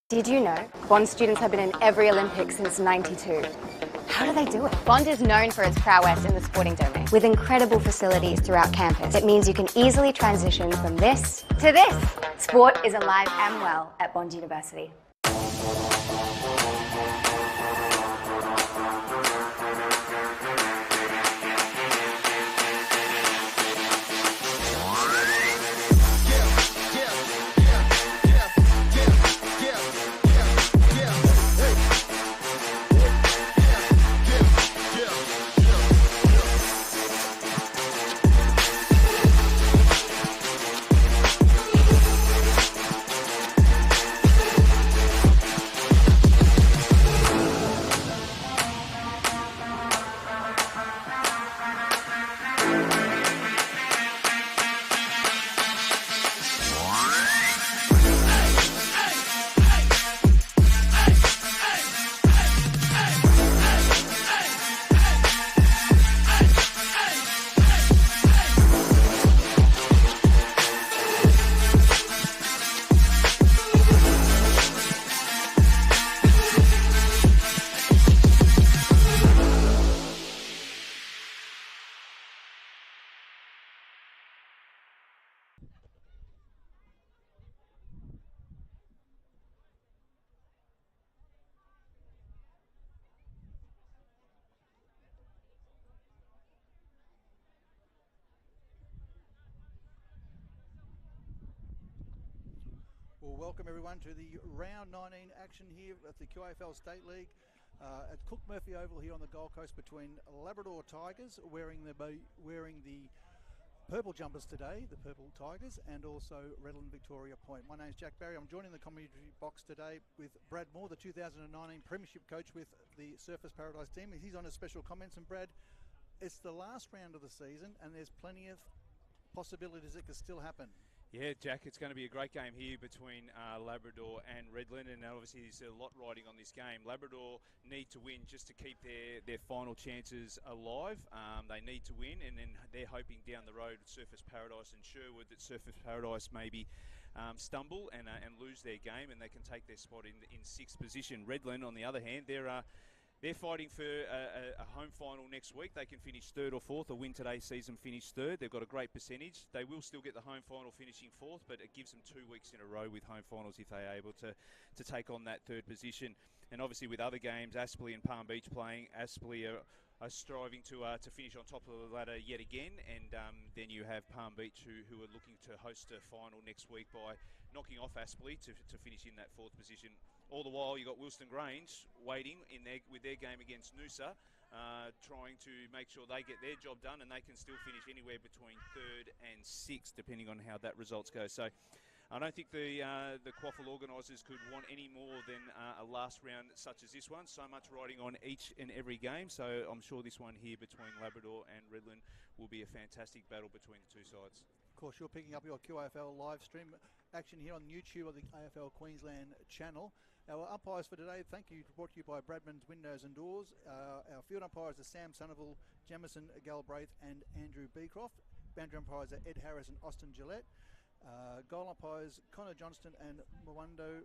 Did you know Bond students have been in every Olympics since '92? How do they do it? Bond is known for its prowess in the sporting domain. With incredible facilities throughout campus, it means you can easily transition from this to this. Sport is alive and well at Bond University. Well, welcome everyone to the round 19 action here at the QAFL State League at Cook Murphy Oval here on the Gold Coast between Labrador Tigers wearing the purple jumpers today, the purple Tigers, and also Redland-Victoria Point. My name is Jack Barry. I'm joining the commentary box today with Brad Moore, the 2019 Premiership coach with the Surfers Paradise team. He's on his special comments. And Brad, it's the last round of the season and there's plenty of possibilities it could still happen. Yeah, Jack, it's going to be a great game here between Labrador and Redland, and obviously there's a lot riding on this game. Labrador need to win just to keep their final chances alive. They need to win, and then they're hoping down the road with Surfers Paradise and Sherwood that Surfers Paradise maybe stumble and lose their game, and they can take their spot in sixth position. Redland, on the other hand, they're fighting for a home final next week. They can finish third or fourth, or win today's season, finish third. They've got a great percentage. They will still get the home final finishing fourth, but it gives them 2 weeks in a row with home finals if they're able to take on that third position. And obviously with other games, Aspley and Palm Beach playing, Aspley are striving to finish on top of the ladder yet again, and then you have Palm Beach who are looking to host a final next week by knocking off Aspley to finish in that fourth position. All the while, you've got Wilston Grange waiting with their game against Noosa, trying to make sure they get their job done and they can still finish anywhere between third and sixth, depending on how that results go. So I don't think the QAFL organisers could want any more than a last round such as this one. So much riding on each and every game. So I'm sure this one here between Labrador and Redland will be a fantastic battle between the two sides. Of course, you're picking up your QAFL live stream action here on YouTube of the AFL Queensland channel. Our umpires for today, brought to you by Bradman's Windows and Doors. Our field umpires are Sam Somerville, Jamison Galbraith and Andrew Beecroft. Boundary umpires are Ed Harris and Austin Gillette. Goal umpires Connor Johnston and Mwando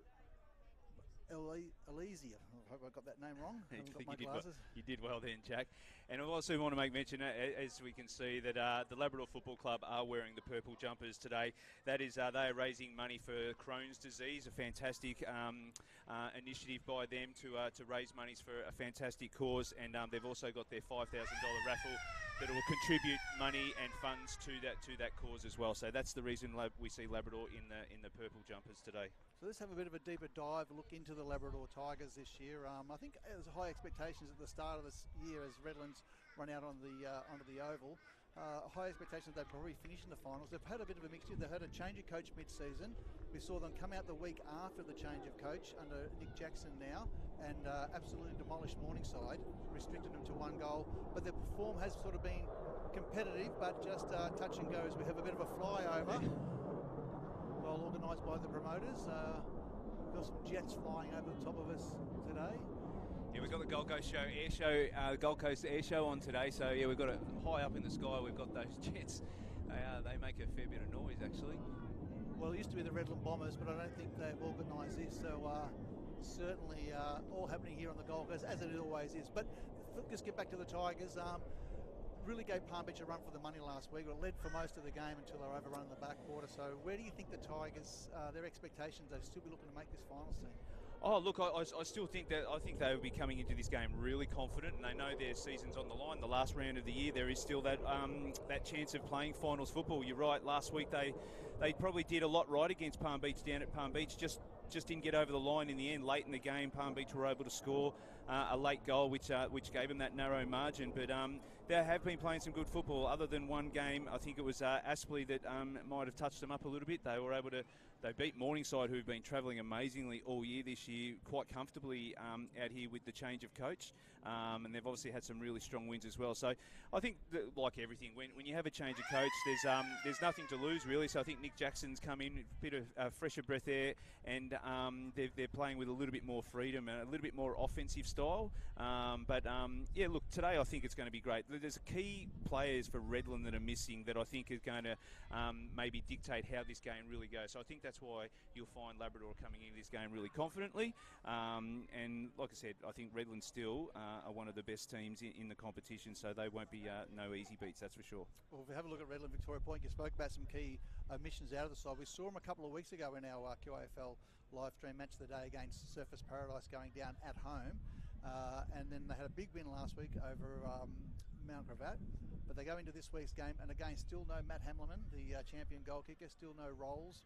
Elysia. I hope I got that name wrong. I haven't got my glasses. You did well then, Jack. And I also want to make mention, as we can see, that the Labrador Football Club are wearing the purple jumpers today. That is, they are raising money for Crohn's disease, a fantastic initiative by them to raise monies for a fantastic cause. And they've also got their $5,000 raffle that will contribute money and funds to that cause as well. So that's the reason we see Labrador in the purple jumpers today. So let's have a bit of a deeper dive look into the Labrador Tigers this year. I think there's high expectations at the start of this year as Redlands run out onto the oval. High expectations they'd probably finish in the finals. They've had a bit of a mixture. They've had a change of coach mid-season. We saw them come out the week after the change of coach under Nick Jackson now and absolutely demolished Morningside, restricted them to 1 goal. But their form has sort of been competitive, but just touch and go as we have a bit of a flyover. Well organised by the promoters. We've got some jets flying over the top of us today. Yeah, we've got the Gold Coast Gold Coast Air Show on today. So yeah, we've got it high up in the sky. We've got those jets. They make a fair bit of noise actually. Well, it used to be the Redland Bombers, but I don't think they've organised this. So certainly all happening here on the Gold Coast, as it always is. But just get back to the Tigers. Really gave Palm Beach a run for the money last week. It led for most of the game until they were overrun in the back quarter. So where do you think the Tigers, their expectations, they'll still be looking to make this finals team? Oh, look, I still think that they will be coming into this game really confident, and they know their season's on the line. The last round of the year, there is still that that chance of playing finals football. You're right. Last week they probably did a lot right against Palm Beach down at Palm Beach. Just didn't get over the line in the end. Late in the game, Palm Beach were able to score a late goal, which gave them that narrow margin. But they have been playing some good football. Other than one game, I think it was Aspley that might have touched them up a little bit. They were able to. They beat Morningside, who've been travelling amazingly all year this year, quite comfortably out here with the change of coach. And they've obviously had some really strong wins as well. So I think, that, like everything, when you have a change of coach, there's nothing to lose, really. So I think Nick Jackson's come in, a bit of fresher breath there, and they're playing with a little bit more freedom and a little bit more offensive style. Yeah, look, today I think it's going to be great. There's key players for Redland that are missing that I think is going to maybe dictate how this game really goes. So I think that's why you'll find Labrador coming into this game really confidently. And like I said, I think Redland still are one of the best teams in the competition, so they won't be no easy beats, that's for sure. Well, if we have a look at Redland-Victoria Point, you spoke about some key omissions out of the side. We saw them a couple of weeks ago in our QAFL live stream match of the day against Surfers Paradise going down at home. And then they had a big win last week over Mount Gravatt. But they go into this week's game, and again, still no Matt Hamleman, the champion goal kicker, still no Rolls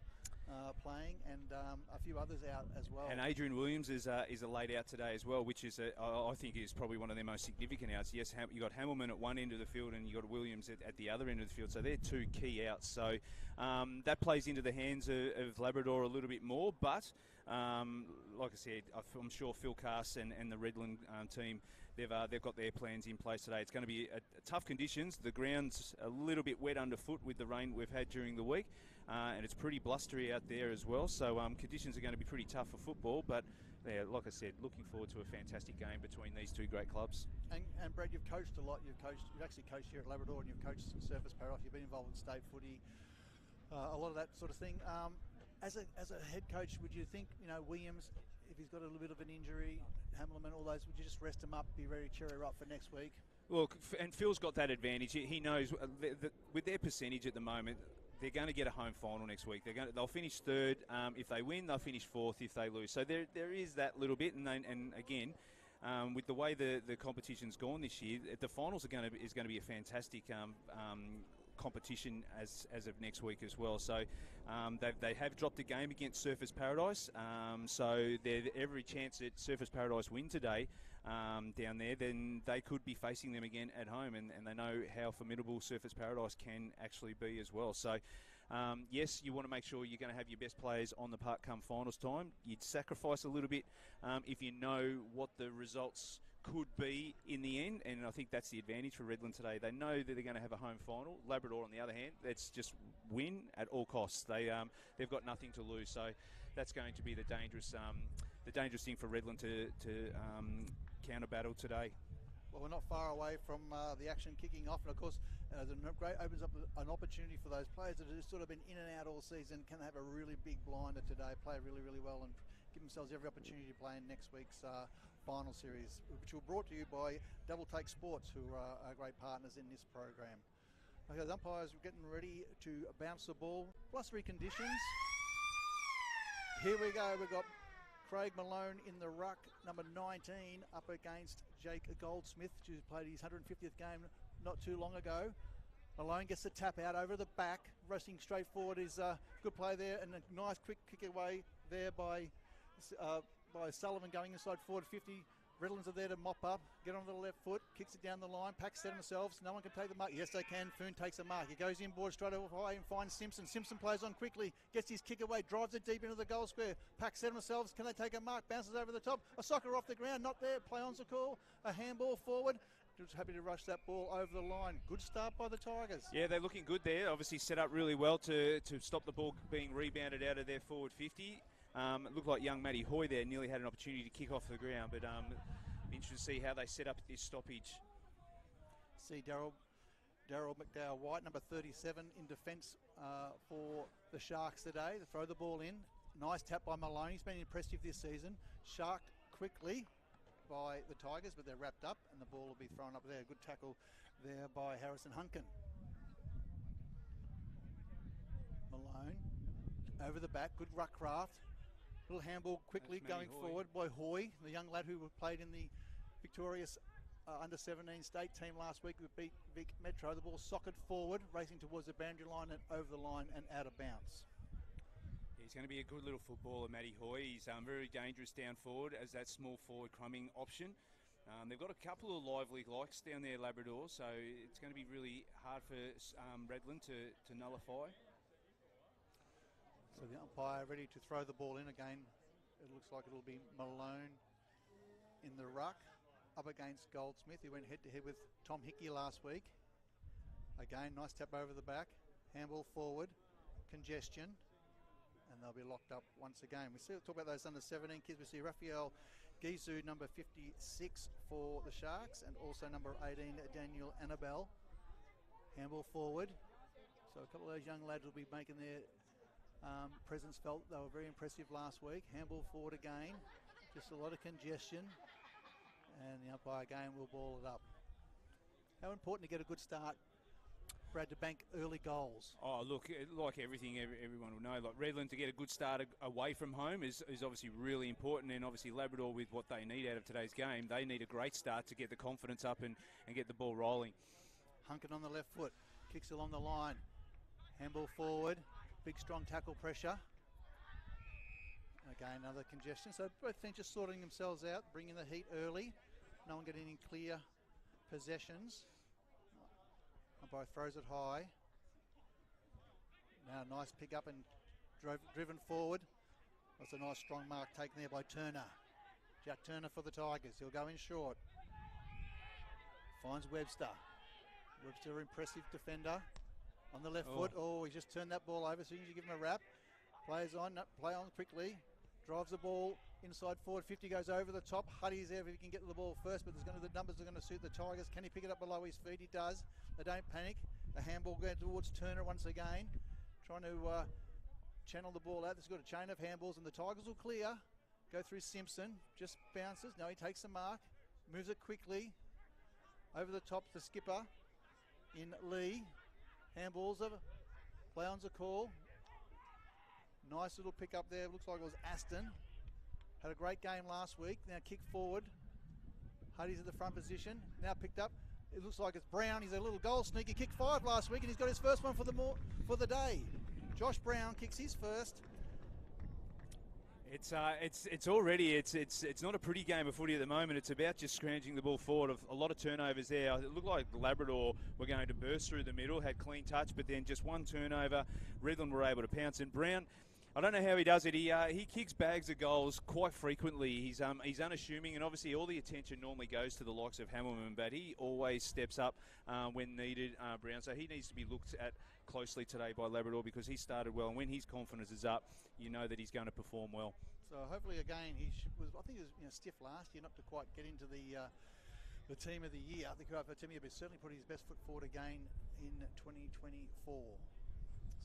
playing, and a few others out as well. And Adrian Williams is a late out today as well, which is I think is probably one of their most significant outs. Yes, you got Hamleman at one end of the field, and you got Williams at the other end of the field. So they're two key outs. So that plays into the hands of Labrador a little bit more, but. Like I said, I'm sure Phil Cass and the Redland team, they've got their plans in place today. It's going to be tough conditions. The ground's a little bit wet underfoot with the rain we've had during the week, and it's pretty blustery out there as well. So conditions are going to be pretty tough for football. But yeah, like I said, looking forward to a fantastic game between these two great clubs. And Brad, you've coached a lot. You've actually coached here at Labrador, and you've coached Surfers Paradise. You've been involved in state footy, a lot of that sort of thing. As a head coach, would you think, Williams, if he's got a little bit of an injury, Hamleman, all those, would you just rest him up, be ready to cheer her up for next week? Well, and Phil's got that advantage. He knows with their percentage at the moment, they're going to get a home final next week. They'll finish third. If they win, they'll finish fourth if they lose. So there is that little bit, and again. With the way the competition's gone this year, the finals is going to be a fantastic competition as of next week as well. So they have dropped a game against Surfers Paradise. So there's every chance that Surfers Paradise win today down there, then they could be facing them again at home, and they know how formidable Surfers Paradise can actually be as well. So yes, you want to make sure you're going to have your best players on the park come finals time. You'd sacrifice a little bit if you know what the results could be in the end, and I think that's the advantage for Redland today. They know that they're going to have a home final. Labrador, on the other hand, let's just win at all costs. They've got nothing to lose, so that's going to be the dangerous thing for Redland to counter battle today. Well, we're not far away from the action kicking off, and of course, opens up an opportunity for those players that have just sort of been in and out all season. Can they have a really big blinder today, play really, really well, and give themselves every opportunity to play in next week's final series, which were brought to you by Double Take Sports, who are our great partners in this program. Okay, the umpires are getting ready to bounce the ball. Blustery conditions. Here we go. We've got Craig Malone in the ruck, number 19, up against Jake Goldsmith, who's played his 150th game not too long ago. Malone gets the tap out over the back. Rushing straight forward is a good play there, and a nice quick kick away there by Sullivan going inside forward 50. Redlands are there to mop up, get on the left foot, kicks it down the line, Packs set themselves, no one can take the mark. Yes, they can. Foon takes the mark. He goes inboard straight away and finds Simpson. Simpson plays on quickly, gets his kick away, drives it deep into the goal square. Packs set themselves, can they take a mark? Bounces over the top. A soccer off the ground, not there. Play on's a call. A handball forward. Just happy to rush that ball over the line. Good start by the Tigers. Yeah, they're looking good there. Obviously set up really well to stop the ball being rebounded out of their forward 50. It looked like young Matty Hoy there nearly had an opportunity to kick off the ground, but interested to see how they set up this stoppage. See Daryl Daryl McDowell-White, number 37, in defence for the Sharks today. To throw the ball in. Nice tap by Malone. He's been impressive this season. Sharked quickly by the Tigers, but they're wrapped up and the ball will be thrown up there. Good tackle there by Harrison Hunkin. Malone over the back. Good ruck craft. Little handball quickly going forward by Hoy, the young lad who played in the victorious under-17 state team last week who beat Vic Metro. The ball socket forward, racing towards the boundary line and over the line and out of bounds. He's going to be a good little footballer, Matty Hoy. He's very dangerous down forward as that small forward crumbing option. They've got a couple of lively likes down there, Labrador, so it's going to be really hard for Redland to nullify. So the umpire ready to throw the ball in again. It looks like it'll be Malone in the ruck up against Goldsmith, who went head-to-head with Tom Hickey last week. Again, nice tap over the back. Handball forward. Congestion. And they'll be locked up once again. We talk about those under-17 kids. We see Raphael Gizu, number 56 for the Sharks, and also number 18, Daniel Annabelle. Handball forward. So a couple of those young lads will be making their presence felt. They were very impressive last week. Handball forward again. Just a lot of congestion. And the umpire again will ball it up. How important to get a good start, Brad, to bank early goals? Oh, look, like everything, everyone will know, like Redland, to get a good start away from home is obviously really important, and obviously Labrador, with what they need out of today's game, they need a great start to get the confidence up and get the ball rolling. Hunkin on the left foot, kicks along the line. Handball forward, big strong tackle pressure. Again, another congestion. So both teams just sorting themselves out, bringing the heat early. No one getting any clear possessions. Umpire throws it high. Now nice pick up and driven forward. That's a nice strong mark taken there by Turner. Jack Turner for the Tigers. He'll go in short. Finds Webster. Webster, impressive defender. On the left foot. Oh, he just turned that ball over. As soon as you give him a wrap. Plays on, play on quickly. Drives the ball inside forward. 50 goes over the top. Huddy's there if he can get to the ball first, but the numbers are going to suit the Tigers. Can he pick it up below his feet? He does. They don't panic. A handball going towards Turner once again. Trying to channel the ball out. There's got a chain of handballs, and the Tigers will clear. Go through Simpson. Just bounces. No, he takes the mark. Moves it quickly. Over the top to skipper. In Lee. Handballs. Play on's a call. Nice little pick up there. Looks like it was Aston. Had a great game last week. Now kick forward. Huddy's at the front position. Now picked up. It looks like it's Brown. He's a little goal sneak. He kicked 5 last week, and he's got his first one for the day. Josh Brown kicks his first. It's already not a pretty game of footy at the moment. It's about just scrounging the ball forward. A lot of turnovers there. It looked like Labrador were going to burst through the middle, had clean touch, but then just one turnover. Redland were able to pounce, and Brown, I don't know how he does it. He kicks bags of goals quite frequently. He's unassuming, and obviously all the attention normally goes to the likes of Hamilton, but he always steps up when needed, Brown. So he needs to be looked at closely today by Labrador, because he started well, and when his confidence is up, you know that he's going to perform well. So hopefully again, I think he was stiff last year, not to quite get into the team of the year. I think QAFL team, but certainly put his best foot forward again in 2024.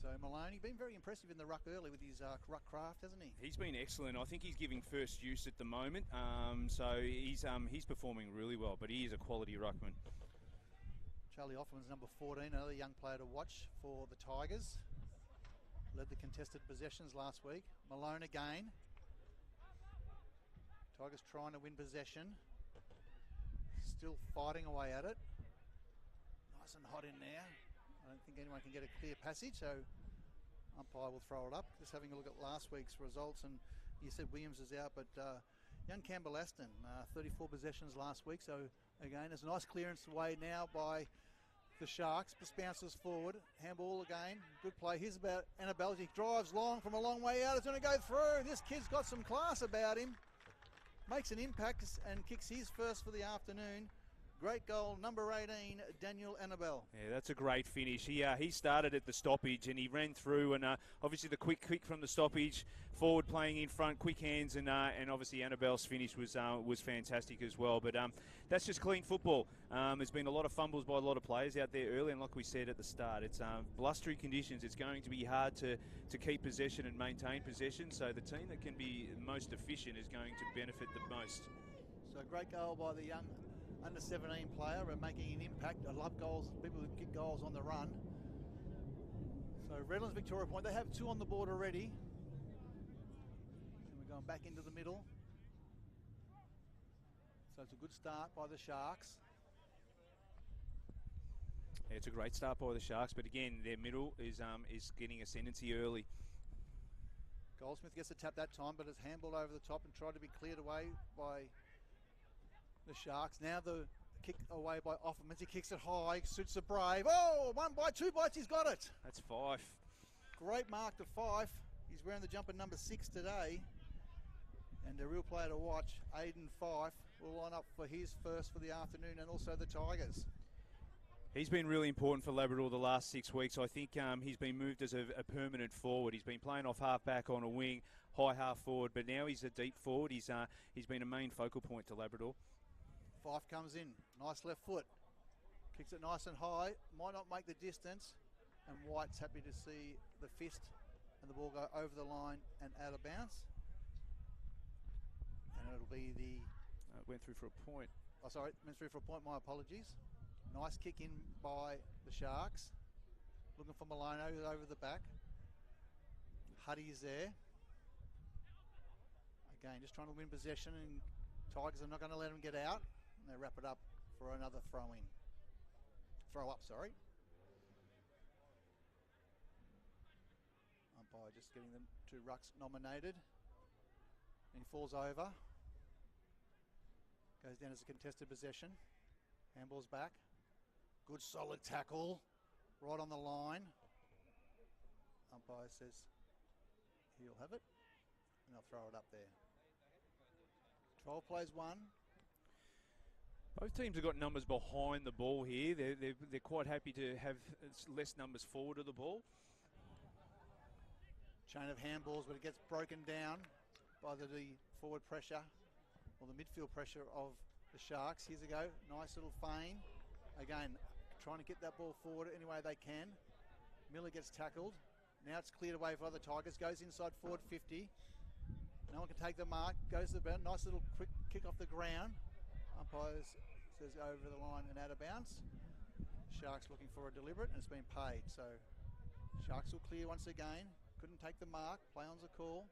So Maloney been very impressive in the ruck early with his ruck craft, hasn't he? He's been excellent. I think he's giving first use at the moment. So he's performing really well, but he is a quality ruckman. Charlie Offerman's number 14, another young player to watch for the Tigers. Led the contested possessions last week. Malone again. Tigers trying to win possession. Still fighting away at it. Nice and hot in there. I don't think anyone can get a clear passage, so umpire will throw it up. Just having a look at last week's results, and you said Williams is out, but young Campbell Aston, 34 possessions last week, so again, there's a nice clearance away now by the Sharks. Just bounces forward, handball again, good play. Here's about Annabelle. He drives long from a long way out. It's going to go through. This kid's got some class about him. Makes an impact and kicks his first for the afternoon. Great goal, number 18, Daniel Annabelle. Yeah, that's a great finish. He started at the stoppage and he ran through, and obviously the quick kick from the stoppage, forward playing in front, quick hands, and obviously Annabelle's finish was fantastic as well. But that's just clean football. There's been a lot of fumbles by a lot of players out there early, and like we said at the start, it's blustery conditions. It's going to be hard to keep possession and maintain possession. So the team that can be most efficient is going to benefit the most. So great goal by the young under 17 player, making an impact. I love goals, people who get goals on the run. So Redlands-Victoria point, they have 2 on the board already. And we're going back into the middle. So it's a good start by the Sharks. Yeah, it's a great start by the Sharks, but again, their middle is getting ascendancy early. Goldsmith gets a tap that time, but it's handballed over the top and tried to be cleared away by the Sharks. Now the kick away by Offermans. He kicks it high, suits the Brave. Oh, 1 bite, 2 bites, he's got it. That's Fife. Great mark to Fife. He's wearing the jumper number 6 today. And a real player to watch, Aidan Fife, will line up for his first for the afternoon, and also the Tigers. He's been really important for Labrador the last 6 weeks. I think he's been moved as a permanent forward. He's been playing off half-back on a wing, high half forward, but now he's a deep forward. He's been a main focal point to Labrador. Fife comes in, nice left foot, kicks it nice and high, might not make the distance, and White's happy to see the fist and the ball go over the line and out of bounds. And it'll be the... went through for a point. Oh, sorry, went through for a point, my apologies. Nice kick in by the Sharks. Looking for Malone over the back. Huddy's there. Again, just trying to win possession, and Tigers are not going to let them get out. And they wrap it up for another throw up, sorry. Umpire just getting them 2 rucks nominated. And he falls over. Goes down as a contested possession. Handball's back. Good solid tackle. Right on the line. Umpire says he'll have it. And they'll throw it up there. 12 plays 1. Both teams have got numbers behind the ball here. They're quite happy to have less numbers forward of the ball. Chain of handballs, but it gets broken down by the forward pressure, or the midfield pressure of the Sharks. Here's a go. Nice little feint. Again, trying to get that ball forward any way they can. Miller gets tackled. Now it's cleared away for the Tigers. Goes inside forward 50. No one can take the mark. Goes to the ground. Nice little quick kick off the ground. Umpires says over the line and out of bounds. Sharks looking for a deliberate, and it's been paid. So Sharks will clear once again. Couldn't take the mark. Play on's a call.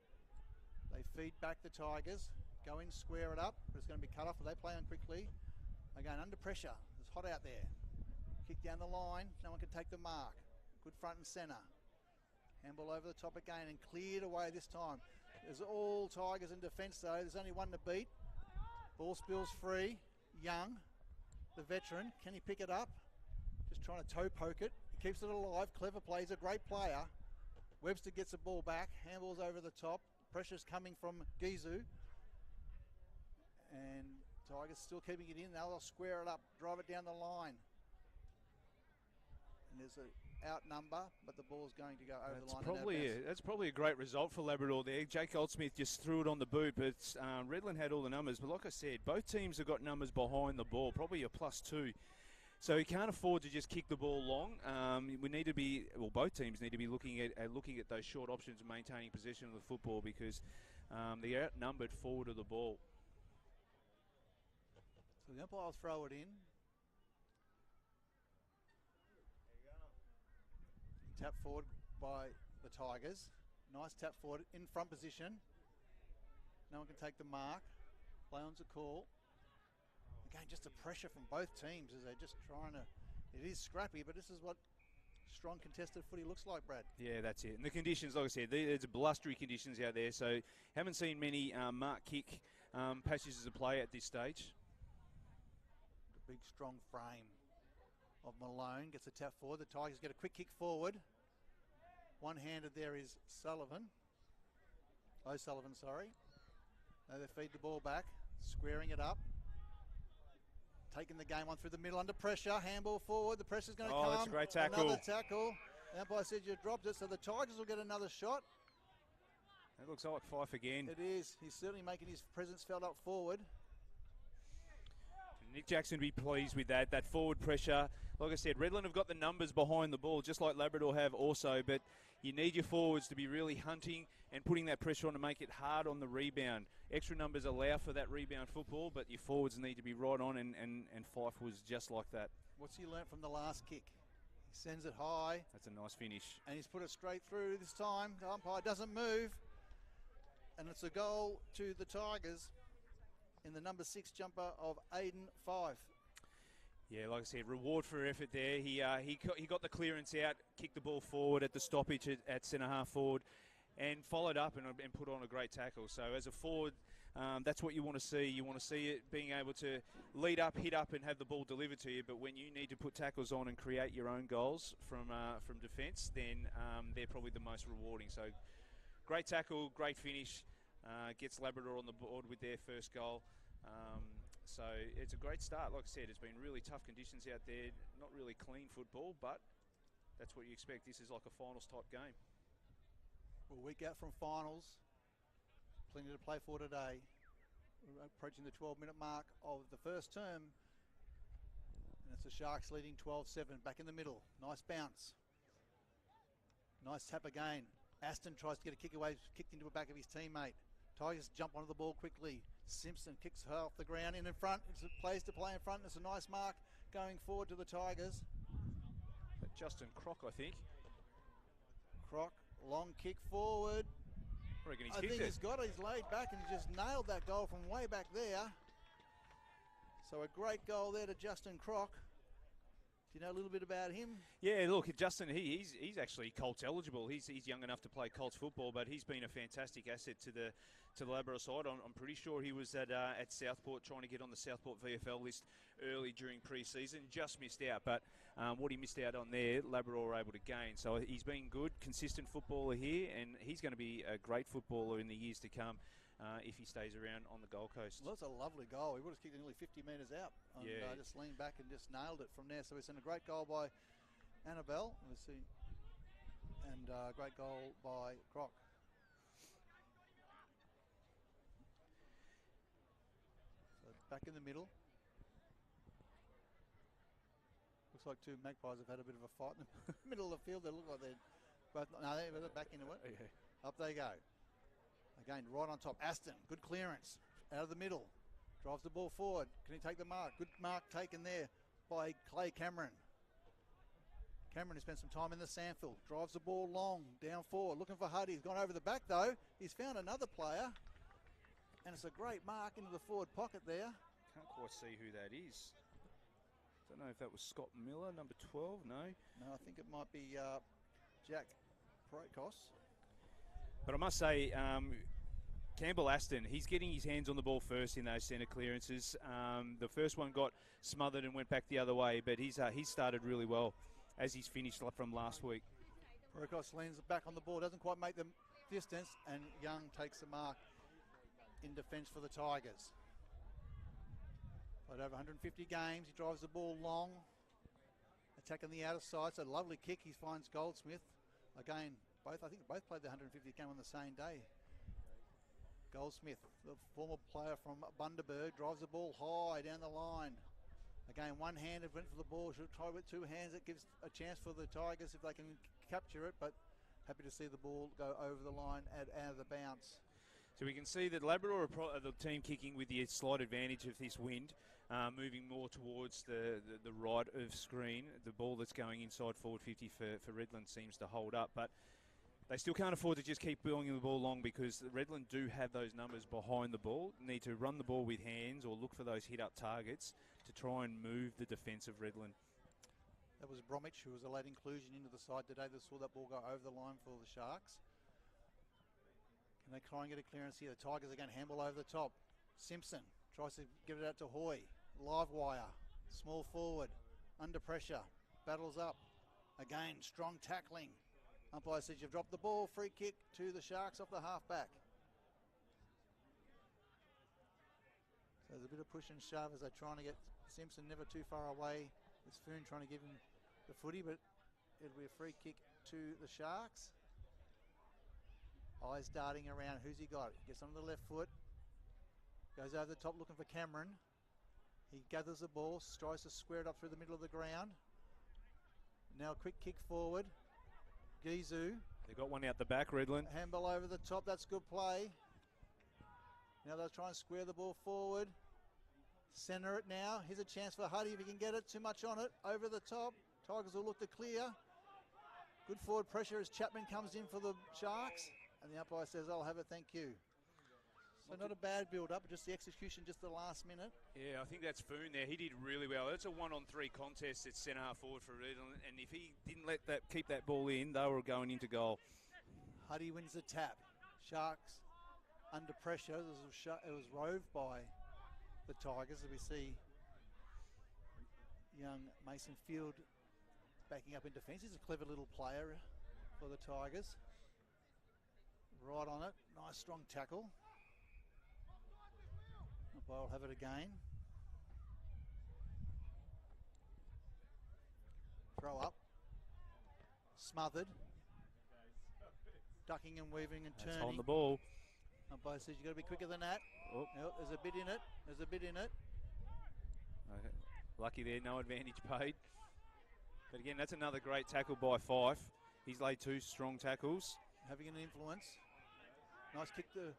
They feed back the Tigers. Go in, square it up, but it's going to be cut off. They play on quickly. Again, under pressure. It's hot out there. Kick down the line. No one can take the mark. Good front and centre. Handball over the top again and cleared away this time. There's all Tigers in defence though. There's only one to beat. Ball spills free. Young, the veteran. Can he pick it up? Just trying to toe poke it. He keeps it alive. Clever play. He's a great player. Webster gets the ball back. Handball's over the top. Pressure's coming from Gizu. And Tigers still keeping it in. Now they'll square it up. Drive it down the line. And there's an out number, but the ball's going to go over the line. That's probably a great result for Labrador there. Jake Goldsmith just threw it on the boot, but Redland had all the numbers. But like I said, both teams have got numbers behind the ball, probably a +2. So he can't afford to just kick the ball long. We need to be, well, both teams need to be looking at those short options and maintaining possession of the football, because they're outnumbered forward of the ball. So the umpire will throw it in. Tap forward by the Tigers. Nice tap forward in front position. No one can take the mark. Play on's a call. Again, just the pressure from both teams as they're just trying to... It is scrappy, but this is what strong contested footy looks like, Brad. Yeah, that's it. And the conditions, like I said, there's blustery conditions out there, so haven't seen many mark kick passages of play at this stage. The big, strong frame of Malone gets a tap forward. The Tigers get a quick kick forward. One-handed there is O'Sullivan, sorry. Now they feed the ball back, squaring it up. taking the game on through the middle under pressure. Handball forward. The pressure's going to come. Oh, that's a great tackle. Another tackle. The umpire said you dropped it, so the Tigers will get another shot. It looks like Fife again. It is. He's certainly making his presence felt up forward. Nick Jackson will be pleased with that. That forward pressure. Like I said, Redland have got the numbers behind the ball, just like Labrador have also, but you need your forwards to be really hunting and putting that pressure on to make it hard on the rebound. Extra numbers allow for that rebound football, but your forwards need to be right on, and Fife was just like that. What's he learnt from the last kick? He sends it high. That's a nice finish. And he's put it straight through this time. The umpire doesn't move. And it's a goal to the Tigers in the number 6 jumper of Aiden Fife. Yeah, like I said, reward for effort there. He got the clearance out, kicked the ball forward at the stoppage at centre-half forward, and followed up and put on a great tackle. So as a forward, that's what you want to see. You want to see it being able to lead up, hit up, and have the ball delivered to you. But when you need to put tackles on and create your own goals from defence, then they're probably the most rewarding. So great tackle, great finish. Gets Labrador on the board with their first goal. So it's a great start. Like I said, it's been really tough conditions out there. Not really clean football, but that's what you expect. This is like a finals type game. Well, a week out from finals. Plenty to play for today. We're approaching the 12-minute mark of the first term. And it's the Sharks leading 12-7. Back in the middle. Nice bounce. Nice tap again. Aston tries to get a kick away, kicked into the back of his teammate. Tigers jump onto the ball quickly. Simpson kicks her off the ground in front. It's a place to play in front. It's a nice mark going forward to the Tigers. Justin Croc, I think. Croc, long kick forward. I reckon I think he's got it. He's laid back and just nailed that goal from way back there. So a great goal there to Justin Croc. Do you know a little bit about him? Yeah, look, Justin, he's actually Colts eligible. He's young enough to play Colts football, but he's been a fantastic asset to the Labrador side. I'm pretty sure he was at Southport trying to get on the Southport VFL list early during pre-season. Just missed out, but what he missed out on there, Labrador were able to gain. So he's been good, consistent footballer here, and he's going to be a great footballer in the years to come. If he stays around on the Gold Coast. Well, that's a lovely goal. He would have kicked it nearly 50 metres out. And, yeah. Just leaned back and just nailed it from there. So we've seen a great goal by Annabelle. Let's see. And a great goal by Croc. So back in the middle. Looks like two Magpies have had a bit of a fight in the middle of the field. They look like they're both... No, they're back into it. Okay. Up they go. Again, right on top. Aston, good clearance. Out of the middle. Drives the ball forward. Can he take the mark? Good mark taken there by Clay Cameron. Cameron has spent some time in the sandfield. Drives the ball long, down forward. Looking for Huddy. He's gone over the back though. He's found another player. And it's a great mark into the forward pocket there. Can't quite see who that is. Don't know if that was Scott Miller, number 12. No, I think it might be Jack Prokos. But I must say, Campbell Aston, he's getting his hands on the ball first in those centre clearances. The first one got smothered and went back the other way, but he's started really well as he's finished from last week. Prokos leans back on the ball, doesn't quite make the distance, and Young takes the mark in defence for the Tigers. Played over 150 games, he drives the ball long, attacking the outer side, so lovely kick, he finds Goldsmith. Again, I think both played the 150th game on the same day. Goldsmith, the former player from Bundaberg, drives the ball high down the line. Again, one-handed went for the ball. Should try with two hands. It gives a chance for the Tigers if they can capture it, but happy to see the ball go over the line and out of the bounce. So we can see that Labrador are the team kicking with the slight advantage of this wind, moving more towards the right of screen. The ball that's going inside forward 50 for Redland seems to hold up, but they still can't afford to just keep bowling the ball long because Redland do have those numbers behind the ball. Need to run the ball with hands or look for those hit-up targets to try and move the defence of Redland. That was Bromwich, who was a late inclusion into the side today. They saw that ball go over the line for the Sharks. Can they try and get a clearance here? The Tigers again handball over the top. Simpson tries to give it out to Hoy. Live wire, small forward, under pressure, battles up. Again, strong tackling. Umpire says you've dropped the ball. Free kick to the Sharks off the half-back. So there's a bit of push and shove as they're trying to get Simpson never too far away. It's Foon trying to give him the footy, but it'll be a free kick to the Sharks. Eyes darting around. Who's he got? Gets on the left foot. Goes over the top looking for Cameron. He gathers the ball, tries to square it up through the middle of the ground. Now a quick kick forward. Gizu. They got one out the back, Redland. Handball over the top. That's good play. Now they'll try and square the ball forward. Centre it now. Here's a chance for Huddy if he can get it. Too much on it. Over the top. Tigers will look to clear. Good forward pressure as Chapman comes in for the Sharks. And the umpire says, I'll have it, thank you. So not a bad build-up, just the execution just the last minute. Yeah, I think that's Foon there. He did really well. It's a 1-on-3 contest at centre half forward for Redland, and if he didn't keep that ball in, they were going into goal. Huddy wins the tap. Sharks under pressure. It was roved by the Tigers, as we see young Mason Field backing up in defence. He's a clever little player for the Tigers. Right on it. Nice strong tackle. I'll have it again. Throw up. Smothered. Ducking and weaving and turning. On the ball. Umpire says you've got to be quicker than that. Oh. Yep, there's a bit in it. There's a bit in it. Okay. Lucky there, no advantage paid. But again, that's another great tackle by Fife. He's laid 2 strong tackles. Having an influence. Nice kick to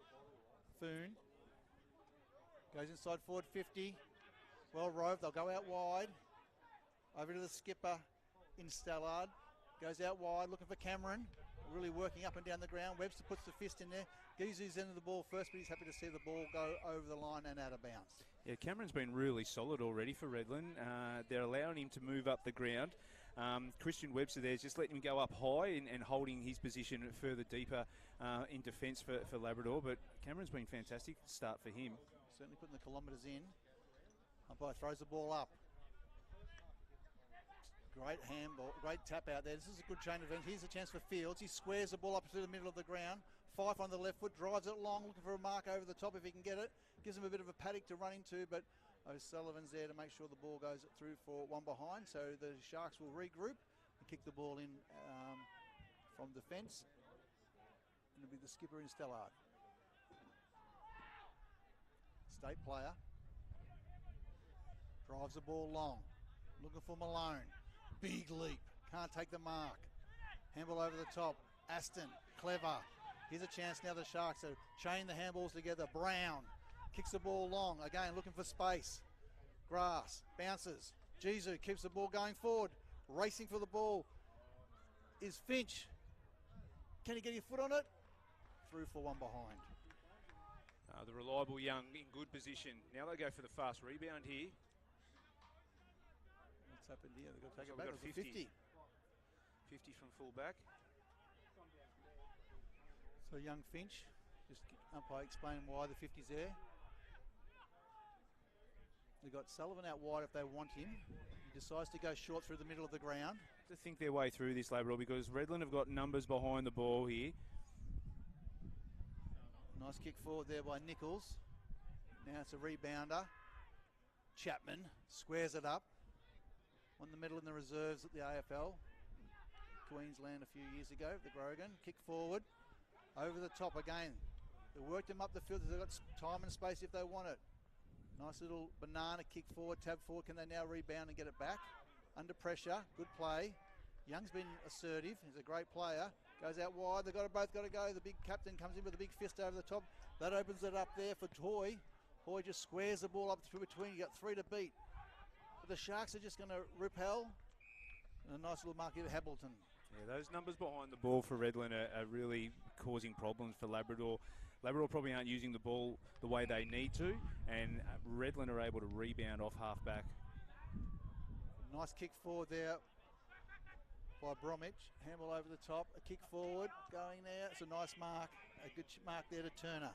Foon. Goes inside forward 50. Well roved. They'll go out wide. Over to the skipper in Stallard. Goes out wide looking for Cameron. Really working up and down the ground. Webster puts the fist in there. Gizu's into the ball first, but he's happy to see the ball go over the line and out of bounds. Yeah, Cameron's been really solid already for Redland. They're allowing him to move up the ground. Christian Webster there's just letting him go up high and holding his position further deeper in defence for Labrador. But Cameron's been fantastic start for him. Certainly putting the kilometres in. Umpire throws the ball up. Great handball, great tap out there. This is a good chain event. Here's a chance for Fields. He squares the ball up through the middle of the ground. Fife on the left foot, drives it long, looking for a mark over the top if he can get it. Gives him a bit of a paddock to run into, but O'Sullivan's there to make sure the ball goes through for one behind. So the Sharks will regroup and kick the ball in from defence. And it'll be the skipper in Stellard. State player. Drives the ball long. Looking for Malone. Big leap. Can't take the mark. Handball over the top. Aston. Clever. Here's a chance now the Sharks to chain the handballs together. Brown kicks the ball long. Again, looking for space. Grass. Bounces. Gizu keeps the ball going forward. Racing for the ball is Finch. Can he get his foot on it? Through for one behind. The reliable Young in good position. Now they go for the fast rebound here. What's happened here? They've got to take So it back. we've got 50. 50 from full back. So young Finch, just umpire explain why the 50's there. They've got Sullivan out wide if they want him. He decides to go short through the middle of the ground. To think their way through this, Labrador, because Redland have got numbers behind the ball here. Nice kick forward there by Nichols. Now it's a rebounder. Chapman squares it up. Won the medal in the reserves at the AFL. Queensland a few years ago, the Grogan. Kick forward. Over the top again. They worked him up the field. They've got time and space if they want it. Nice little banana kick forward, tab forward. Can they now rebound and get it back? Under pressure. Good play. Young's been assertive. He's a great player. Goes out wide. They've both got to go. The big captain comes in with a big fist over the top. That opens it up there for Toy. Toy just squares the ball up through between. You got 3 to beat. But the Sharks are just going to repel. And a nice little mark here to Hamilton. Yeah, those numbers behind the ball for Redland are really causing problems for Labrador. Labrador probably aren't using the ball the way they need to, and Redland are able to rebound off half-back. Nice kick forward there by Bromwich. Handball over the top. A kick forward going there. It's a nice mark. A good mark there to Turner.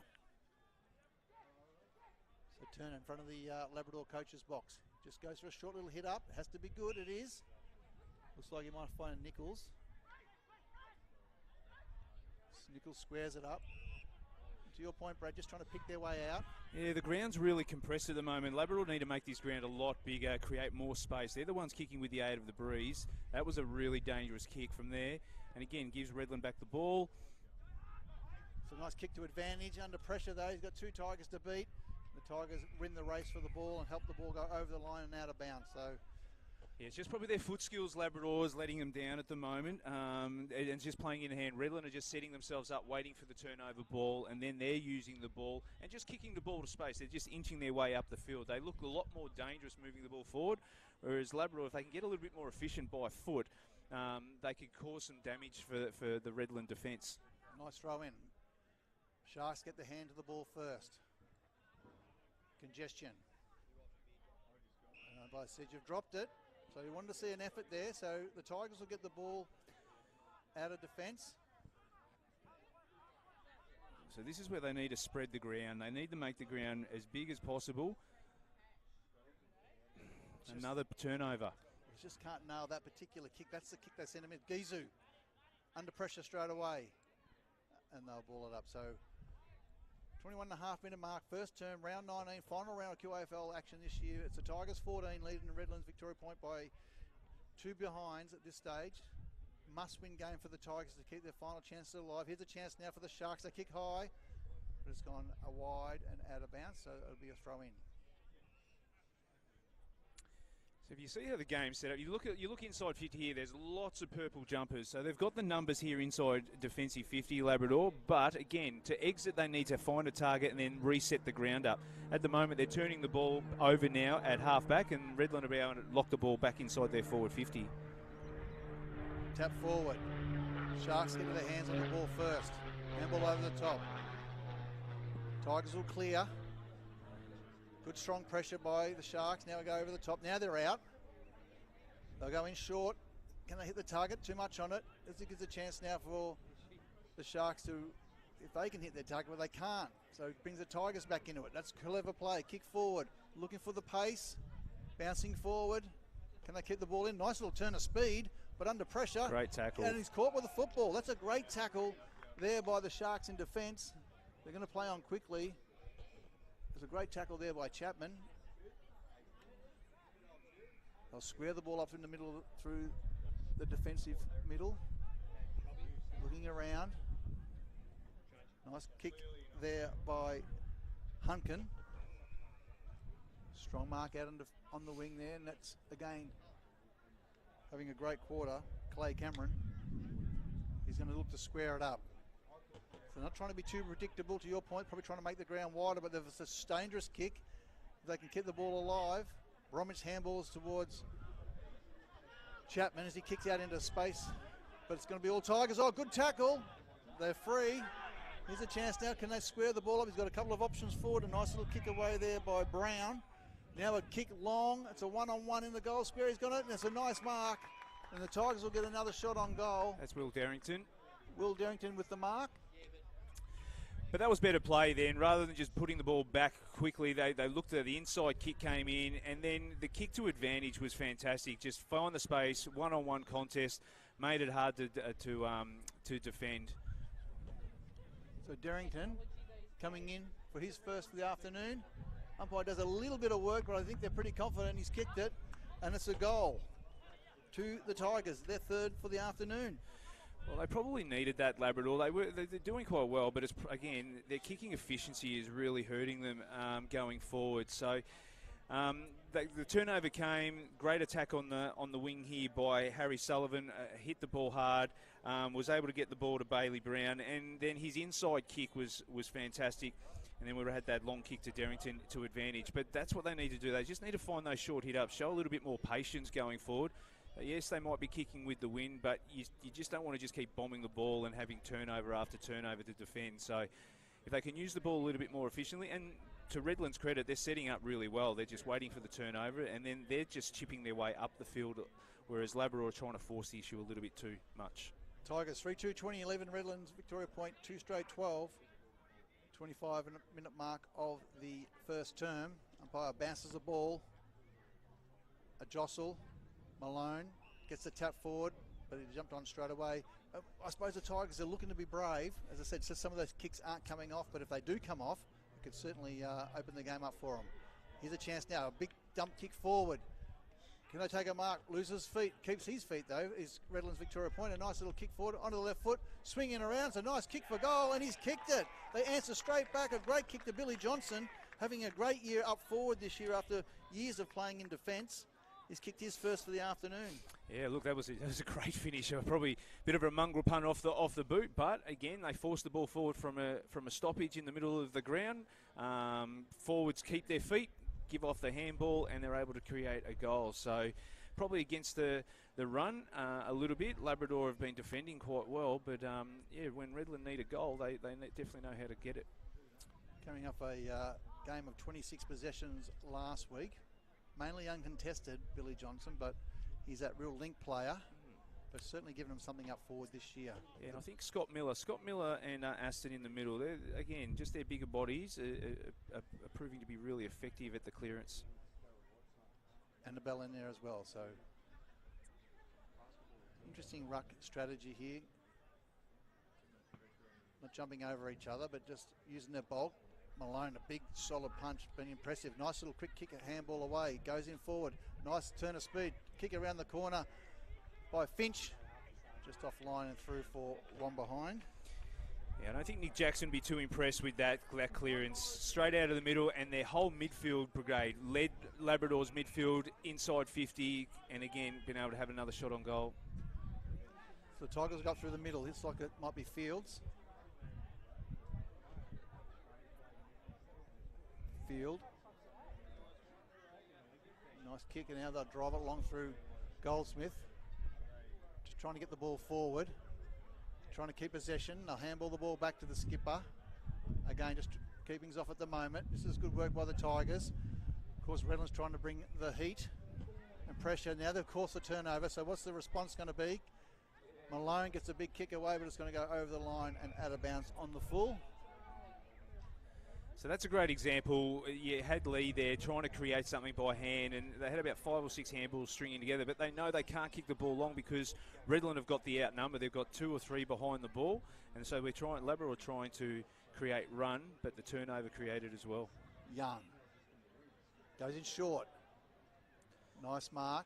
So Turner in front of the Labrador coach's box. Just goes for a short little hit up. It has to be good. It is. Looks like he might find Nichols. Nichols squares it up. to your point, Brad, just trying to pick their way out. Yeah, the ground's really compressed at the moment. Labrador need to make this ground a lot bigger, create more space. They're the ones kicking with the aid of the breeze. That was a really dangerous kick from there. And again, gives Redland back the ball. It's a nice kick to advantage. Under pressure, though, he's got 2 Tigers to beat. The Tigers win the race for the ball and help the ball go over the line and out of bounds. So, yeah, it's just probably their foot skills, Labrador, is letting them down at the moment. And just playing in hand. Redland are just setting themselves up, waiting for the turnover ball, and then they're using the ball and just kicking the ball to space. They're just inching their way up the field. They look a lot more dangerous moving the ball forward, whereas Labrador, if they can get a little bit more efficient by foot, they could cause some damage for the Redland defence. nice throw in. Sharks get the hand to the ball first. Congestion. By Sedge have dropped it. So he wanted to see an effort there. So the Tigers will get the ball out of defence. So this is where they need to spread the ground. They need to make the ground as big as possible. Another turnover. He just can't nail that particular kick. That's the kick they sent him in. Gizu under pressure straight away. And they'll ball it up. So 21.5-minute mark, first term, round 19, final round of QAFL action this year. It's the Tigers 14 leading Redland-Victoria Point by 2 behinds at this stage. Must-win game for the Tigers to keep their final chances alive. Here's a chance now for the Sharks. They kick high, but it's gone wide and out of bounds, so it'll be a throw-in. So if you see how the game's set up, you look inside 50 here, there's lots of purple jumpers. So they've got the numbers here inside defensive 50, Labrador. But again, to exit, they need to find a target and then reset the ground up. At the moment, they're turning the ball over now at halfback, and Redland will be able to lock the ball back inside their forward 50. Tap forward. Sharks get their hands on the ball first. Handball over the top. Tigers will clear. Good strong pressure by the Sharks. Now we go over the top. Now they're out. They'll go in short. Can they hit the target? Too much on it. This gives a chance now for the Sharks to, if they can hit their target, but they can't. So it brings the Tigers back into it. That's clever play. Kick forward. Looking for the pace. Bouncing forward. Can they keep the ball in? Nice little turn of speed, but under pressure. Great tackle. And he's caught with the football. That's a great tackle there by the Sharks in defence. They're going to play on quickly. There's a great tackle there by Chapman. They'll square the ball up in the middle through the defensive middle. Looking around. Nice kick there by Hunkin. Strong mark out on the wing there, and that's again having a great quarter. Clay Cameron. He's going to look to square it up. They're not trying to be too predictable, to your point, probably trying to make the ground wider, but there's this dangerous kick. If they can keep the ball alive. Bromwich handballs towards Chapman as he kicks out into space, but it's going to be all Tigers. Oh, good tackle. They're free. Here's a chance now. Can they square the ball up? He's got a couple of options forward. A nice little kick away there by Brown. Now a kick long. It's a one-on-one in the goal square. He's got it, and it's a nice mark. And the Tigers will get another shot on goal. That's Will Darrington. Will Darrington with the mark. But that was better play then. Rather than just putting the ball back quickly, they looked at the inside kick came in, and then the kick to advantage was fantastic. Just find the space, one-on-one contest, made it hard to defend. So Darrington coming in for his first for the afternoon. Umpire does a little bit of work, but I think they're pretty confident he's kicked it, and it's a goal to the Tigers. Their third for the afternoon. Well, they probably needed that, Labrador. They're doing quite well, but it's, again, their kicking efficiency is really hurting them going forward. So the turnover came, great attack on the wing here by Harry Sullivan, hit the ball hard, was able to get the ball to Bailey Brown, and then his inside kick was fantastic. And then we had that long kick to Darrington to advantage. But that's what they need to do. They just need to find those short hit-ups, show a little bit more patience going forward. Yes, they might be kicking with the wind, but you just don't want to just keep bombing the ball and having turnover after turnover to defend. So if they can use the ball a little bit more efficiently, and to Redland's credit, they're setting up really well. They're just waiting for the turnover, and then they're just chipping their way up the field, whereas Labrador are trying to force the issue a little bit too much. Tigers 3-2, 2011, Redlands, Victoria Point, 2 straight 12. 25-minute mark of the first term. Umpire bounces the ball. A jostle. Malone gets the tap forward. but he jumped on straight away. I suppose the Tigers are looking to be brave. As I said, so some of those kicks aren't coming off, but if they do come off, it could certainly open the game up for them. Here's a chance now, a big dump kick forward. Can they take a mark? Loses feet, keeps his feet though, is Redlands-Victoria Point. A nice little kick forward onto the left foot, swinging around. It's a nice kick for goal, and he's kicked it. They answer straight back. A great kick to Billy Johnson, having a great year up forward this year after years of playing in defence. He's kicked his first for the afternoon. Yeah, look, that was a great finish. Probably a bit of a mongrel punt off the boot, but again, they forced the ball forward from a stoppage in the middle of the ground. Forwards keep their feet, give off the handball, and they're able to create a goal. So probably against the run a little bit. Labrador have been defending quite well, but yeah, when Redland need a goal, they definitely know how to get it. Coming off a game of 26 possessions last week, mainly uncontested, Billy Johnson, but he's that real link player. But certainly given them something up forward this year. Yeah, and I think Scott Miller and Aston in the middle, they're, again, just their bigger bodies are proving to be really effective at the clearance. And the bell in there as well, so interesting ruck strategy here. Not jumping over each other, but just using their bulk. Malone, a big solid punch, been impressive. Nice little quick kick, a handball away, goes in forward. Nice turn of speed, kick around the corner by Finch, just offline and through for one behind. Yeah, I don't think Nick Jackson would be too impressed with that clearance. Straight out of the middle, and their whole midfield brigade led Labrador's midfield inside 50, and again, been able to have another shot on goal. So the Tigers got through the middle. Looks like it might be Fields. Field. Nice kick, and now they'll drive it along through Goldsmith. Just trying to get the ball forward. Trying to keep possession. They'll handball the ball back to the skipper. Again, just keeping us off at the moment. This is good work by the Tigers. Of course, Redland's trying to bring the heat and pressure. Now they've caused the turnover, so what's the response going to be? Malone gets a big kick away, but it's going to go over the line and out of bounds on the full. So that's a great example. You had Lee there trying to create something by hand, and they had about 5 or 6 handballs stringing together, but they know they can't kick the ball long because Redland have got the outnumber. They've got 2 or 3 behind the ball, and so Labrador are trying to create run, but the turnover created as well. Young goes in short. Nice mark.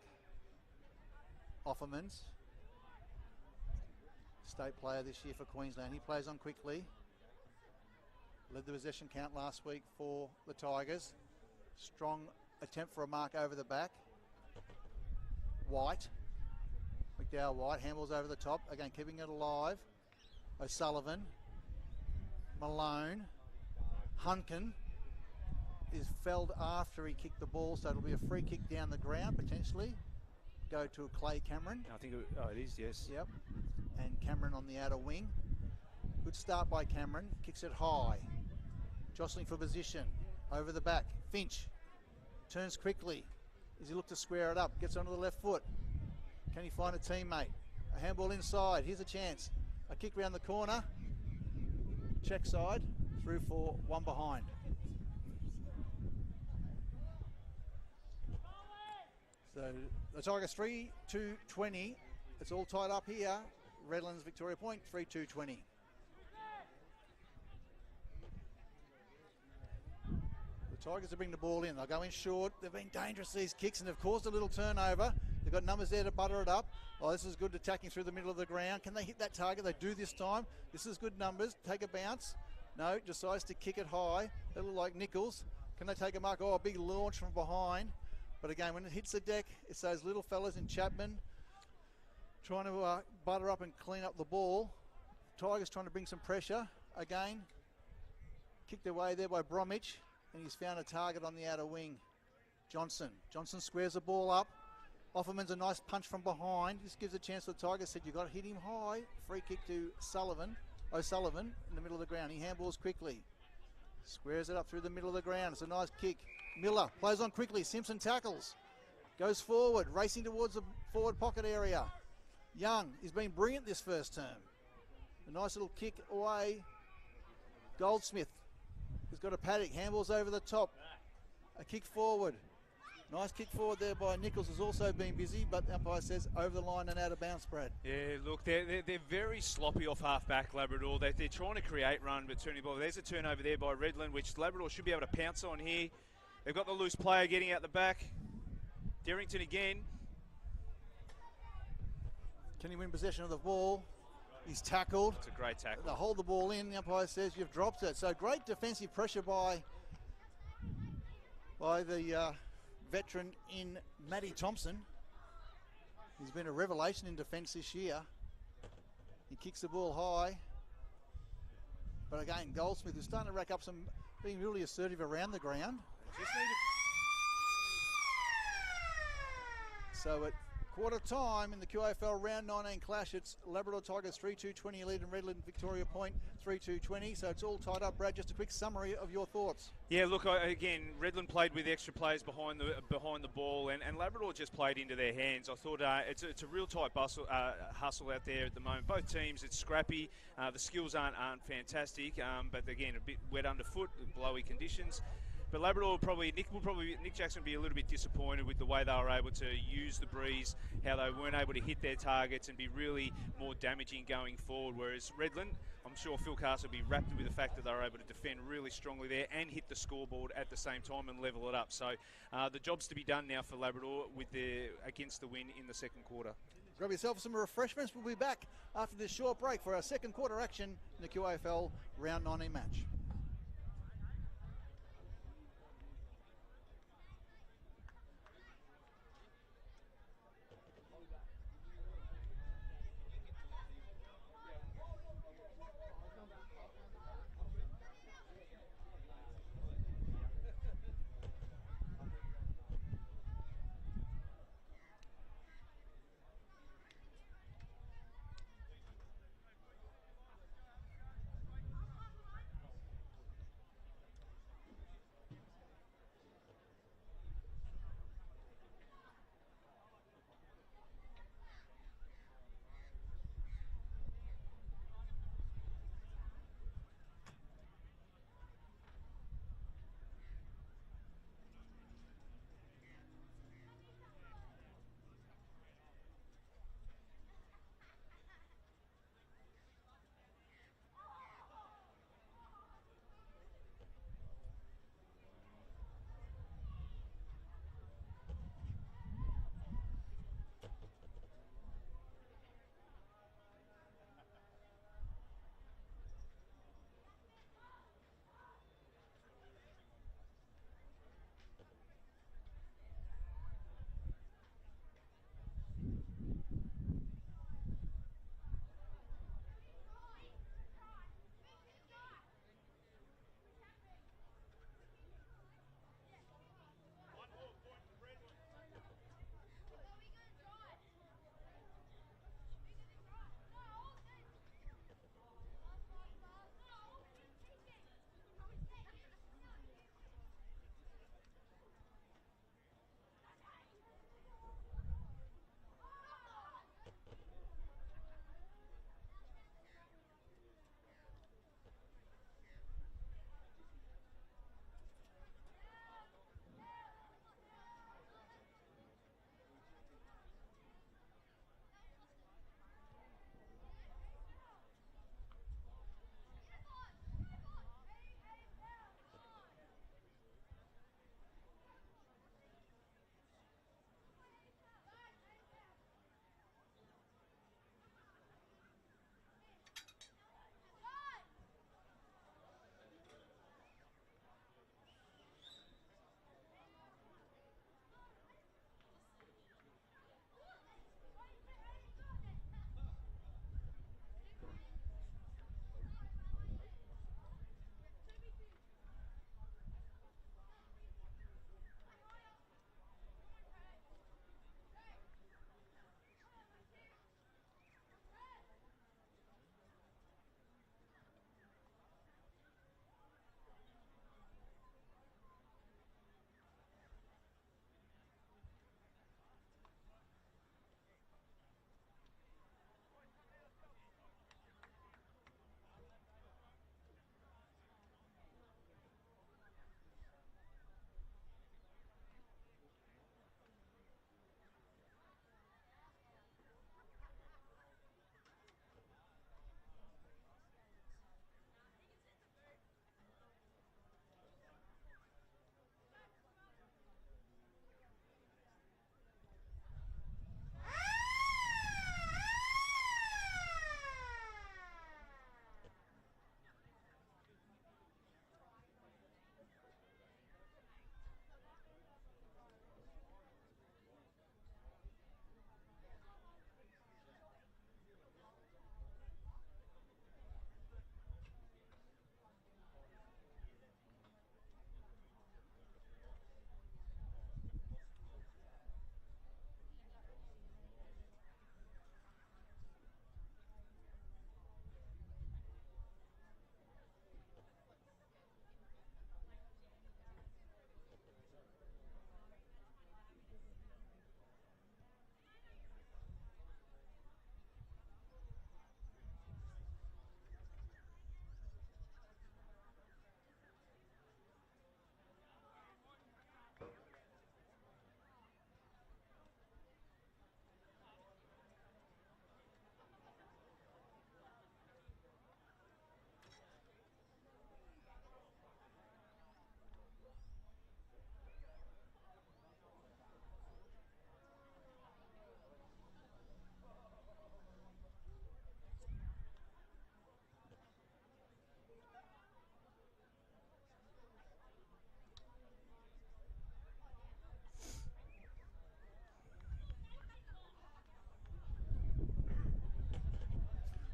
Offermans, state player this year for Queensland. He plays on quickly. Led the possession count last week for the Tigers. Strong attempt for a mark over the back. White. McDowell White handballs over the top. Again, keeping it alive. O'Sullivan. Malone. Hunkin is felled after he kicked the ball, so it'll be a free kick down the ground potentially. Go to Clay Cameron. I think it is, yes. Yep. And Cameron on the outer wing. Good start by Cameron. Kicks it high. Jostling for position. Over the back. Finch. Turns quickly. As he looks to square it up. Gets onto the left foot. Can he find a teammate? A handball inside. Here's a chance. A kick round the corner. Check side. Through for one behind. So the Tigers 3-2-20. It's all tied up here. Redlands-Victoria Point 3-2-20. Tigers are bringing the ball in. They'll go in short. They've been dangerous, these kicks, and they've caused a little turnover. They've got numbers there to butter it up. Oh, this is good attacking through the middle of the ground. Can they hit that target? They do this time. This is good numbers. Take a bounce. No, decides to kick it high. They look like Nichols. Can they take a mark? Oh, a big launch from behind. But again, when it hits the deck, it's those little fellas in Chapman trying to butter up and clean up the ball. Tigers trying to bring some pressure. Again, kicked away there by Bromwich. And he's found a target on the outer wing. Johnson squares the ball up. Offerman's a nice punch from behind. This gives a chance to the Tigers. Said, you've got to hit him high. Free kick to O'Sullivan in the middle of the ground. He handballs quickly. Squares it up through the middle of the ground. It's a nice kick. Miller plays on quickly. Simpson tackles. Goes forward, racing towards the forward pocket area. Young has been brilliant this first term. A nice little kick away. Goldsmith has got a paddock. Handballs over the top. A kick forward. Nice kick forward there by Nichols has also been busy, but the umpire says over the line and out of bounds, Brad. Yeah, look, they're very sloppy off half-back, Labrador. They're trying to create run, but turning ball. There's a turnover there by Redland, which Labrador should be able to pounce on here. They've got the loose player getting out the back. Derrington again. Can he win possession of the ball? He's tackled. It's a great tackle. They hold the ball in. The umpire says you've dropped it. So great defensive pressure by the veteran in Matty Thompson. He's been a revelation in defence this year. He kicks the ball high. But again, Goldsmith is starting to rack up some, being really assertive around the ground. So at quarter time in the QAFL round 19 clash, it's Labrador Tigers 3-2-20 lead and Redland-Victoria point 3-2-20. So it's all tied up. Brad, just a quick summary of your thoughts. Yeah, look, again, Redland played with extra players behind the ball, and Labrador just played into their hands. I thought it's a real tight hustle out there at the moment. Both teams, it's scrappy. The skills aren't fantastic, but again, a bit wet underfoot, blowy conditions. But Labrador Nick Jackson will be a little bit disappointed with the way they were able to use the breeze, how they weren't able to hit their targets and be really more damaging going forward. Whereas Redland, I'm sure Phil Castle will be wrapped with the fact that they were able to defend really strongly there and hit the scoreboard at the same time and level it up. So the job's to be done now for Labrador against the win in the second quarter. Grab yourself some refreshments. We'll be back after this short break for our second quarter action in the QAFL round 19 match.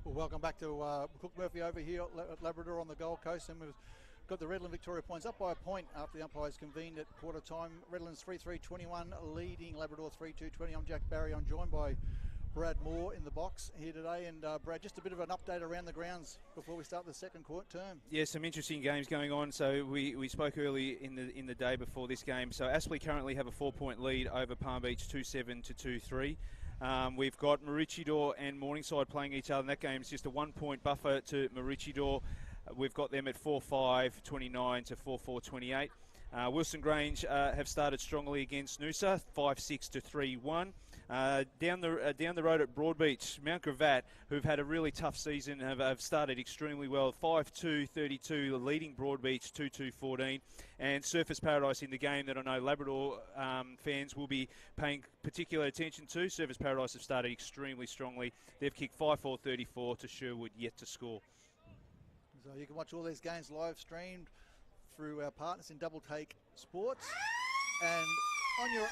Well, welcome back to Cook Murphy over here at Labrador on the Gold Coast, and we've got the Redland-Victoria points up by a point after the umpires convened at quarter time. Redland's 3-3-21 leading Labrador 3-2-20. I'm Jack Barry. I'm joined by Brad Moore in the box here today. And Brad, just a bit of an update around the grounds before we start the second court term. Yeah, some interesting games going on. So we spoke early in the day before this game. So Aspley currently have a 4-point lead over Palm Beach, 2-7 to 2-3. We've got Maroochydore and Morningside playing each other, and that game is just a 1-point buffer to Maroochydore. We've got them at 4-5-29 to 4-4-28. Wilson Grange have started strongly against Noosa, 5-6 to 3-1. Down the road at Broadbeach, Mount Gravatt, who've had a really tough season, have started extremely well. 5-2-32, leading Broadbeach 2-2-14. And Surfers Paradise in the game that I know Labrador fans will be paying particular attention to. Surfers Paradise have started extremely strongly. They've kicked 5-4-34 to Sherwood, yet to score. So you can watch all these games live streamed through our partners in Double Take Sports and on your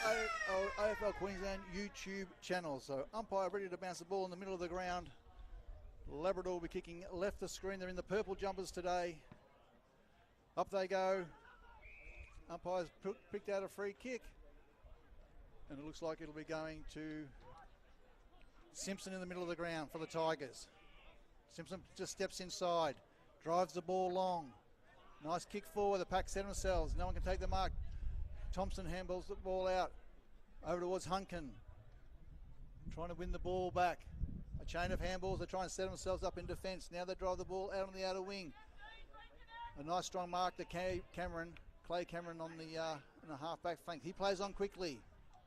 AFL Queensland YouTube channel. So umpire ready to bounce the ball in the middle of the ground. Labrador will be kicking left the screen. They're in the purple jumpers today. Up they go. Umpire's picked out a free kick. And it looks like it'll be going to Simpson in the middle of the ground for the Tigers. Simpson just steps inside, drives the ball long. Nice kick forward. The pack set themselves. No one can take the mark. Thompson handballs the ball out over towards Hunkin, trying to win the ball back. A chain of handballs. They try and set themselves up in defence. Now they drive the ball out on the outer wing. A nice strong mark to Clay Cameron on the half-back flank. He plays on quickly.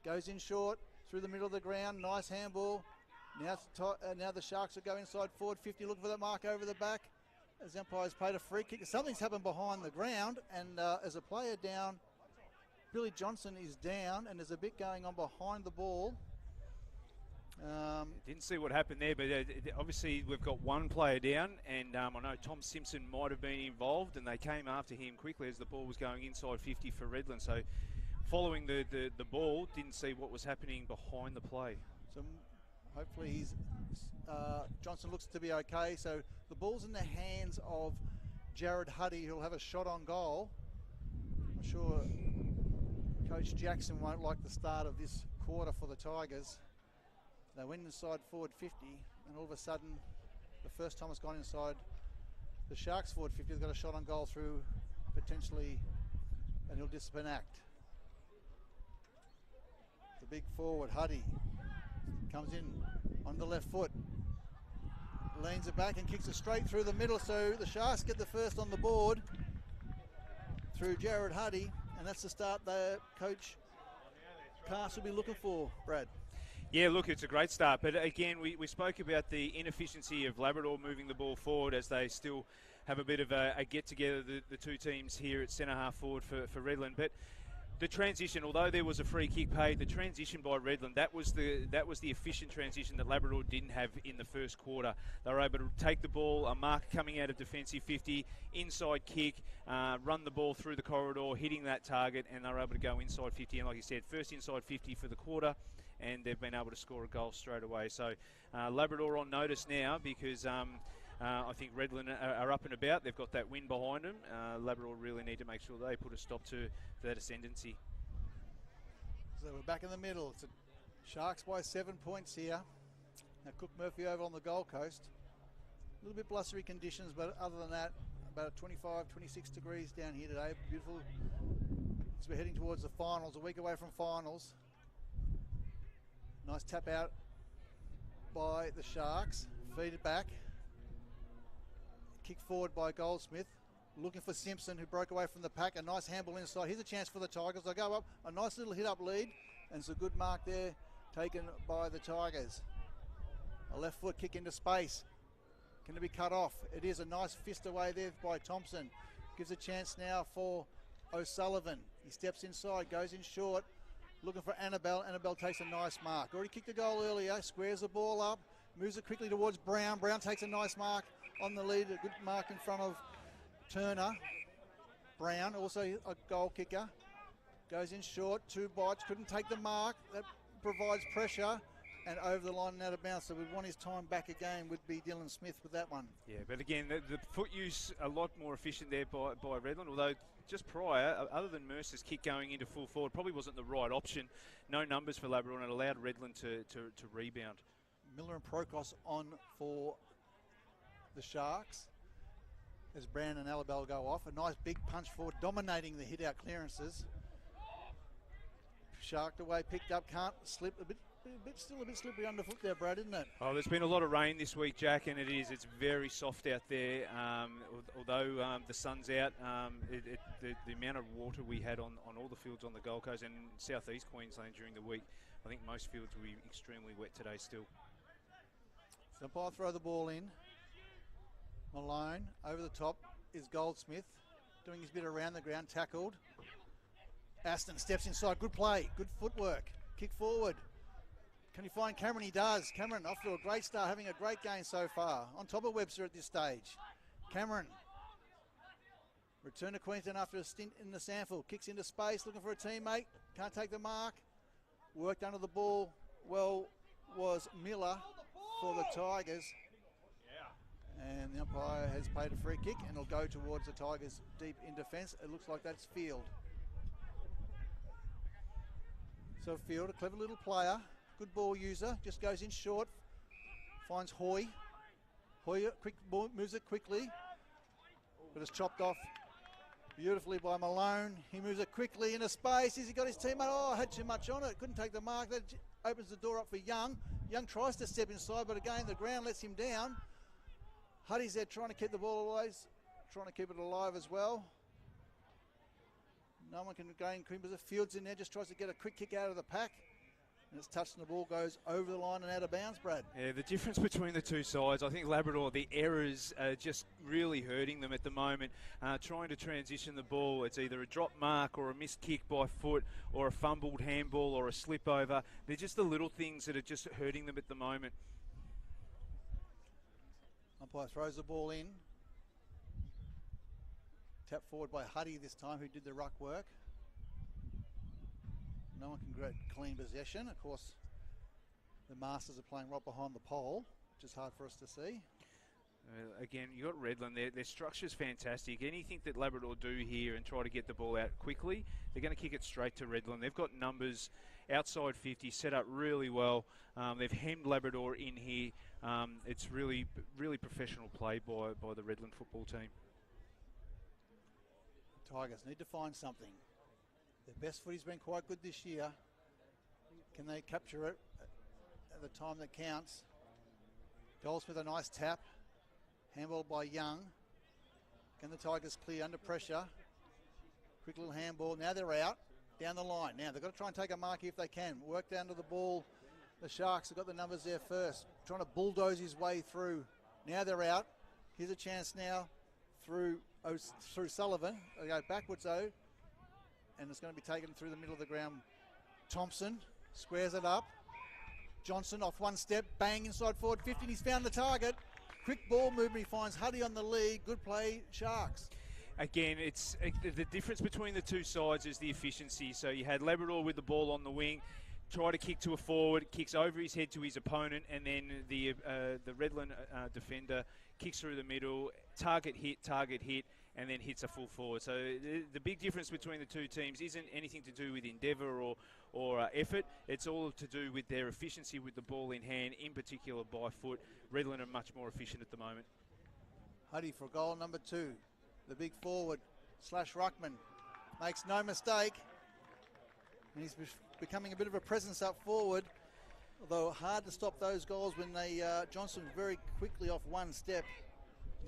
Goes in short through the middle of the ground. Nice handball. Now the Sharks will go inside forward 50, looking for that mark over the back. As umpires played a free kick. Something's happened behind the ground, and as a player down, Billy Johnson is down, and there's a bit going on behind the ball. Didn't see what happened there, but obviously we've got one player down, and I know Tom Simpson might have been involved, and they came after him quickly as the ball was going inside 50 for Redland. So following the ball, didn't see what was happening behind the play. So hopefully Johnson looks to be okay. So the ball's in the hands of Jared Huddy, who'll have a shot on goal. I'm sure Coach Jackson won't like the start of this quarter for the Tigers. They went inside forward 50, and all of a sudden, the first time it's gone inside the Sharks forward 50, they've got a shot on goal through potentially an ill-disciplined act. The big forward, Huddy, comes in on the left foot, leans it back and kicks it straight through the middle. So the Sharks get the first on the board through Jared Huddy, and that's the start that Coach Cass will be looking for, Brad. Yeah, look, it's a great start. But again, we spoke about the inefficiency of Labrador moving the ball forward as they still have a bit of a get-together, the two teams here at centre-half forward for Redland. But the transition, although there was a free kick paid, the transition by Redland, that was the efficient transition that Labrador didn't have in the first quarter. They were able to take the ball, a mark coming out of defensive 50, inside kick, run the ball through the corridor, hitting that target, and they were able to go inside 50. And like you said, first inside 50 for the quarter, and they've been able to score a goal straight away. So Labrador on notice now because I think Redland are up and about. They've got that win behind them. Labrador really need to make sure they put a stop to that ascendancy. So we're back in the middle. It's Sharks by 7 points here. Now Cook Murphy over on the Gold Coast. A little bit blustery conditions, but other than that, about 25, 26 degrees down here today. Beautiful. As we're heading towards the finals, a week away from finals. Nice tap out by the Sharks. Feed it back. Kick forward by Goldsmith. Looking for Simpson, who broke away from the pack. A nice handball inside. Here's a chance for the Tigers. They go up. A nice little hit-up lead. And it's a good mark there taken by the Tigers. A left foot kick into space. Can it be cut off? It is. A nice fist away there by Thompson. Gives a chance now for O'Sullivan. He steps inside, goes in short. Looking for Annabelle. Annabelle takes a nice mark. Already kicked a goal earlier. Squares the ball up. Moves it quickly towards Brown. Brown takes a nice mark on the lead. A good mark in front of Turner. Brown, also a goal kicker. Goes in short. 2 bites. Couldn't take the mark. That provides pressure. and over the line and out of bounds. So we'd want his time back again would be Dylan Smith with that one. Yeah, but again, the foot use a lot more efficient there by Redland, although just prior, other than Mercer's kick going into full forward, probably wasn't the right option. No numbers for Labrador, and it allowed Redland to rebound. Miller and Prokos on for the Sharks as Brand and Alabel go off. A nice big punch forward, dominating the hit-out clearances. Sharked away, picked up, can't slip. Still a bit slippery underfoot there, Brad, isn't it? Oh, there's been a lot of rain this week, Jack, and it's very soft out there. Although the sun's out, the amount of water we had on all the fields on the Gold Coast and southeast Queensland during the week, I think most fields will be extremely wet today still. So Umpire throw the ball in. Malone over the top is Goldsmith, doing his bit around the ground, tackled. Aston steps inside, good play, good footwork, kick forward. Can he find Cameron? He does. Cameron off to a great start, having a great game so far. On top of Webster at this stage. Cameron. Return to Queensland after a stint in the Sandfield. Kicks into space, looking for a teammate. Can't take the mark. Worked under the ball. Well, was Miller for the Tigers. And the umpire has paid a free kick and it'll go towards the Tigers deep in defence. It looks like that's Field. So Field, a clever little player. Good ball user, just goes in short, finds Hoy. Hoy quick ball, moves it quickly, but it's chopped off beautifully by Malone. He moves it quickly into space. Has he got his teammate? Oh, had too much on it, couldn't take the mark. That opens the door up for Young. Young tries to step inside, but again, the ground lets him down. Huddy's there trying to keep the ball alive, trying to keep it alive as well. No one can gain cream, but the Fields in there, just tries to get a quick kick out of the pack. And it's touched and the ball goes over the line and out of bounds, Brad. Yeah, the difference between the two sides, I think Labrador, the errors are just really hurting them at the moment. Trying to transition the ball, it's either a drop mark or a missed kick by foot or a fumbled handball or a slip over. They're just the little things that are just hurting them at the moment. Umpire throws the ball in. Tap forward by Huddy this time, who did the ruck work. No one can get clean possession. Of course, the Masters are playing right behind the pole, which is hard for us to see. Again, you got Redland. Their structure's fantastic. Anything that Labrador do here and try to get the ball out quickly, they're going to kick it straight to Redland. They've got numbers outside 50 set up really well. They've hemmed Labrador in here. It's really, really professional play by the Redland football team. Tigers need to find something. Their best footy's been quite good this year. Can they capture it at the time that counts? Goldsmith, a nice tap. Handball by Young. Can the Tigers clear under pressure? Quick little handball. Now they're out. Down the line. Now they've got to try and take a mark if they can. Work down to the ball. The Sharks have got the numbers there first. Trying to bulldoze his way through. Now they're out. Here's a chance now through Sullivan. They go backwards though. And it's going to be taken through the middle of the ground. Thompson squares it up. Johnson off one step, bang inside forward 50, and he's found the target. Quick ball movement, he finds Huddy on the lead. Good play, Sharks. Again, it's the difference between the two sides is the efficiency. So you had Labrador with the ball on the wing, try to kick to a forward, kicks over his head to his opponent, and then the Redland defender kicks through the middle, target hit, and then hits a full forward. So the big difference between the two teams isn't anything to do with endeavour or effort. It's all to do with their efficiency with the ball in hand, in particular by foot. Redland are much more efficient at the moment. Huddy for goal number 2. The big forward / ruckman makes no mistake. And he's becoming a bit of a presence up forward. Although hard to stop those goals when they Johnson very quickly off one step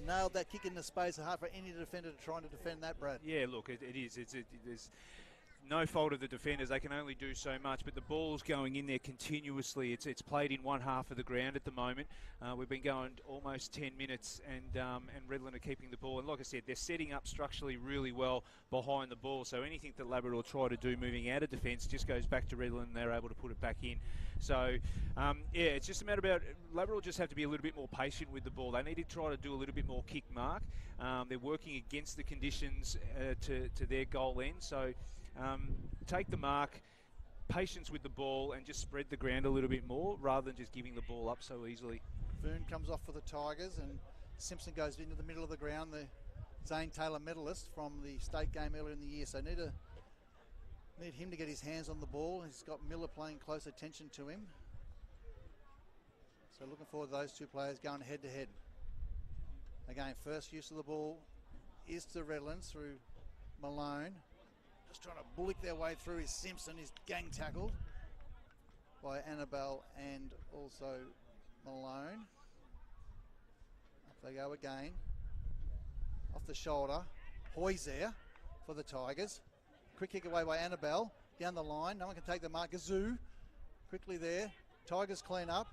nailed that kick into space. Hard for any defender to try to defend that, Brad. Yeah, look, it is. There's no fault of the defenders. They can only do so much, but the ball's going in there continuously. It's played in one half of the ground at the moment. We've been going almost 10 minutes, and Redland are keeping the ball. And like I said, they're setting up structurally really well behind the ball. So anything that Labrador try to do moving out of defence just goes back to Redland, and they're able to put it back in. So, yeah, it's just a matter about Labrador just have to be a little bit more patient with the ball. They need to try to do a little bit more kick mark. They're working against the conditions to their goal end. So take the mark, patience with the ball and just spread the ground a little bit more rather than just giving the ball up so easily. Boone comes off for the Tigers, and Simpson goes into the middle of the ground, the Zane Taylor medalist from the state game earlier in the year. So need him to get his hands on the ball. He's got Miller playing close attention to him. So looking forward to those two players going head to head. Again, first use of the ball is to Redlands through Malone. Just trying to bullock their way through is Simpson. He's gang tackled by Annabelle and also Malone. Up they go again. Off the shoulder. Hoy's there for the Tigers. Quick kick away by Annabelle. Down the line. No one can take the mark. Gazoo quickly there. Tigers clean up.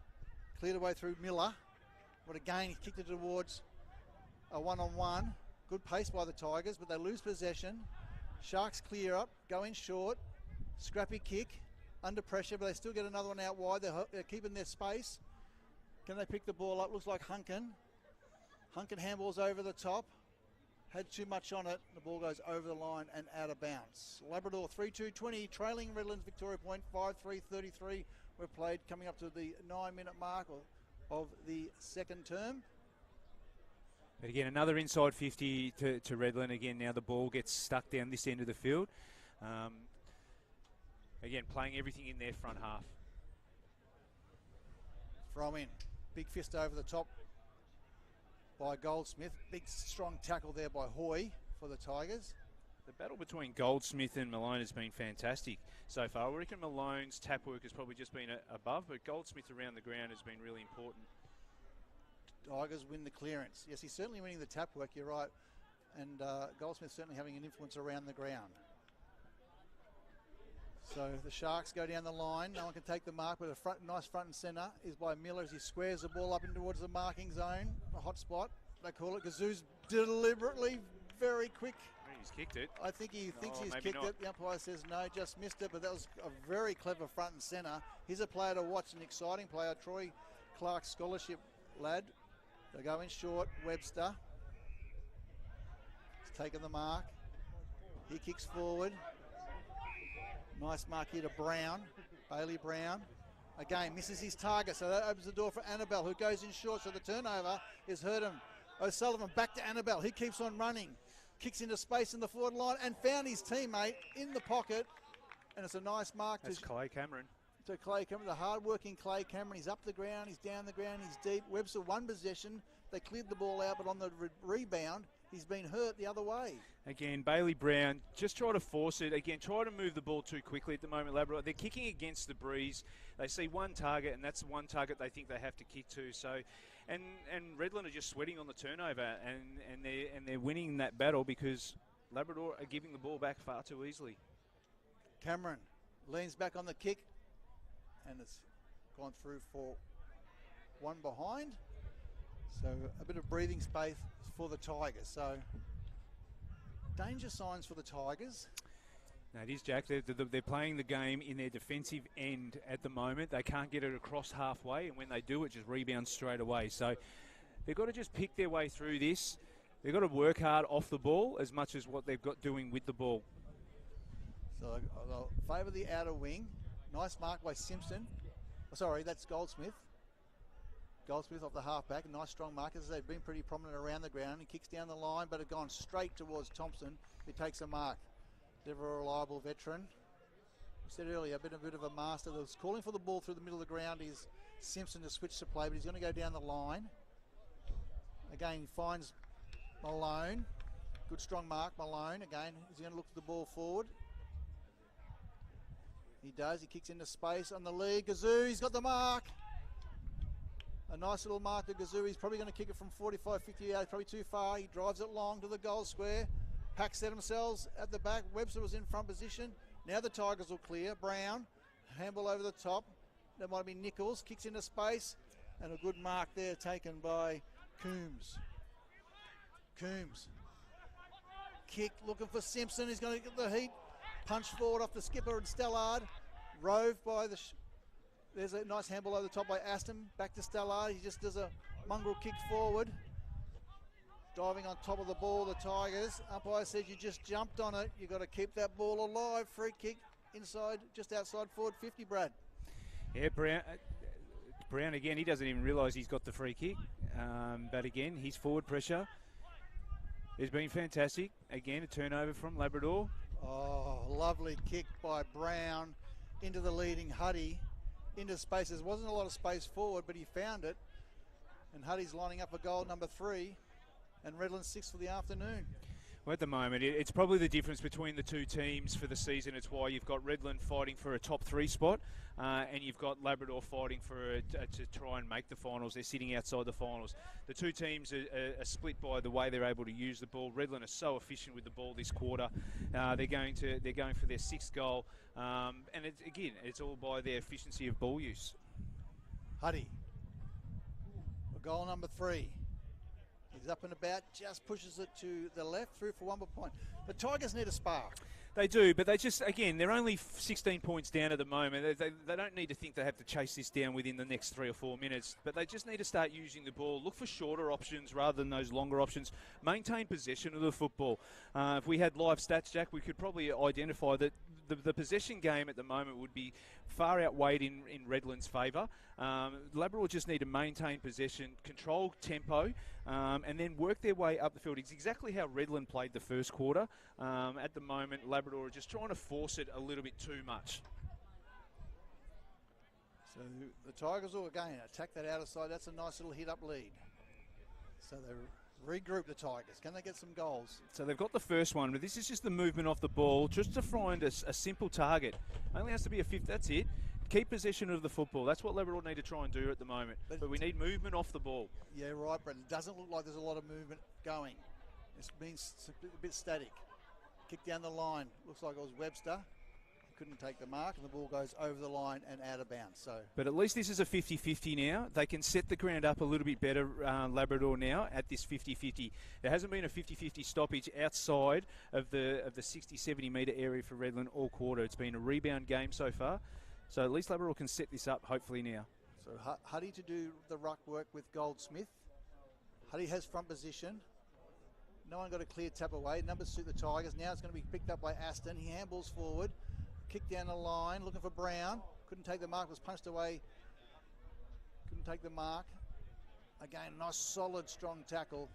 Cleared away through Miller. But again, he kicked it towards a one-on-one. Good pace by the Tigers, but they lose possession. Sharks clear up, go in short. Scrappy kick, under pressure, but they still get another one out wide. They're keeping their space. Can they pick the ball up? Looks like Hunkin. Hunkin handballs over the top. Had too much on it. The ball goes over the line and out of bounds. Labrador 3-2-20, trailing Redland-Victoria point 5-3-33. We're played coming up to the 9-minute mark of the second term. But again, another inside 50 to Redland. Again, now the ball gets stuck down this end of the field. Again, playing everything in their front half. Throw in. Big fist over the top by Goldsmith. Big strong tackle there by Hoy for the Tigers. The battle between Goldsmith and Malone has been fantastic so far. I reckon Malone's tap work has probably just been above, but Goldsmith around the ground has been really important. Tigers win the clearance. Yes, he's certainly winning the tap work, you're right. And Goldsmith certainly having an influence around the ground. So the Sharks go down the line. No one can take the mark, but a nice front and centre is by Miller as he squares the ball up in towards the marking zone. A hot spot, they call it. Gazoo's deliberately very quick. He's kicked it. I think he thinks he's kicked it. The umpire says no, just missed it, but that was a very clever front and centre. He's a player to watch, an exciting player. Troy Clark scholarship lad. They go in short. Webster. He's taken the mark. He kicks forward. Nice mark here to Brown. Bailey Brown. Again, misses his target, so that opens the door for Annabelle, who goes in short. So the turnover is Hurdham. O'Sullivan back to Annabelle. He keeps on running. Kicks into space in the forward line and found his teammate in the pocket. And it's a nice mark. That's Clay Cameron. To Clay Cameron, the hard-working Clay Cameron. He's up the ground, he's down the ground, he's deep. Webster one possession. They cleared the ball out, but on the rebound, he's been hurt the other way. Again, Bailey Brown just try to force it. Again, try to move the ball too quickly at the moment, Labrador. They're kicking against the breeze. They see one target, and that's one target they think they have to kick to. So, and Redland are just sweating on the turnover, and they're winning that battle because Labrador are giving the ball back far too easily. Cameron leans back on the kick, and it's gone through for one behind. So a bit of breathing space for the Tigers. So danger signs for the Tigers. No, it is, Jack. They're playing the game in their defensive end at the moment. They can't get it across halfway, and when they do, it just rebounds straight away. So they've got to just pick their way through this. They've got to work hard off the ball as much as what they've got doing with the ball. So they'll favour the outer wing. Nice mark by Simpson. Oh, sorry, that's Goldsmith. Goldsmith off the halfback. Nice strong mark. As they've been pretty prominent around the ground. He kicks down the line, but have gone straight towards Thompson, who takes a mark. Never a reliable veteran. We said earlier, a bit of a master. That's calling for the ball through the middle of the ground is Simpson to switch to play, but he's going to go down the line. Again, he finds Malone. Good strong mark, Malone. Again, he's going to look for the ball forward. He does. He kicks into space on the lead. Gazoo, he's got the mark. A nice little mark to Gazoo. He's probably going to kick it from 45, 50 yards, probably too far. He drives it long to the goal square. Packs set themselves at the back. Webster was in front position. Now the Tigers will clear. Brown, handball over the top. That might be Nichols. Kicks into space. And a good mark there taken by Coombs. Coombs. Kick looking for Simpson. He's going to get the heat. Punch forward off the skipper and Stellard. Rove by the... There's a nice handball over the top by Aston. Back to Stellard. He just does a mongrel kick forward. Diving on top of the ball, the Tigers. Umpire says you just jumped on it. You've got to keep that ball alive. Free kick inside, just outside forward 50, Brad. Yeah, Brown again, he doesn't even realise he's got the free kick. But again, his forward pressure has been fantastic. Again, a turnover from Labrador. Oh, lovely kick by Brown into the leading Huddy, into spaces. Wasn't a lot of space forward, but he found it. And Huddy's lining up for goal number 3, and Redland's 6 for the afternoon. Well, at the moment, it's probably the difference between the two teams for the season. It's why you've got Redland fighting for a top 3 spot, and you've got Labrador fighting for to try and make the finals. They're sitting outside the finals. The two teams are split by the way they're able to use the ball. Redland are so efficient with the ball this quarter. They're going for their 6th goal, and it's all by their efficiency of ball use. Huddy, for goal number 3. He's up and about, just pushes it to the left, through for 1 point. The Tigers need a spark. They do, but they're only 16 points down at the moment. They don't need to think they have to chase this down within the next 3 or 4 minutes, but they just need to start using the ball. Look for shorter options rather than those longer options. Maintain possession of the football. If we had live stats, Jack, we could probably identify that the possession game at the moment would be far outweighed in Redland's favour. Labrador just need to maintain possession, control tempo, and then work their way up the field. It's exactly how Redland played the first quarter. At the moment, Labrador are just trying to force it a little bit too much. So the Tigers will again attack that outer side. That's a nice little hit-up lead. So they regroup the Tigers. Can they get some goals? So they've got the first one, but this is just the movement off the ball, just to find a simple target. Only has to be a 5th, that's it. Keep possession of the football. That's what Labrador need to try and do at the moment. But we need movement off the ball. Yeah, right, Brett. It doesn't look like there's a lot of movement going. It's been a bit static. Kick down the line. Looks like it was Webster. Couldn't take the mark, and the ball goes over the line and out of bounds. So, but at least this is a 50-50 now. They can set the ground up a little bit better, Labrador, now at this 50-50. There hasn't been a 50-50 stoppage outside of the 60-70 metre area for Redland all quarter. It's been a rebound game so far. So at least Labrador can set this up, hopefully, now. So Huddy to do the ruck work with Goldsmith. Huddy has front position. No one got a clear tap away. Numbers suit the Tigers. Now it's going to be picked up by Aston. He handballs forward. Kick down the line, looking for Brown. Couldn't take the mark, was punched away. Couldn't take the mark. Again, nice, solid, strong tackle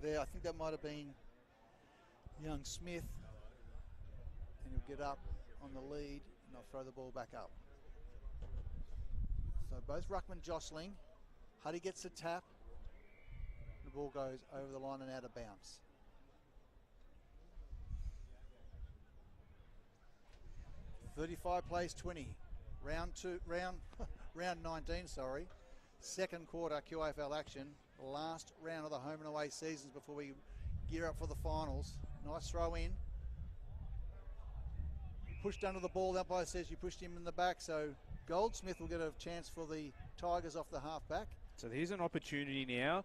there. I think that might have been young Smith. And he'll get up on the lead, and they'll throw the ball back up. So both ruckmen jostling. Huddy gets the tap. The ball goes over the line and out of bounds. .35 plays 20. Round 19, sorry. Second quarter QAFL action. Last round of the home and away seasons before we gear up for the finals. Nice throw in. Pushed under the ball. The umpire says you pushed him in the back, so Goldsmith will get a chance for the Tigers off the half back. So here's an opportunity now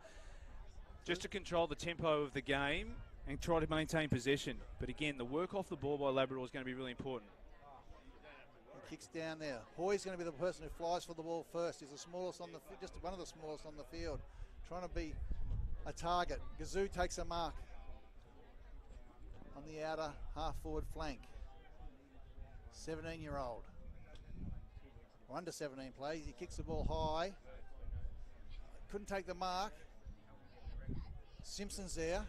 just to control the tempo of the game and try to maintain possession. But again, the work off the ball by Labrador is going to be really important. Kicks down there. Hoy's going to be the person who flies for the ball first. He's the smallest on the, just one of the smallest on the field, trying to be a target. Gazoo takes a mark on the outer half-forward flank. 17-year-old, or under 17 plays. He kicks the ball high. Couldn't take the mark. Simpson's there.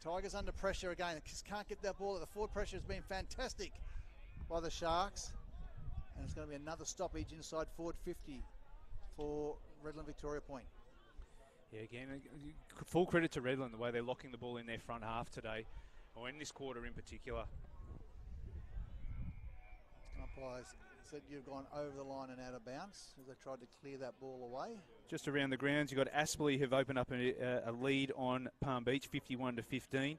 Tigers under pressure again. Just can't get that ball. The forward pressure has been fantastic by the Sharks, and it's going to be another stoppage inside forward 50 for Redland-Victoria point. Yeah, again, full credit to Redland, the way they're locking the ball in their front half today, or in this quarter in particular. Umpires said you've gone over the line and out of bounds as they tried to clear that ball away. Just around the grounds, you've got Aspley who've opened up a lead on Palm Beach, 51-15.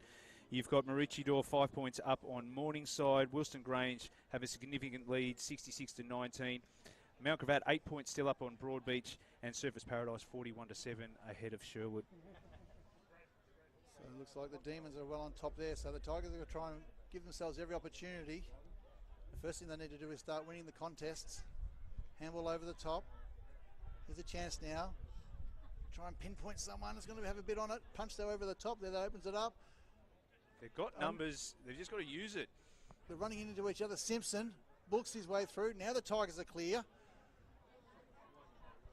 You've got Maroochydore 5 points up on Morningside. Wilston Grange have a significant lead, 66-19. Mount Gravatt 8 points still up on Broadbeach, and Surfers Paradise 41-7 ahead of Sherwood. So it looks like the Demons are well on top there. So the Tigers are going to try and give themselves every opportunity. The first thing they need to do is start winning the contests. Handball over the top. Here's a chance now. Try and pinpoint someone that's going to have a bit on it. Punch though over the top there, that opens it up. They've got numbers, they've just got to use it. They're running into each other. Simpson books his way through. Now the Tigers are clear.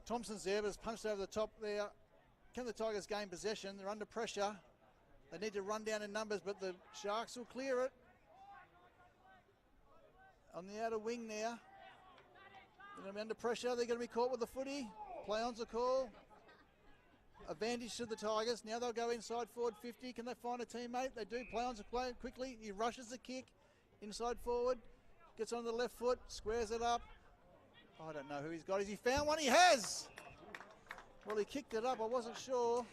Thompson's there, but it's punched over the top there. Can the Tigers gain possession? They're under pressure. They need to run down in numbers, but the Sharks will clear it. On the outer wing now. They're going to be under pressure. They're going to be caught with the footy. Play on's a call. Advantage to the Tigers. Now they'll go inside forward 50. Can they find a teammate? They do. Play on's a play quickly. He rushes the kick. Inside forward. Gets on the left foot. Squares it up. I don't know who he's got. Has he found one? He has! Well, he kicked it up. I wasn't sure.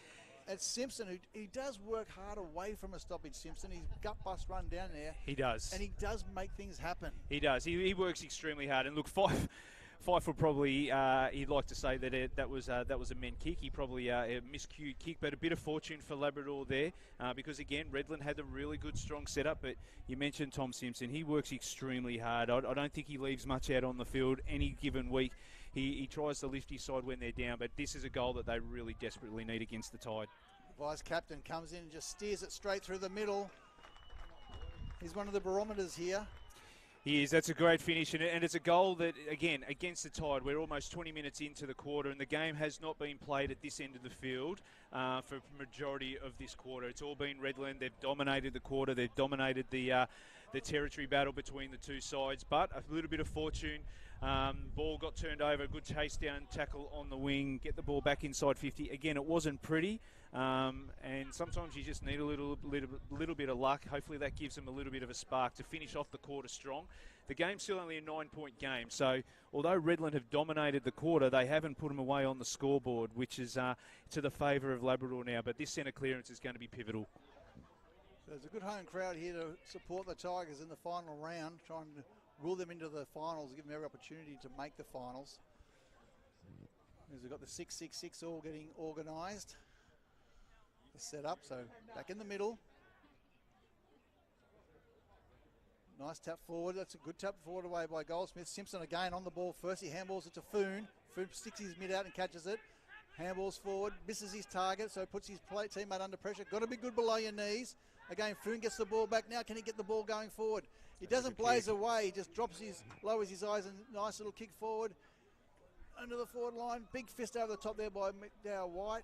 It's Simpson, who he does work hard away from a stoppage, Simpson. He's gut bust run down there. He does. And he does make things happen. He does. He works extremely hard. And look, Fife would probably, he'd like to say that that was a men kick. He probably a miscued kick, but a bit of fortune for Labrador there because, again, Redland had a really good, strong setup. But you mentioned Tom Simpson. He works extremely hard. I don't think he leaves much out on the field any given week. He tries to lift his side when they're down, but this is a goal that they really desperately need against the Tide. Vice captain comes in and just steers it straight through the middle. He's one of the barometers here. He is. That's a great finish, and it's a goal that, again, against the Tide, we're almost 20 minutes into the quarter, and the game has not been played at this end of the field for the majority of this quarter. It's all been Redland. They've dominated the quarter. They've dominated the territory battle between the two sides, but a little bit of fortune. Ball got turned over, good chase down tackle on the wing, get the ball back inside 50. Again, it wasn't pretty, and sometimes you just need a little bit of luck. Hopefully that gives them a little bit of a spark to finish off the quarter strong. The game's still only a 9-point game, so although Redland have dominated the quarter, they haven't put them away on the scoreboard, which is to the favour of Labrador now, but this centre clearance is going to be pivotal. There's a good home crowd here to support the Tigers in the final round, trying to rule them into the finals, give them every opportunity to make the finals. As we've got the 6-6-6 all getting organised. The set up, so back in the middle. Nice tap forward. That's a good tap forward away by Goldsmith. Simpson again on the ball first. He handballs it to Foon. Foon sticks his mid out and catches it. Handballs forward, misses his target, so puts his teammate under pressure. Got to be good below your knees. Again, Foon gets the ball back. Now can he get the ball going forward? He doesn't blaze away. He just lowers his eyes and nice little kick forward. Under the forward line. Big fist over the top there by McDowell White.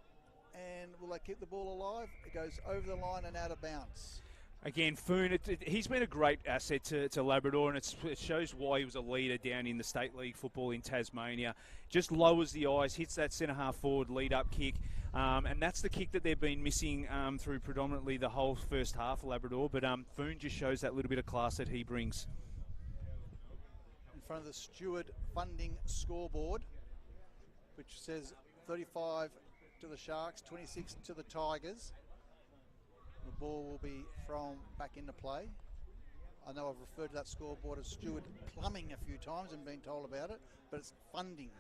And will they keep the ball alive? It goes over the line and out of bounds. Again, Foon, he's been a great asset to Labrador, and it shows why he was a leader down in the State League football in Tasmania. Just lowers the eyes, hits that centre-half forward lead-up kick, and that's the kick that they've been missing through predominantly the whole first half of Labrador, but Foon just shows that little bit of class that he brings. In front of the Steward funding scoreboard, which says 35 to the Sharks, 26 to the Tigers. The ball will be thrown back into play. I know I've referred to that scoreboard as Steward Plumbing a few times and been told about it, but it's funding.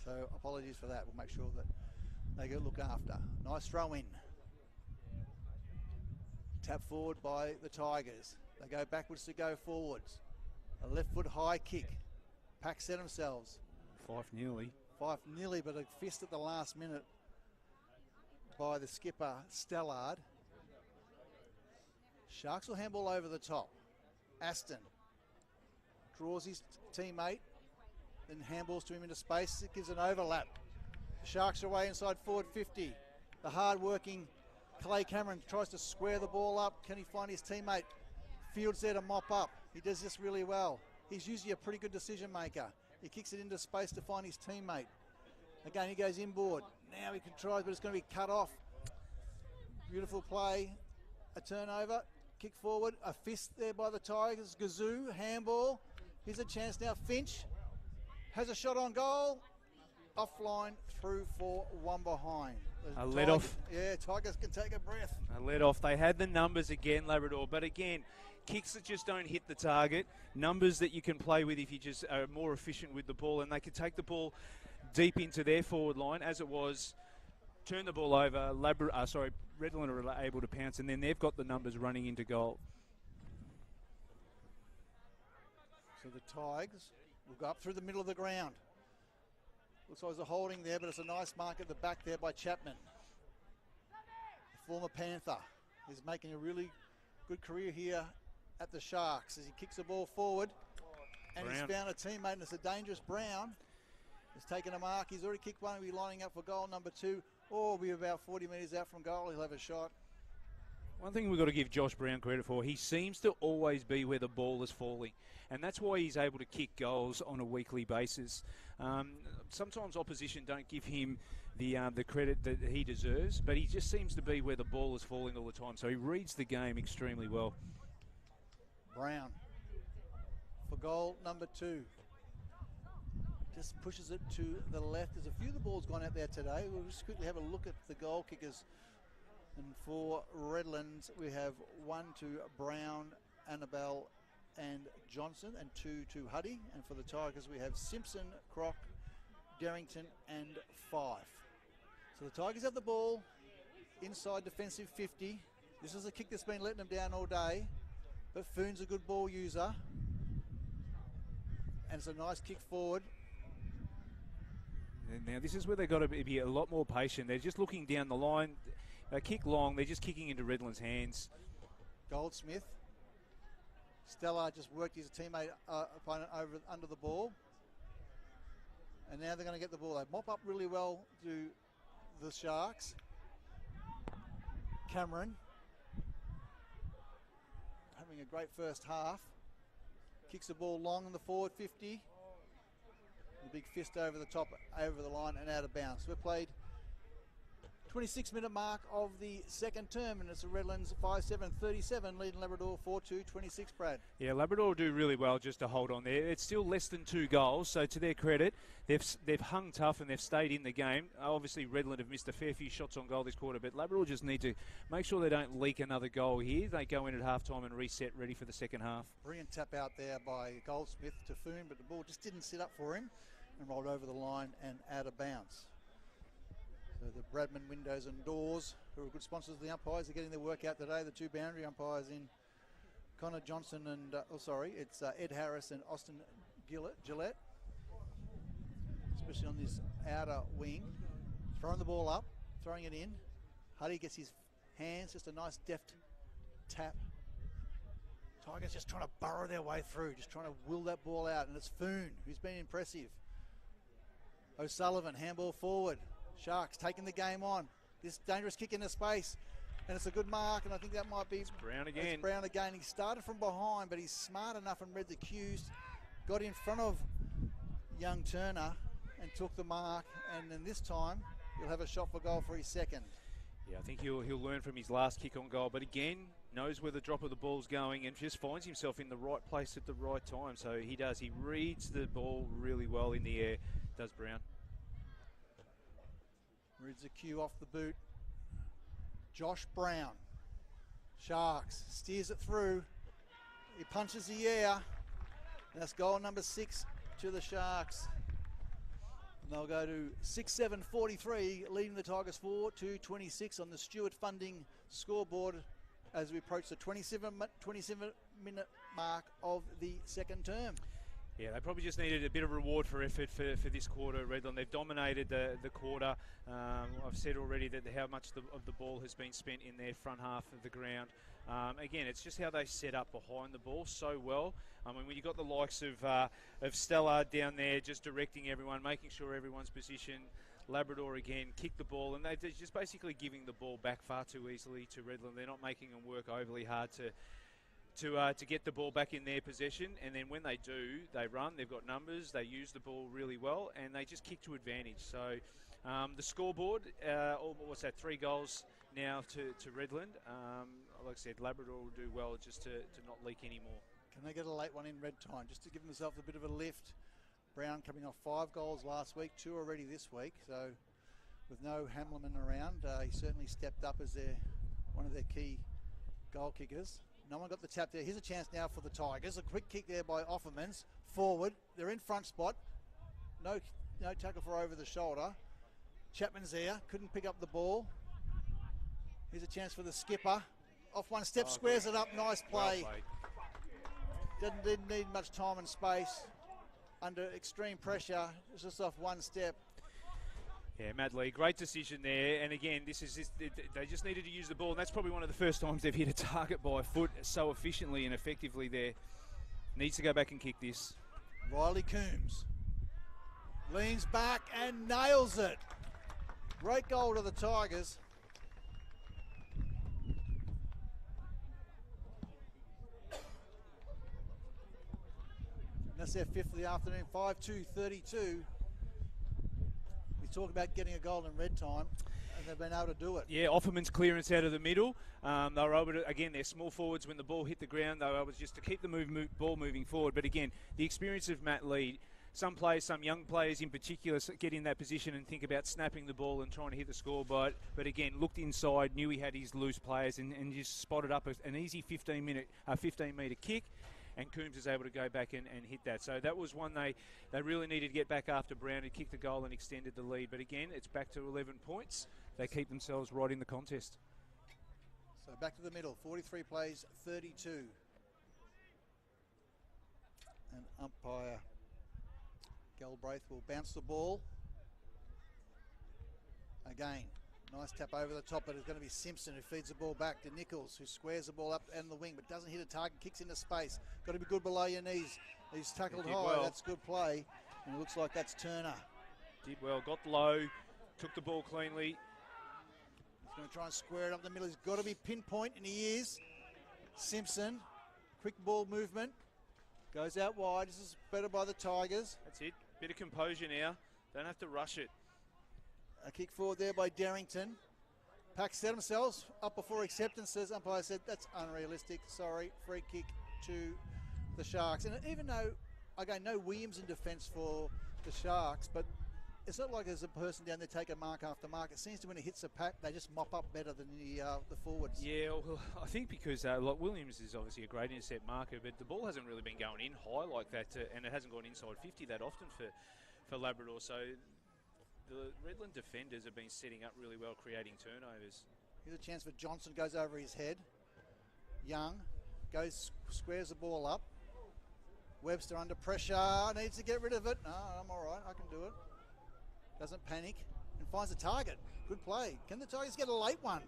So apologies for that. We'll make sure that they get looked after. Nice throw in. Tap forward by the Tigers. They go backwards to go forwards. A left foot high kick. Pack set themselves. Fife nearly, but a fist at the last minute by the skipper, Stellard. Sharks will handball over the top. Aston draws his teammate, then handballs to him into space. It gives an overlap. The Sharks are away inside forward 50. The hard-working Clay Cameron tries to square the ball up. Can he find his teammate? Fields there to mop up. He does this really well. He's usually a pretty good decision maker. He kicks it into space to find his teammate. Again, he goes inboard. Now he can try, but it's going to be cut off. Beautiful play. A turnover. Kick forward. A fist there by the Tigers. Gazoo. Handball. Here's a chance now. Finch has a shot on goal. Offline. Through for one behind. A let off. Yeah, Tigers can take a breath. A let off. They had the numbers again, Labrador. But again, kicks that just don't hit the target. Numbers that you can play with if you just are more efficient with the ball. And they can take the ball deep into their forward line as it was. Turn the ball over. Redland are able to pounce, and then they've got the numbers running into goal. So the Tigers will go up through the middle of the ground. Looks like there's a holding there, but it's a nice mark at the back there by Chapman. The former Panther is making a really good career here at the Sharks as he kicks the ball forward. And Brown. he's found a teammate, and it's a dangerous Brown. He's taken a mark. He's already kicked one. He'll be lining up for goal number 2. Or we'll be about 40 metres out from goal. He'll have a shot. One thing we've got to give Josh Brown credit for, he seems to always be where the ball is falling. And that's why he's able to kick goals on a weekly basis. Sometimes opposition don't give him the credit that he deserves, but he just seems to be where the ball is falling all the time. So he reads the game extremely well. Brown for goal number 2. Just pushes it to the left. There's a few of the balls gone out there today. We'll just quickly have a look at the goal kickers. And for Redlands, we have 1 to Brown, Annabelle and Johnson, and 2 to Huddy. And for the Tigers, we have Simpson, Croc, Darrington and Fife. So the Tigers have the ball inside defensive 50. This is a kick that's been letting them down all day. But Foon's a good ball user. And it's a nice kick forward. And now this is where they've got to be a lot more patient. They're just looking down the line. They kick long. They're just kicking into Redland's hands. Goldsmith. Stella just worked his teammate opponent over under the ball. And now they're going to get the ball. They mop up really well to the Sharks. Cameron. Having a great first half. Kicks the ball long in the forward 50. The big fist over the top, over the line and out of bounds. We've played 26-minute mark of the second term, and it's a Redlands 5-7-37 leading Labrador 4-2-26, Brad. Yeah, Labrador will do really well just to hold on there. It's still less than 2 goals, so to their credit, they've hung tough and they've stayed in the game. Obviously, Redland have missed a fair few shots on goal this quarter, but Labrador just need to make sure they don't leak another goal here. They go in at halftime and reset, ready for the second half. Brilliant tap out there by Goldsmith to Foon, but the ball just didn't sit up for him and rolled over the line and out of bounds. So the Bradman windows and doors, who are good sponsors of the umpires, are getting their work out today. The 2 boundary umpires in Connor Johnson and, it's Ed Harris and Austin Gillette. Especially on this outer wing. Throwing the ball up, throwing it in. Huddy gets his hands, just a nice deft tap. Tigers just trying to burrow their way through, just trying to will that ball out, and it's Foon who's been impressive. O'Sullivan, handball forward. Sharks taking the game on. This dangerous kick into space, and it's a good mark, and I think that might be Brown again. It's Brown again. He started from behind, but he's smart enough and read the cues, got in front of young Turner and took the mark, and then this time he'll have a shot for goal for his second. Yeah, I think he'll learn from his last kick on goal, but again, knows where the drop of the ball's going and just finds himself in the right place at the right time. So he does. He reads the ball really well in the air, does Brown. Reads the cue off the boot. Josh Brown. Sharks steers it through. He punches the air. And that's goal number 6 to the Sharks. And they'll go to 6-7-43, leading the Tigers 4-2-26 on the Stewart Funding scoreboard as we approach the 27-minute mark of the second term. Yeah, they probably just needed a bit of reward for effort for this quarter, Redland. They've dominated the quarter. I've said already that how much of the ball has been spent in their front half of the ground. Again, it's just how they set up behind the ball so well. I mean, when you've got the likes of Stella down there just directing everyone, making sure everyone's positioned. Labrador again kick the ball, and they're just basically giving the ball back far too easily to Redland. They're not making them work overly hard to get the ball back in their possession, and then when they do, they run. They've got numbers. They use the ball really well, and they just kick to advantage. So the scoreboard, 3 goals now to Redland. Like I said, Labrador will do well just to not leak anymore. Can they get a late one in red time just to give themselves a bit of a lift? Brown coming off 5 goals last week, 2 already this week. So with no Hamleman around, he certainly stepped up as one of their key goal kickers. No one got the tap there. Here's a chance now for the Tigers. A quick kick there by Offermans. Forward. They're in front spot. No tackle for over the shoulder. Chapman's there. Couldn't pick up the ball. Here's a chance for the skipper. Off one step, squares it up. Nice play. Well Didn't need much time and space. Under extreme pressure. It's just off one step. Yeah, Matt Lee, great decision there. And again, they just needed to use the ball, and that's probably one of the first times they've hit a target by foot so efficiently and effectively there. Needs to go back and kick this. Riley Coombs leans back and nails it. Great goal to the Tigers. And that's their fifth of the afternoon, 5-2-32. We talk about getting a goal in red time, and they've been able to do it. Yeah, Offerman's clearance out of the middle. They were able to, again, they're small forwards. When the ball hit the ground, they were able just to keep the ball moving forward. But again, the experience of Matt Lee, some players, some young players in particular, get in that position and think about snapping the ball and trying to hit the score. But again, looked inside, knew he had his loose players, and just spotted up an easy 15-metre kick. And Coombs is able to go back and hit that. So that was one they really needed to get back after Brown, who kicked the goal and extended the lead. But again, it's back to 11 points. They keep themselves right in the contest. So back to the middle, 43 plays, 32. And umpire Galbraith will bounce the ball. Again, nice tap over the top, but it's going to be Simpson who feeds the ball back to Nichols, who squares the ball up and the wing, but doesn't hit a target, kicks into space. Got to be good below your knees. He's tackled high, well. That's good play. And it looks like that's Turner. Did well, got low, took the ball cleanly. He's going to try and square it up the middle. He's got to be pinpoint, and he is. Simpson, quick ball movement. Goes out wide. This is better by the Tigers. That's it. Bit of composure now. Don't have to rush it. A kick forward there by Darrington. Packs set themselves up before acceptances. Umpire said that's unrealistic. Sorry, free kick to the Sharks. And even though, again, no Williams in defence for the Sharks, but it's not like there's a person down there taking mark after mark. It seems to when it hits a pack, they just mop up better than the forwards. Yeah, well, I think because like Williams is obviously a great intercept marker, but the ball hasn't really been going in high like that, and it hasn't gone inside 50 that often for Labrador. So the Redland defenders have been setting up really well, creating turnovers. Here's a chance for Johnson, goes over his head. Young goes, squares the ball up. Webster under pressure, needs to get rid of it. No, I'm all right, I can do it. Doesn't panic and finds a target. Good play. Can the Tigers get a late one?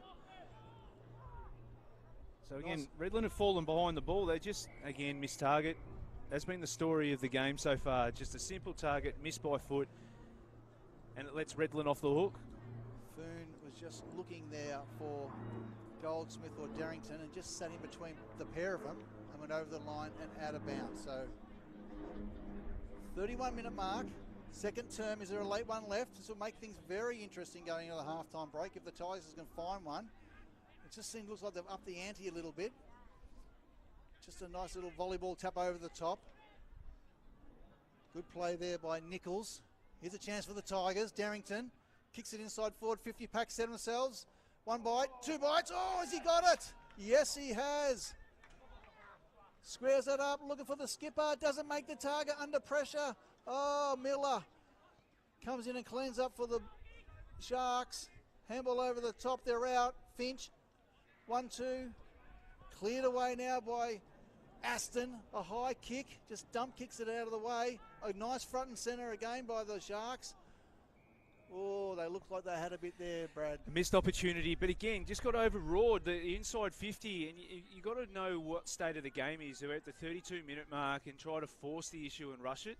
So again, nice. Redland have fallen behind the ball. They just, again, missed target. That's been the story of the game so far. Just a simple target, missed by foot, and it lets Redland off the hook. Foon was just looking there for Goldsmith or Darrington and just sat in between the pair of them and went over the line and out of bounds. So 31-minute mark. Second term, is there a late one left? This will make things very interesting going into the halftime break. If the Tigers can find one, it just looks like they've upped the ante a little bit. Just a nice little volleyball tap over the top. Good play there by Nichols. Here's a chance for the Tigers. Darrington kicks it inside forward. 50 packs set themselves. One bite, two bites. Oh, has he got it? Yes, he has. Squares that up, looking for the skipper. Doesn't make the target, under pressure. Oh, Miller comes in and cleans up for the Sharks. Handball over the top, they're out. Finch, 1-2. Cleared away now by Aston. A high kick, just dump kicks it out of the way. A nice front and centre again by the Sharks. Oh, they looked like they had a bit there, Brad. A missed opportunity, but again, just got overawed. The inside 50, and you got to know what state of the game is. They're at the 32-minute mark and try to force the issue and rush it.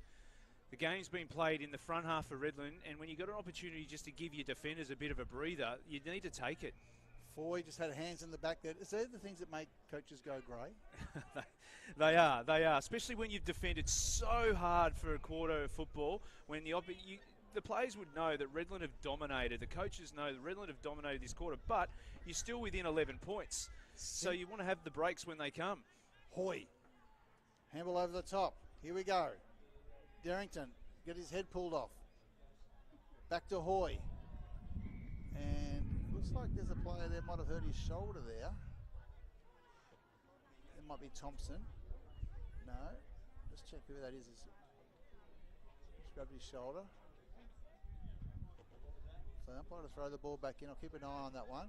The game's been played in the front half for Redland, and when you got an opportunity just to give your defenders a bit of a breather, you need to take it. Foy just had hands in the back there. Is that the things that make coaches go grey? They are, especially when you've defended so hard for a quarter of football. When the players would know that Redland have dominated, the coaches know that Redland have dominated this quarter, but you're still within 11 points. So you want to have the breaks when they come. Hoy, handball over the top. Here we go. Darrington, get his head pulled off. Back to Hoy. And looks like there's a player there, might have hurt his shoulder there. It might be Thompson. No. Let's check who that is. Just grabbed his shoulder. So umpire to throw the ball back in. I'll keep an eye on that one.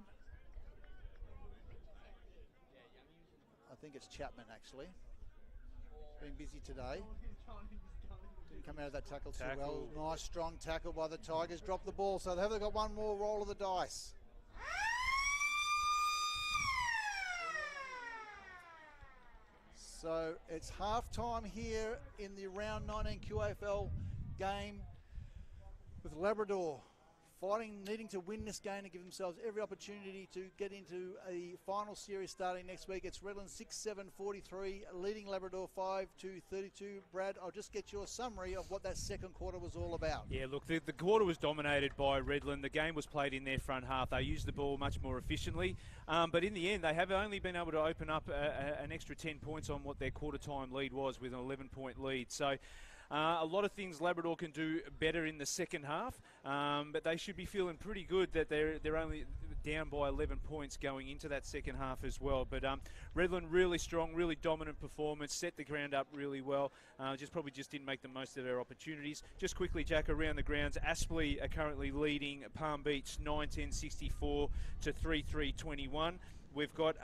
I think it's Chapman actually. Been busy today. Didn't come out of that tackle too well. Nice strong tackle by the Tigers. Dropped the ball, so they've got one more roll of the dice. So it's half time here in the round 19 QAFL game with Labrador fighting, needing to win this game to give themselves every opportunity to get into a final series starting next week. It's Redland 6-7-43, leading Labrador 5-32. Brad, I'll just get your summary of what that second quarter was all about. Yeah, look, the quarter was dominated by Redland. The game was played in their front half. They used the ball much more efficiently. But in the end, they have only been able to open up an extra 10 points on what their quarter-time lead was with an 11-point lead. So a lot of things Labrador can do better in the second half, but they should be feeling pretty good that they're only down by 11 points going into that second half as well. But Redland really strong, really dominant performance, set the ground up really well. Probably just didn't make the most of their opportunities. Just quickly, Jack, around the grounds, Aspley are currently leading Palm Beach 9-10-64 to 3-3-21. We've got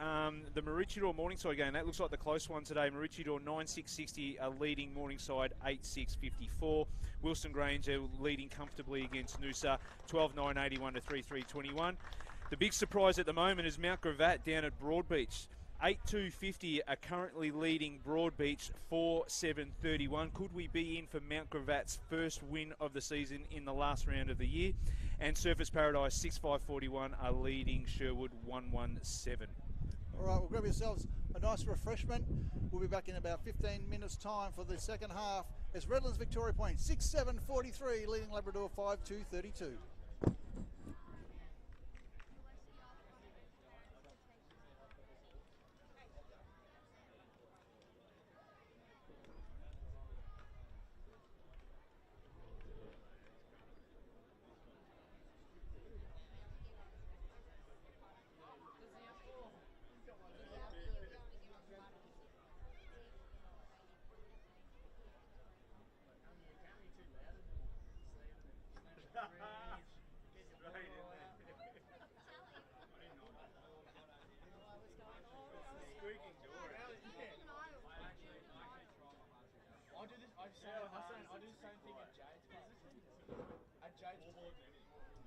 the Maroochydore Morningside game. That looks like the close one today. Maroochydore 9-6-60 are leading Morningside 8-6-54. Wilson Grange are leading comfortably against Noosa 12-9-81 to 3-3-21. The big surprise at the moment is Mount Gravatt down at Broadbeach. 8-2-50 are currently leading Broadbeach 4-7-31. Could we be in for Mount Gravatt's first win of the season in the last round of the year? And Surfers Paradise 6-5-41 are leading Sherwood 1-1-7. All right, well, grab yourselves a nice refreshment. We'll be back in about 15 minutes' time for the second half. It's Redlands-Victoria point 6-7-43, leading Labrador 5-2-32.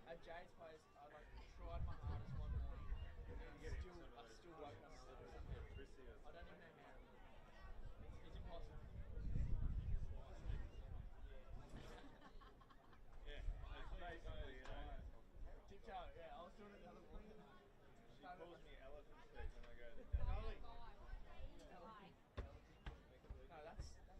At Jade's place, I tried my hardest one morning, and I still woke up somehow. I don't even know how. It's impossible. Tiptoe, yeah, I was doing it the other morning. She calls me elephant speak when I go to the No, that's Tim.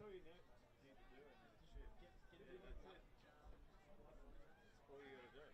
all you need to do, and then it's shit. Get a bit of That's luck. it. That's all you got to do.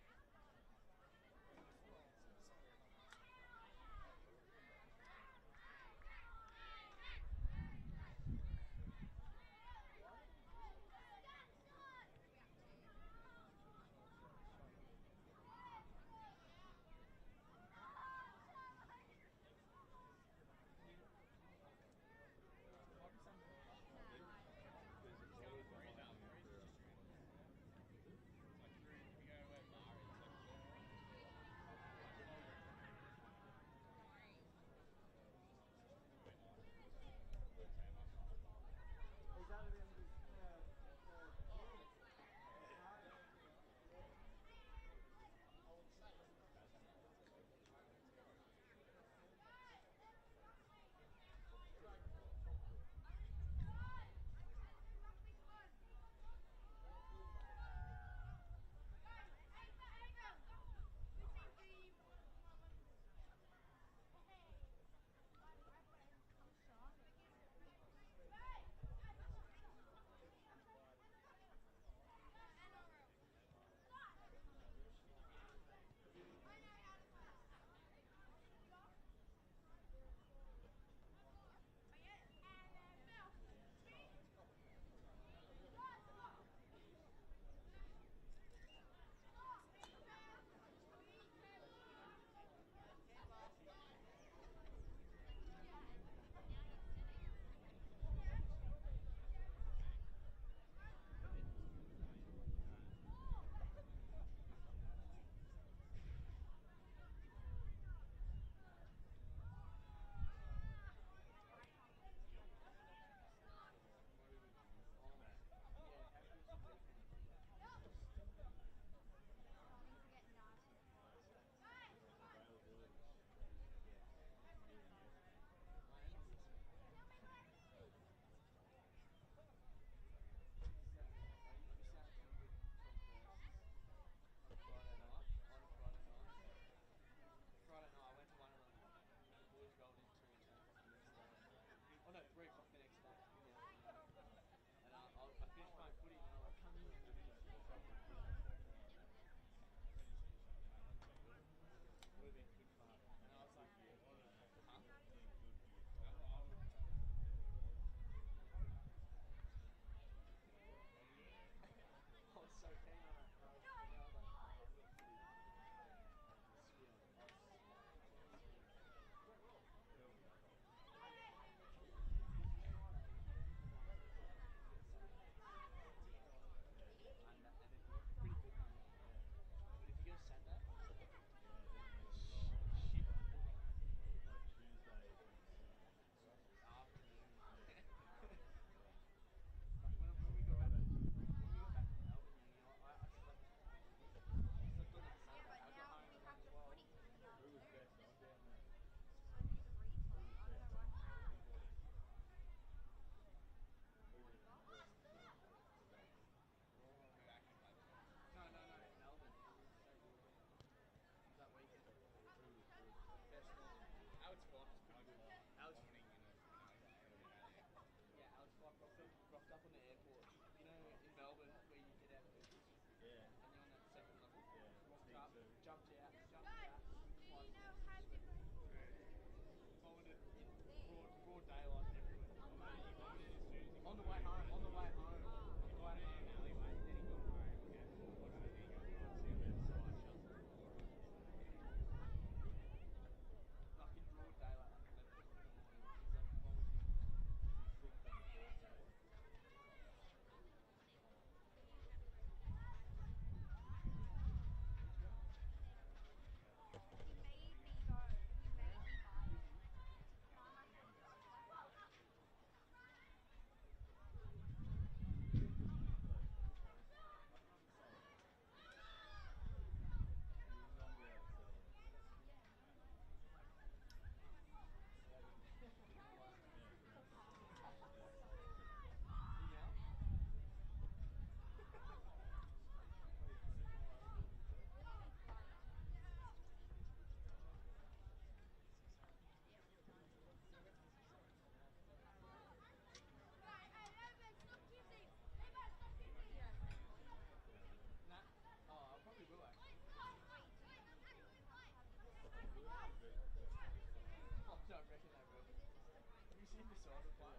reckon they will. Have you seen the side of play?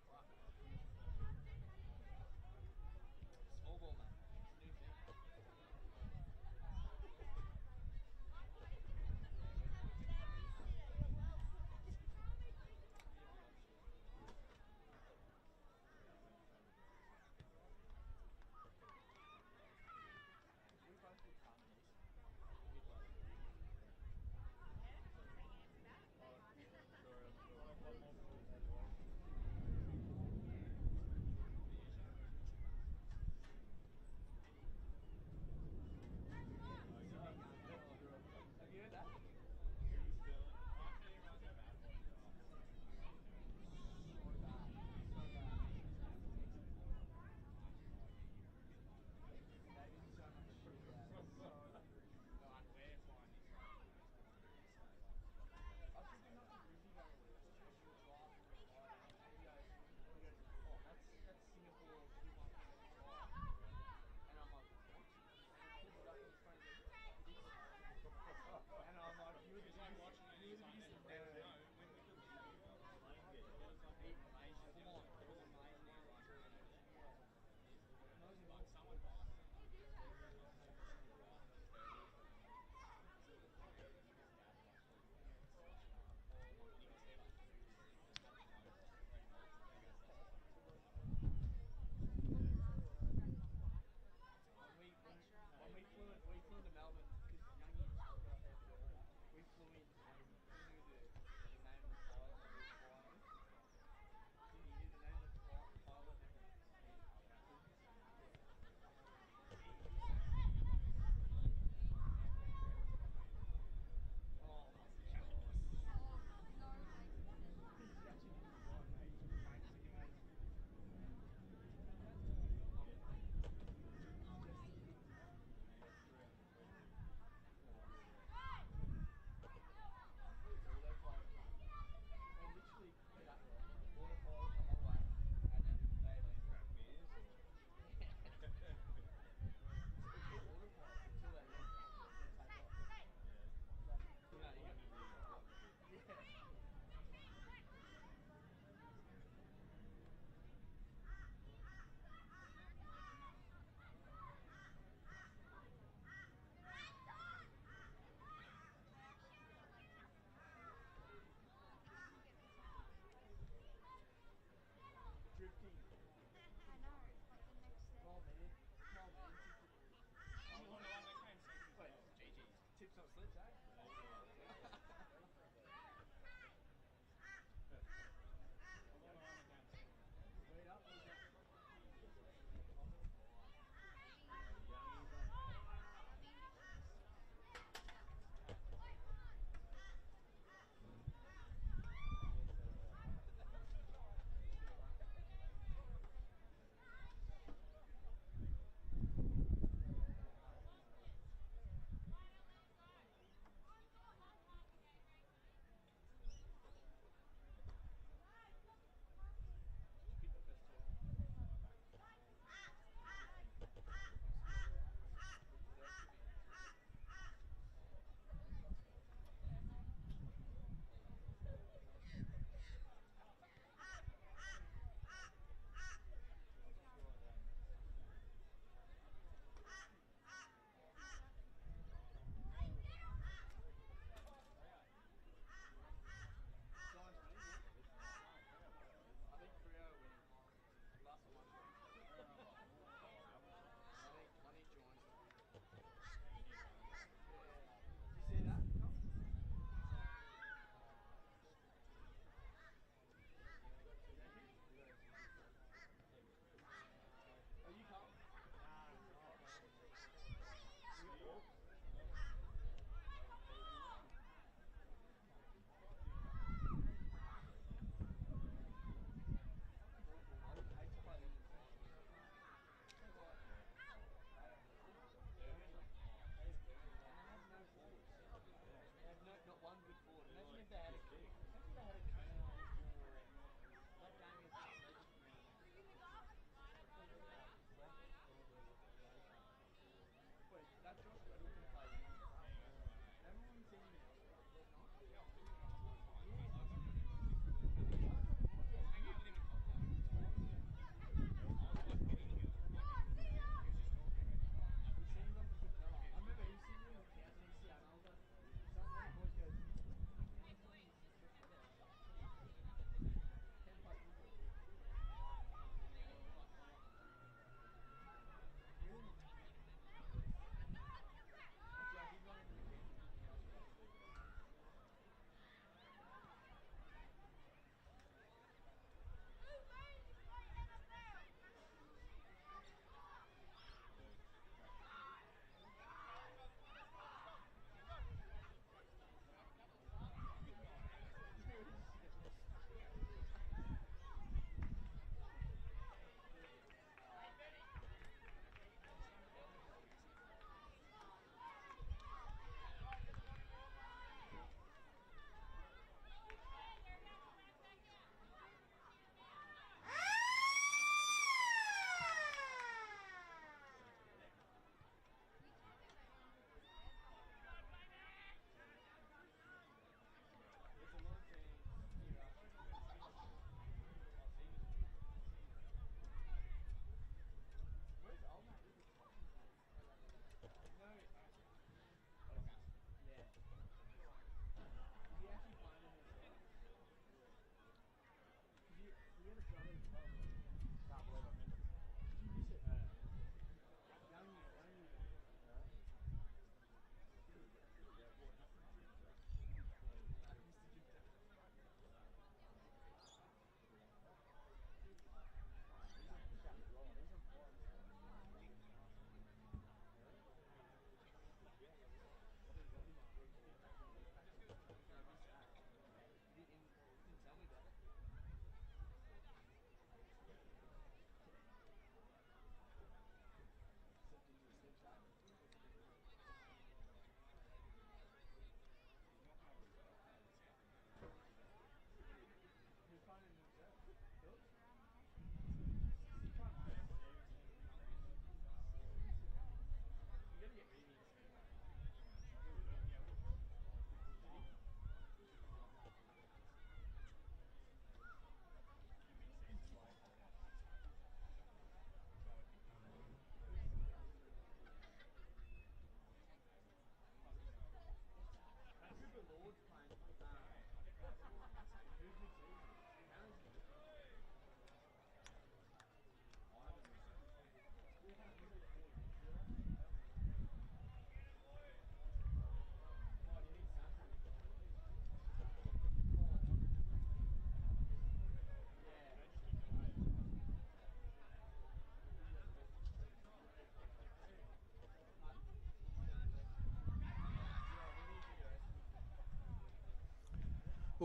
Fuck. Small ball, man. It's a new thing. We both did harmonies. We did both. Sorry, I've got one more for you, mate.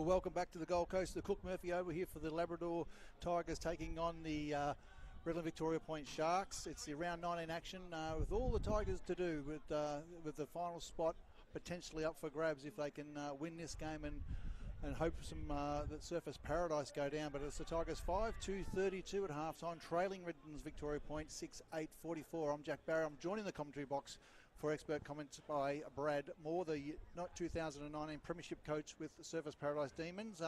Well, welcome back to the Gold Coast. The Cook Murphy over here for the Labrador Tigers taking on the Redland-Victoria Point Sharks. It's the round 19 action with all the Tigers to do with the final spot potentially up for grabs if they can win this game and hope some that Surface Paradise go down. But it's the Tigers 5-2-32 at halftime, trailing Redlands-Victoria Point 6-8-44. I'm Jack Barry. I'm joining the commentary box for expert comments by Brad Moore, the 2019 Premiership coach with the Surface Paradise Demons.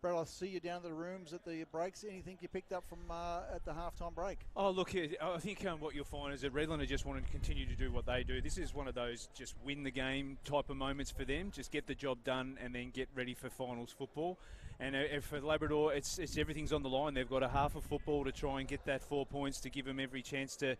Brad, I see you down in the rooms at the breaks. Anything you picked up from at the halftime break? Oh, look, I think what you'll find is that Redland are just wanting to continue to do what they do. This is one of those just win the game type of moments for them. Just get the job done and then get ready for finals football. And for Labrador, it's everything's on the line. They've got a half of football to try and get that 4 points to give them every chance to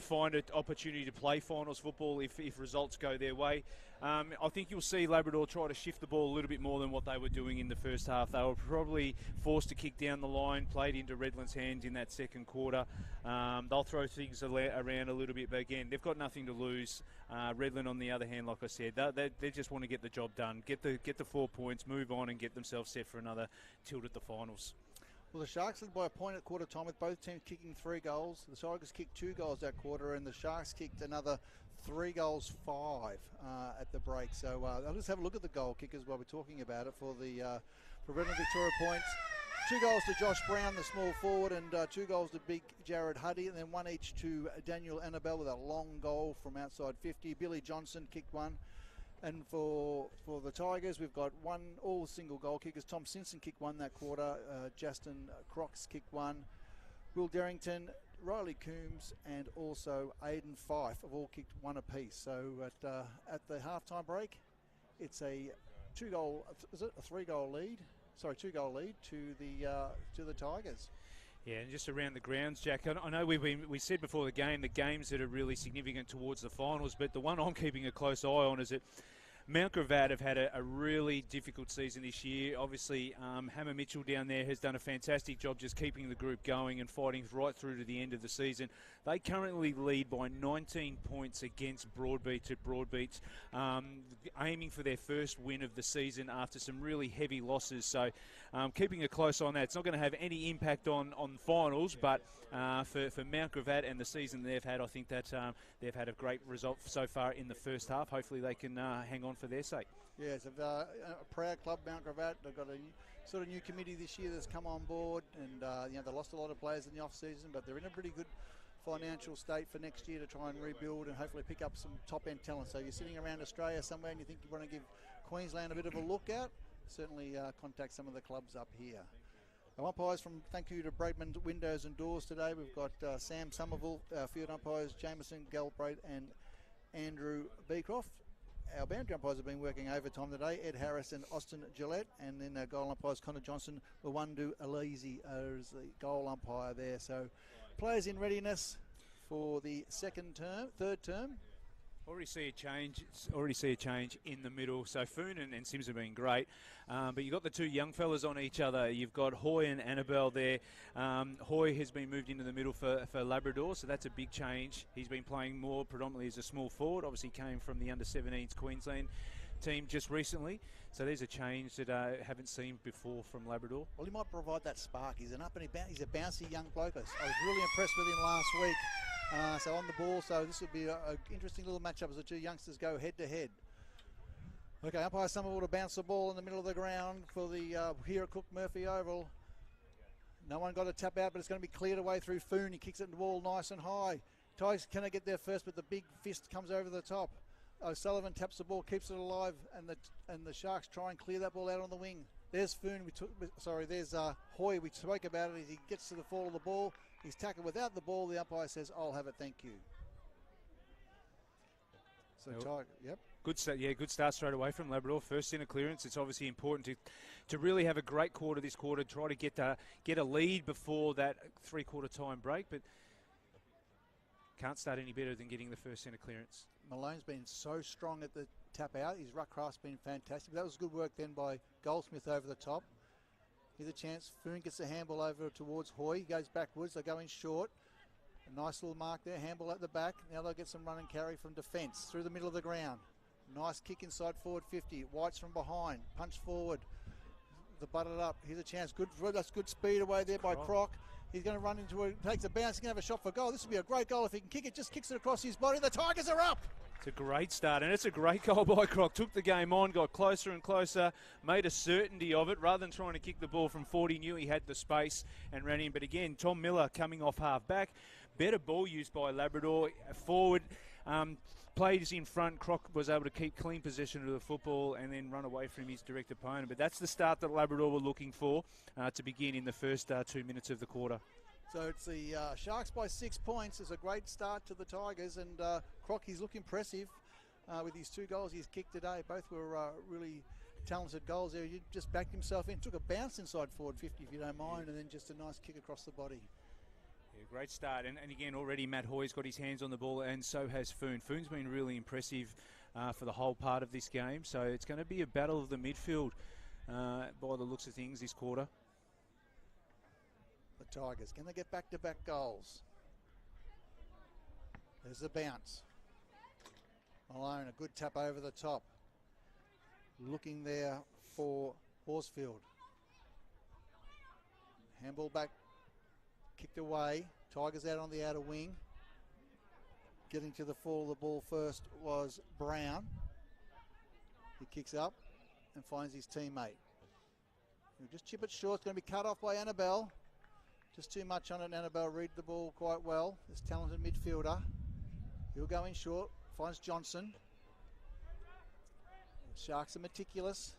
find an opportunity to play finals football if results go their way. I think you'll see Labrador try to shift the ball a little bit more than what they were doing in the first half. They were probably forced to kick down the line, played into Redland's hands in that second quarter. They'll throw things around a little bit, but again, they've got nothing to lose. Redland, on the other hand, like I said, they just want to get the job done, get the 4 points, move on and get themselves set for another tilt at the finals. Well, the Sharks led by a point at quarter time with both teams kicking 3 goals. The Tigers kicked 2 goals that quarter and the Sharks kicked another 3 goals, 5 at the break. So I'll just have a look at the goal kickers while we're talking about it for Redland-Victoria Points. 2 goals to Josh Brown, the small forward, and 2 goals to big Jared Huddy, and then 1 each to Daniel Annabelle with a long goal from outside 50. Billy Johnson kicked 1. And for the Tigers, we've got 1 all single goal kickers. Tom Simpson kicked 1 that quarter. Justin Crocs kicked 1. Will Darrington, Riley Coombs, and also Aidan Fife have all kicked 1 apiece. So at the halftime break, it's a 2-goal lead to the Tigers. Yeah, and just around the grounds, Jack, I know we said before the game, the games that are really significant towards the finals, but the one I'm keeping a close eye on is that Mount Gravatt have had a really difficult season this year. Obviously, Hammer Mitchell down there has done a fantastic job just keeping the group going and fighting right through to the end of the season. They currently lead by 19 points against Broadbeach at Broadbeach, aiming for their first win of the season after some really heavy losses. So keeping a close eye on that. It's not going to have any impact on finals, but for Mount Gravatt and the season they've had, I think that they've had a great result so far in the first half. Hopefully they can hang on for their sake. Yeah, it's a proud club, Mount Gravatt. They've got a sort of new committee this year that's come on board, and they lost a lot of players in the off season, but they're in a pretty good financial state for next year to try and rebuild and hopefully pick up some top end talent. So you're sitting around Australia somewhere and you think you want to give Queensland a bit of a look out, certainly contact some of the clubs up here. Our umpires thank you to Braidman Windows and Doors today. We've got Sam Somerville, field umpires Jameson Galbraith and Andrew Beecroft. Our boundary umpires have been working overtime today, Ed Harris and Austin Gillette, and then our goal umpires Connor Johnson, Wawandu Alizi as the goal umpire there. So players in readiness for the third term. Already see a change in the middle. So Foon and Sims have been great, but you've got the 2 young fellas on each other. You've got Hoy and Annabelle there. Hoy has been moved into the middle for Labrador, so that's a big change. He's been playing more predominantly as a small forward. Obviously came from the under-17s Queensland team just recently. So there's a change that I haven't seen before from Labrador. Well, he might provide that spark. He's he's a bouncy young bloke. I was really impressed with him last week. So on the ball, so this will be an interesting little matchup as the 2 youngsters go head to head. Okay, umpire Somerville to bounce the ball in the middle of the ground for the here at Cook Murphy Oval. No one got a tap out, but it's going to be cleared away through Foon. He kicks it in the ball nice and high. Tigers can I get there first, but the big fist comes over the top. O'Sullivan taps the ball, keeps it alive, and the Sharks try and clear that ball out on the wing. There's Foon. There's Hoy. We spoke about it as he gets to the fall of the ball. He's tackled without the ball. The umpire says, "I'll have it, thank you." So Tiger, yep. Good start straight away from Labrador. First in a clearance. It's obviously important to really have a great quarter this quarter. Try to get a lead before that 3/4 time break, but can't start any better than getting the first centre clearance. Malone's been so strong at the tap out. His ruck craft's been fantastic. That was good work then by Goldsmith over the top. Here's a chance. Foon gets the handball over towards Hoy. He goes backwards. They go in short. A nice little mark there. Handball at the back. Now they'll get some run and carry from defence through the middle of the ground. Nice kick inside forward 50. White's from behind. Punch forward. the butted up. Here's a chance. That's good speed away there by Croc. He's going to run into it, takes a bounce. He's going to have a shot for goal. This would be a great goal if he can kick it. Just kicks it across his body. The Tigers are up. It's a great start, and it's a great goal by Croc. Took the game on, got closer and closer, made a certainty of it. Rather than trying to kick the ball from 40, knew he had the space and ran in. But again, Tom Miller coming off half-back. Better ball use by Labrador. Forward, played in front. Croc was able to keep clean possession of the football and then run away from his direct opponent. But that's the start that Labrador were looking for to begin in the first 2 minutes of the quarter. So it's the Sharks by 6 points. It's a great start to the Tigers, and Croc, he's looked impressive with his 2 goals he's kicked today. Both were really talented goals there. He just backed himself in, took a bounce inside forward 50 if you don't mind, and then just a nice kick across the body. Yeah, great start, and again already Matt Hoy's got his hands on the ball, and so has Foon. Foon's been really impressive for the whole part of this game, so it's going to be a battle of the midfield by the looks of things this quarter. The Tigers, can they get back-to-back goals? There's the bounce. Malone, a good tap over the top. Looking there for Horsfield. Handball back, kicked away. Tigers out on the outer wing. Getting to the fall of the ball first was Brown. He kicks up and finds his teammate. He'll just chip it short. It's going to be cut off by Annabelle. Just too much on it. Annabelle read the ball quite well. This talented midfielder. He'll go in short. Finds Johnson. Sharks are meticulous.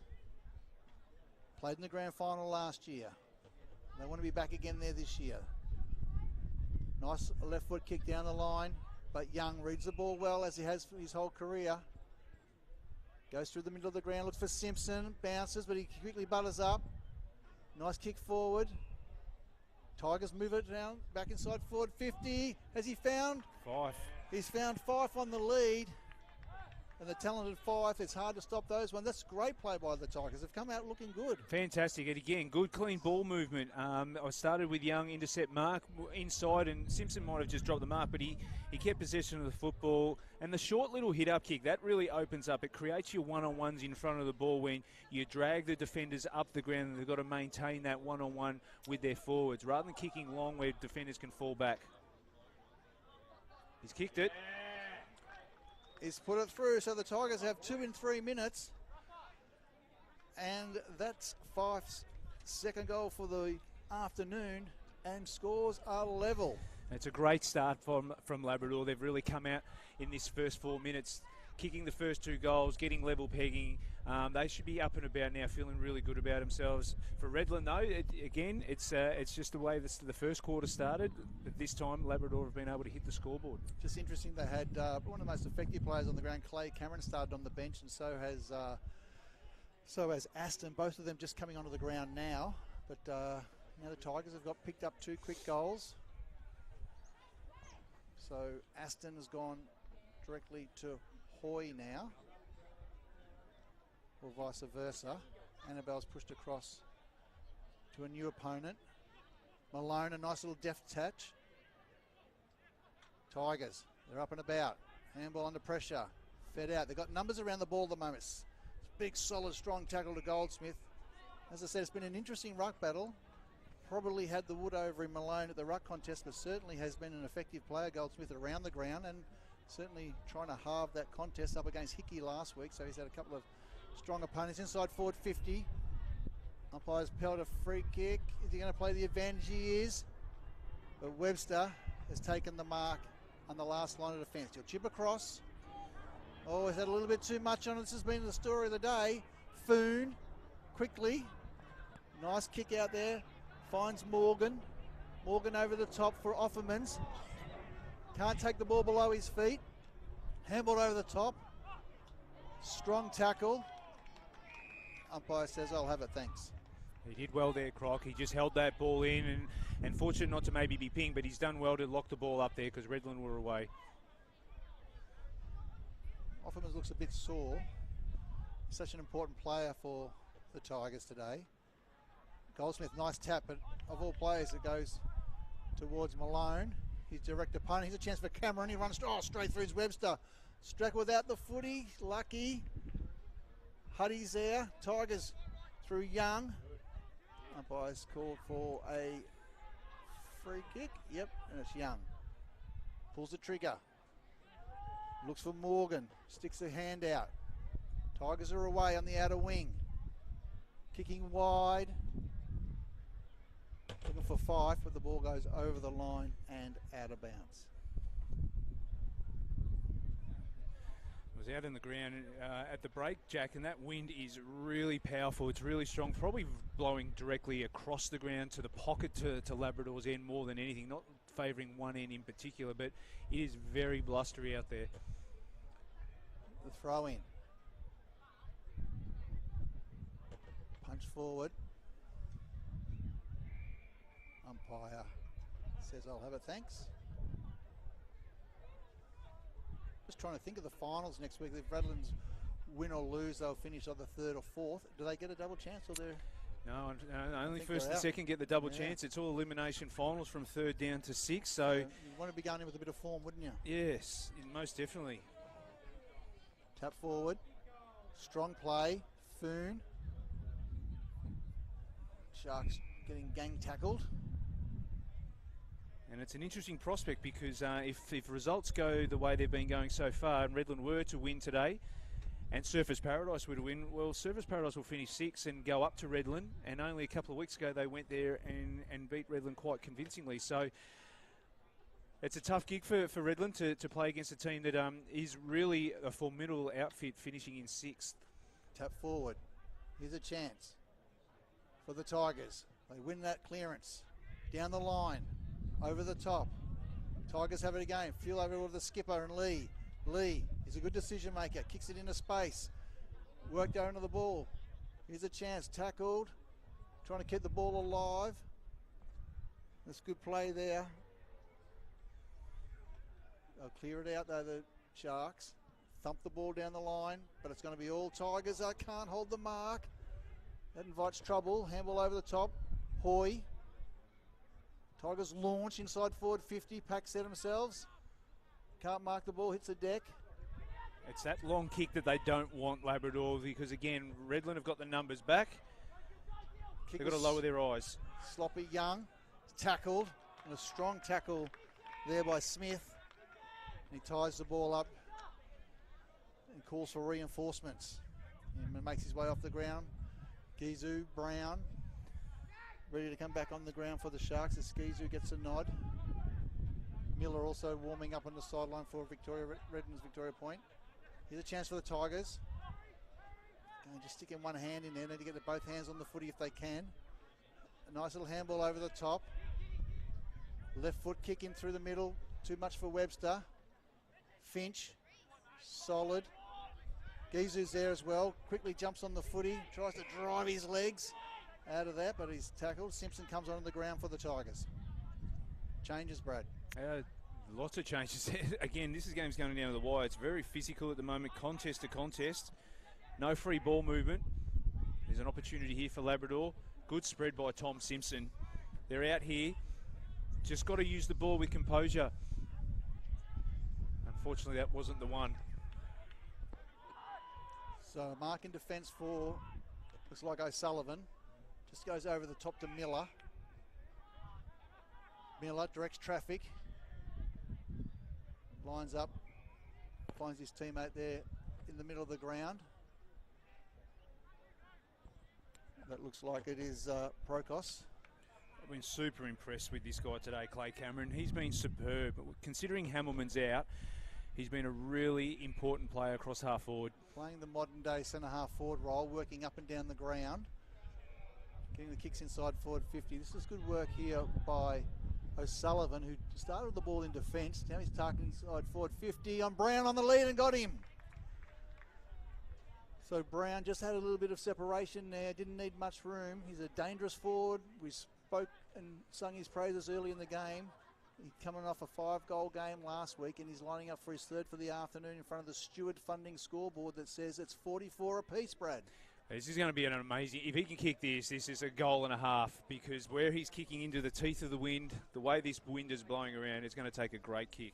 Played in the grand final last year. They want to be back again there this year. Nice left foot kick down the line. But Young reads the ball well, as he has for his whole career. Goes through the middle of the ground. Looks for Simpson. Bounces, but he quickly butters up. Nice kick forward. Tigers move it down, back inside forward 50. Has he found? Fife. He's found Fife on the lead. And the talented Fife, it's hard to stop those ones. That's great play by the Tigers. They've come out looking good. Fantastic. And again, good clean ball movement. I started with Young, intercept mark inside, and Simpson might have just dropped the mark, but he kept possession of the football. And the short little hit-up kick, that really opens up. It creates your one-on-ones in front of the ball when you drag the defenders up the ground, and they've got to maintain that one-on-one with their forwards, rather than kicking long where defenders can fall back. He's kicked it. He's put it through, so the Tigers have 2 in 3 minutes. And that's Fife's second goal for the afternoon, and scores are level. It's a great start from Labrador. They've really come out in this first 4 minutes, kicking the first 2 goals, getting level pegging. They should be up and about now, feeling really good about themselves. For Redland, though, it's just the way the first quarter started. But this time, Labrador have been able to hit the scoreboard. Just interesting, they had one of the most effective players on the ground, Clay Cameron, started on the bench, and so has Aston. Both of them just coming onto the ground now. But now the Tigers have picked up 2 quick goals. So Aston has gone directly to Hoy now, or vice versa. Annabelle's pushed across to a new opponent. Malone, a nice little deft touch. Tigers, they're up and about. Handball under pressure. Fed out. They've got numbers around the ball at the moment. It's big, solid, strong tackle to Goldsmith. As I said, it's been an interesting ruck battle. Probably had the wood over in Malone at the ruck contest, but certainly has been an effective player, Goldsmith, around the ground, and certainly trying to halve that contest up against Hickey last week. So he's had a couple of strong opponents. Inside forward 50. Umpires pelt a free kick. Is he going to play the advantage? He is. But Webster has taken the mark on the last line of defence. He'll chip across. Oh, he's had a little bit too much on it. This has been the story of the day. Foon, quickly. Nice kick out there. Finds Morgan. Morgan over the top for Offermans. Can't take the ball below his feet. Handball over the top. Strong tackle. Umpire says, I'll have it, thanks. He did well there, Croc. He just held that ball in, and fortunate not to maybe be pinged, but he's done well to lock the ball up there because Redland were away. Offermans looks a bit sore. Such an important player for the Tigers today. Goldsmith, nice tap, but of all players, it goes towards Malone. His direct opponent. Here's a chance for Cameron. He runs straight through his Webster. Struck without the footy. Lucky. Huddy's there. Tigers through Young. Umpire's called for a free kick. Yep, and it's Young. Pulls the trigger. Looks for Morgan. Sticks a hand out. Tigers are away on the outer wing. Kicking wide. Looking for Fife, but the ball goes over the line and out of bounds. Was out in the ground at the break, Jack, and that wind is really powerful. It's really strong, probably blowing directly across the ground to the pocket to Labrador's end more than anything, not favouring one end in particular, but it is very blustery out there. The throw in. Punch forward. Umpire says, I'll have it, thanks. Just trying to think of the finals next week. If Redlands win or lose, they'll finish on the third or fourth. Do they get a double chance or they're... No, only first and second get the double chance. It's all elimination finals from third down to six. So you want to be going in with a bit of form, wouldn't you? Yes, most definitely. Tap forward. Strong play. Foon. Sharks getting gang tackled. And it's an interesting prospect because if results go the way they've been going so far, and Redland were to win today, and Surfers Paradise were to win, well, Surfers Paradise will finish 6th and go up to Redland. And only a couple of weeks ago they went there and beat Redland quite convincingly. So it's a tough gig for Redland to play against a team that is really a formidable outfit, finishing in 6th. Tap forward. Here's a chance for the Tigers. They win that clearance. Down the line. Over the top. Tigers have it again. Feel over with the skipper and Lee. Lee is a good decision maker. Kicks it into space. Worked over to the ball. Here's a chance. Tackled. Trying to keep the ball alive. That's good play there. They'll clear it out though, the Sharks. Thump the ball down the line, but it's going to be all Tigers. I can't hold the mark. That invites trouble. Handball over the top. Hoy. Tigers launch inside forward 50. Pack set themselves. Can't mark the ball. Hits the deck. It's that long kick that they don't want, Labrador, because again, Redland have got the numbers back. They've got to lower their eyes. Sloppy Young. Tackled. And a strong tackle there by Smith. And he ties the ball up and calls for reinforcements. And makes his way off the ground. Gizu, Brown. Ready to come back on the ground for the Sharks as Gizu gets a nod. Miller also warming up on the sideline for Redland's Victoria point. Here's a chance for the Tigers. Going just sticking one hand in there. Need to get both hands on the footy if they can. A nice little handball over the top. Left foot kick in through the middle. Too much for Webster. Finch. Solid. Gizu's there as well. Quickly jumps on the footy. Tries to drive his legs out of that, but he's tackled. Simpson comes on the ground for the Tigers. Changes, Brad. Lots of changes. Again, this game's going down to the wire. It's very physical at the moment, contest to contest. No free ball movement. There's an opportunity here for Labrador. Good spread by Tom Simpson. They're out here. Just got to use the ball with composure. Unfortunately, that wasn't the one. So mark in defence for, looks like O'Sullivan. Just goes over the top to Miller. Miller directs traffic. Lines up. Finds his teammate there in the middle of the ground. That looks like it is Prokos. I've been super impressed with this guy today, Clay Cameron. He's been superb. Considering Hamilman's out, he's been a really important player across half forward. Playing the modern day centre half forward role, working up and down the ground. Getting the kicks inside forward 50. This is good work here by O'Sullivan, who started the ball in defence. Now he's targeting inside forward 50 on Brown on the lead and got him. So Brown just had a little bit of separation there, didn't need much room. He's a dangerous forward. We spoke and sung his praises early in the game. He's coming off a 5-goal game last week and he's lining up for his third for the afternoon in front of the Steward funding scoreboard that says it's 44 apiece, Brad. This is going to be an amazing, if he can kick this is a goal and a half, because where he's kicking into the teeth of the wind, the way this wind is blowing around, it's going to take a great kick.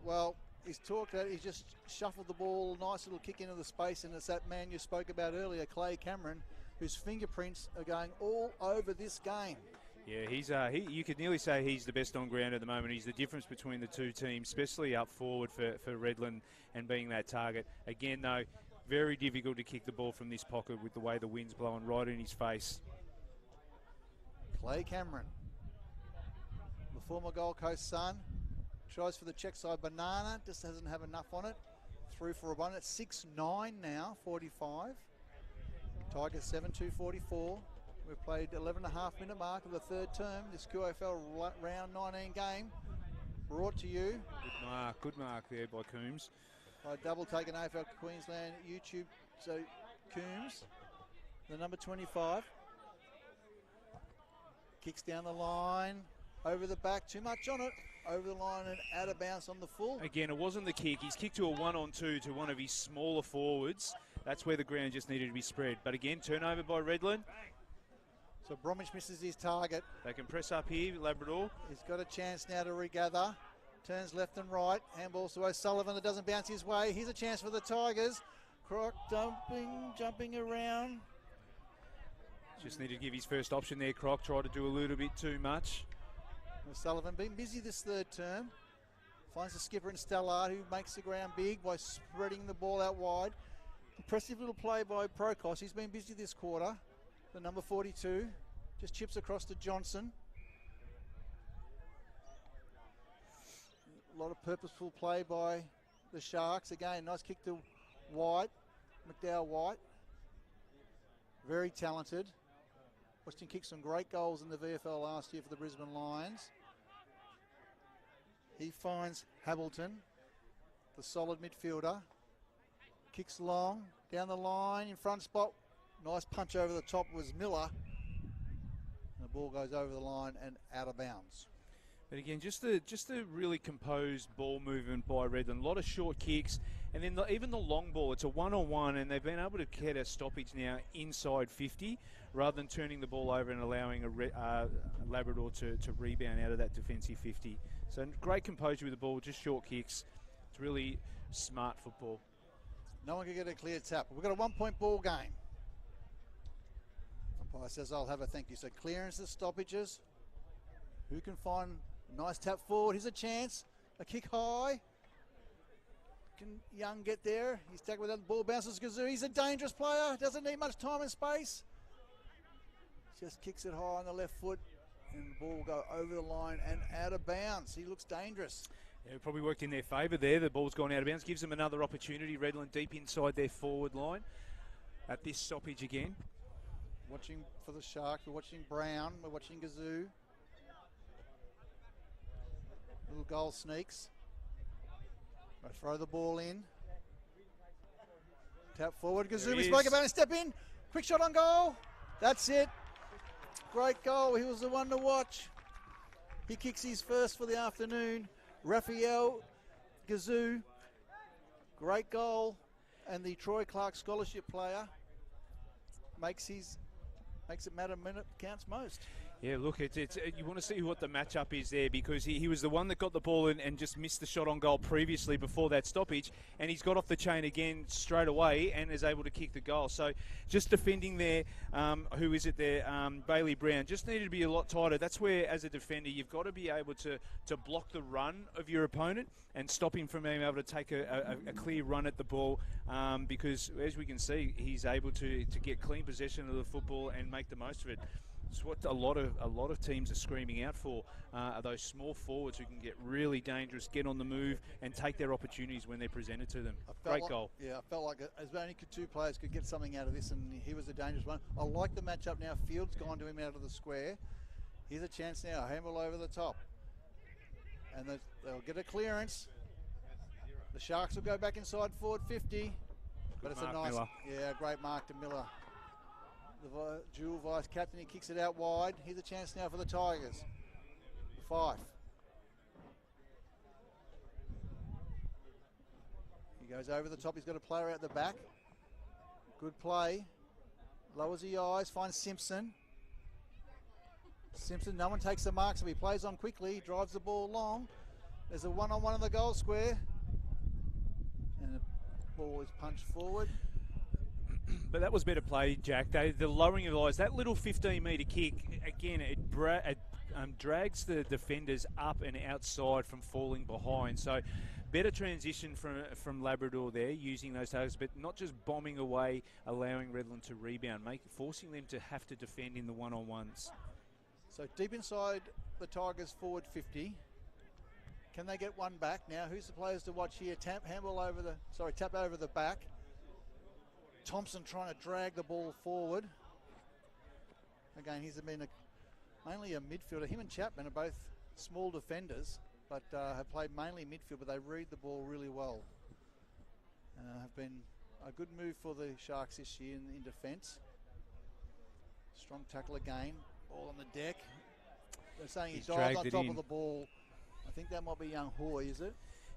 Well, he's just shuffled the ball, nice little kick into the space, and it's that man you spoke about earlier, Clay Cameron, whose fingerprints are going all over this game. Yeah, you could nearly say he's the best on ground at the moment. He's the difference between the two teams, especially up forward for Redland and being that target. Again, though, very difficult to kick the ball from this pocket with the way the wind's blowing right in his face. Clay Cameron, the former Gold Coast Sun, tries for the check side. Banana just doesn't have enough on it. Through for a run at 6-9 now, 45. Tigers 7-2-44. We've played 11.5 minute mark of the third term. This QAFL round 19 game brought to you. Good mark there by Coombs. By double taken AFL Queensland YouTube. So Coombs, the number 25. Kicks down the line, over the back, too much on it. Over the line and out of bounds on the full. Again, it wasn't the kick. He's kicked to a 1-on-2 to one of his smaller forwards. That's where the ground just needed to be spread. But again, turnover by Redland. So Bromwich misses his target. They can press up here, Labrador. He's got a chance now to regather. Turns left and right. Handballs to O'Sullivan that doesn't bounce his way. Here's a chance for the Tigers. Croc jumping around. Just needed to give his first option there, Croc. Tried to do a little bit too much. O'Sullivan been busy this third term. Finds the skipper in Stellard, who makes the ground big by spreading the ball out wide. Impressive little play by Procos. He's been busy this quarter. The number 42 just chips across to Johnson. A lot of purposeful play by the Sharks. Again, nice kick to White, McDowell White. Very talented. Weston kicked some great goals in the VFL last year for the Brisbane Lions. He finds Hamilton, the solid midfielder. Kicks long, down the line, in front spot. Nice punch over the top was Miller. And the ball goes over the line and out of bounds. But again, just a really composed ball movement by Redland. A lot of short kicks. And then even the long ball, it's a 1-on-1, and they've been able to get a stoppage now inside 50 rather than turning the ball over and allowing a Labrador to rebound out of that defensive 50. So great composure with the ball, just short kicks. It's really smart football. No one can get a clear tap. We've got a 1-point ball game. Umpire says I'll have a thank you. So clearances, stoppages. Who can find a nice tap forward? Here's a chance. A kick high. Can Young get there? He's tackled with that ball, bounces Gazoo. He's a dangerous player. Doesn't need much time and space. Just kicks it high on the left foot, and the ball will go over the line and out of bounds. He looks dangerous. Yeah, it probably worked in their favour there. The ball's gone out of bounds. Gives them another opportunity. Redland deep inside their forward line at this stoppage again. Watching for the Sharks. We're watching Brown. We're watching Gazoo. Little goal sneaks. They throw the ball in. Tap forward. Gazoo, we spoke about it. Step in. Quick shot on goal. That's it. Great goal. He was the one to watch. He kicks his first for the afternoon. Raphael Gazoo. Great goal. And the Troy Clark scholarship player makes it matter a minute counts most. Yeah, look, you want to see what the matchup is there, because he was the one that got the ball in and just missed the shot on goal previously before that stoppage, and he's got off the chain again straight away and is able to kick the goal. So just defending there, who is it there? Bailey Brown. Just needed to be a lot tighter. That's where, as a defender, you've got to be able to block the run of your opponent and stop him from being able to take a clear run at the ball, because, as we can see, he's able to get clean possession of the football and make the most of it. It's what a lot of teams are screaming out for, are those small forwards who can get really dangerous, get on the move, and take their opportunities when they're presented to them. Great goal. Yeah, I felt like as only two players could get something out of this, and he was a dangerous one. I like the matchup now. Field's gone to him out of the square. Here's a chance now. Handball over the top. And they'll get a clearance. The Sharks will go back inside forward 50. But it's a nice, great mark to Miller. The dual vice captain, he kicks it out wide. Here's a chance now for the Tigers. Fife. He goes over the top. He's got a player out the back. Good play. Lowers the eyes. Finds Simpson. Simpson, no one takes the mark, so he plays on quickly. Drives the ball long. There's a one-on-one in the goal square. And the ball is punched forward. But that was better play, Jack. The lowering of the eyes, that little 15-metre kick, again, it drags the defenders up and outside from falling behind. So better transition from Labrador there, using those targets, but not just bombing away, allowing Redland to rebound, forcing them to have to defend in the one-on-ones. So deep inside the Tigers forward 50. Can they get one back now? Who's the players to watch here? Tap over the back. Thompson trying to drag the ball forward. Again, he's been mainly a midfielder. Him and Chapman are both small defenders, but have played mainly midfield, but they read the ball really well. Have been a good move for the Sharks this year in defence. Strong tackle again. Ball on the deck. They're saying he dived on top of the ball. I think that might be young Hoy, is it?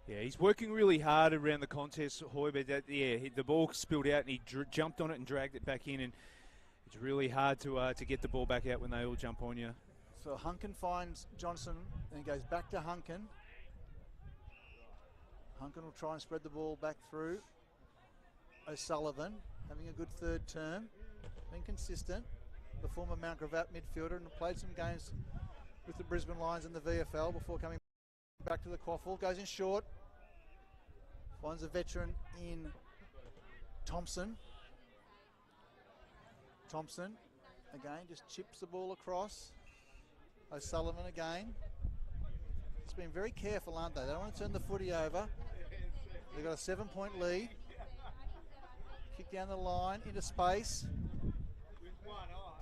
Yeah, he's working really hard around the contest, Hoy, but the ball spilled out and he jumped on it and dragged it back in, and it's really hard to get the ball back out when they all jump on you. So Hunkin finds Johnson and goes back to Hunkin. Hunkin will try and spread the ball back through. O'Sullivan having a good third term, been consistent. The former Mount Gravatt midfielder, and played some games with the Brisbane Lions in the VFL before coming back to the QAFL. Goes in short. Finds a veteran in Thompson. Thompson, again, just chips the ball across. O'Sullivan again. He's been very careful, aren't they? They don't want to turn the footy over. They've got a 7-point lead. Kick down the line, into space.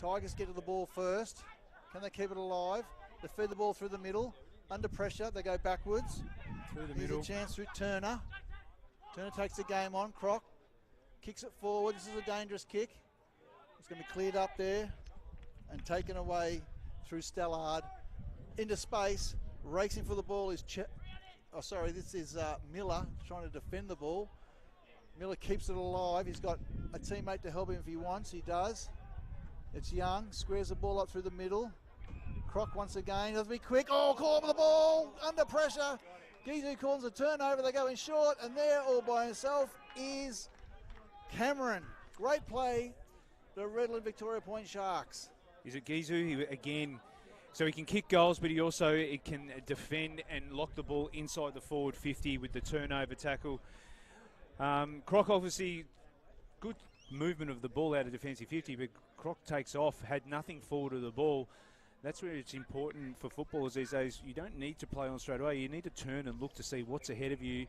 Tigers get to the ball first. Can they keep it alive? They feed the ball through the middle. Under pressure, they go backwards. Through the middle. Here's a chance through Turner. Turner takes the game on. Croc kicks it forward. This is a dangerous kick. It's going to be cleared up there and taken away through Stellard. Into space. Racing for the ball is this is Miller trying to defend the ball. Miller keeps it alive. He's got a teammate to help him if he wants. He does. It's Young. Squares the ball up through the middle. Croc once again. Doesn't be quick. Oh, call for the ball. Under pressure. Gizu calls a turnover. They go in short. And there, all by himself, is Cameron. Great play. The Redland-Victoria Point Sharks. Is it Gizu? Again, so he can kick goals, but he can defend and lock the ball inside the forward 50 with the turnover tackle. Croc obviously good movement of the ball out of defensive 50, but Croc takes off, had nothing forward of the ball. That's where it's important for footballers these days. You don't need to play on straight away. You need to turn and look to see what's ahead of you.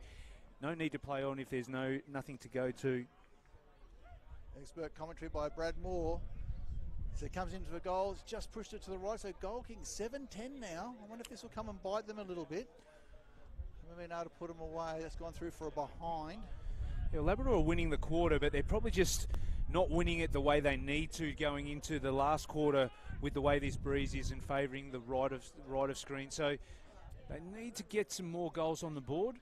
No need to play on if there's nothing to go to. Expert commentary by Brad Moore. So it comes into the goal. It's just pushed it to the right. So goal kicking 7-10 now. I wonder if this will come and bite them a little bit. Haven't been able to put them away. That's gone through for a behind. Yeah, Labrador are winning the quarter, but they're probably just not winning it the way they need to going into the last quarter with the way this breeze is and favouring the right of screen. So they need to get some more goals on the board.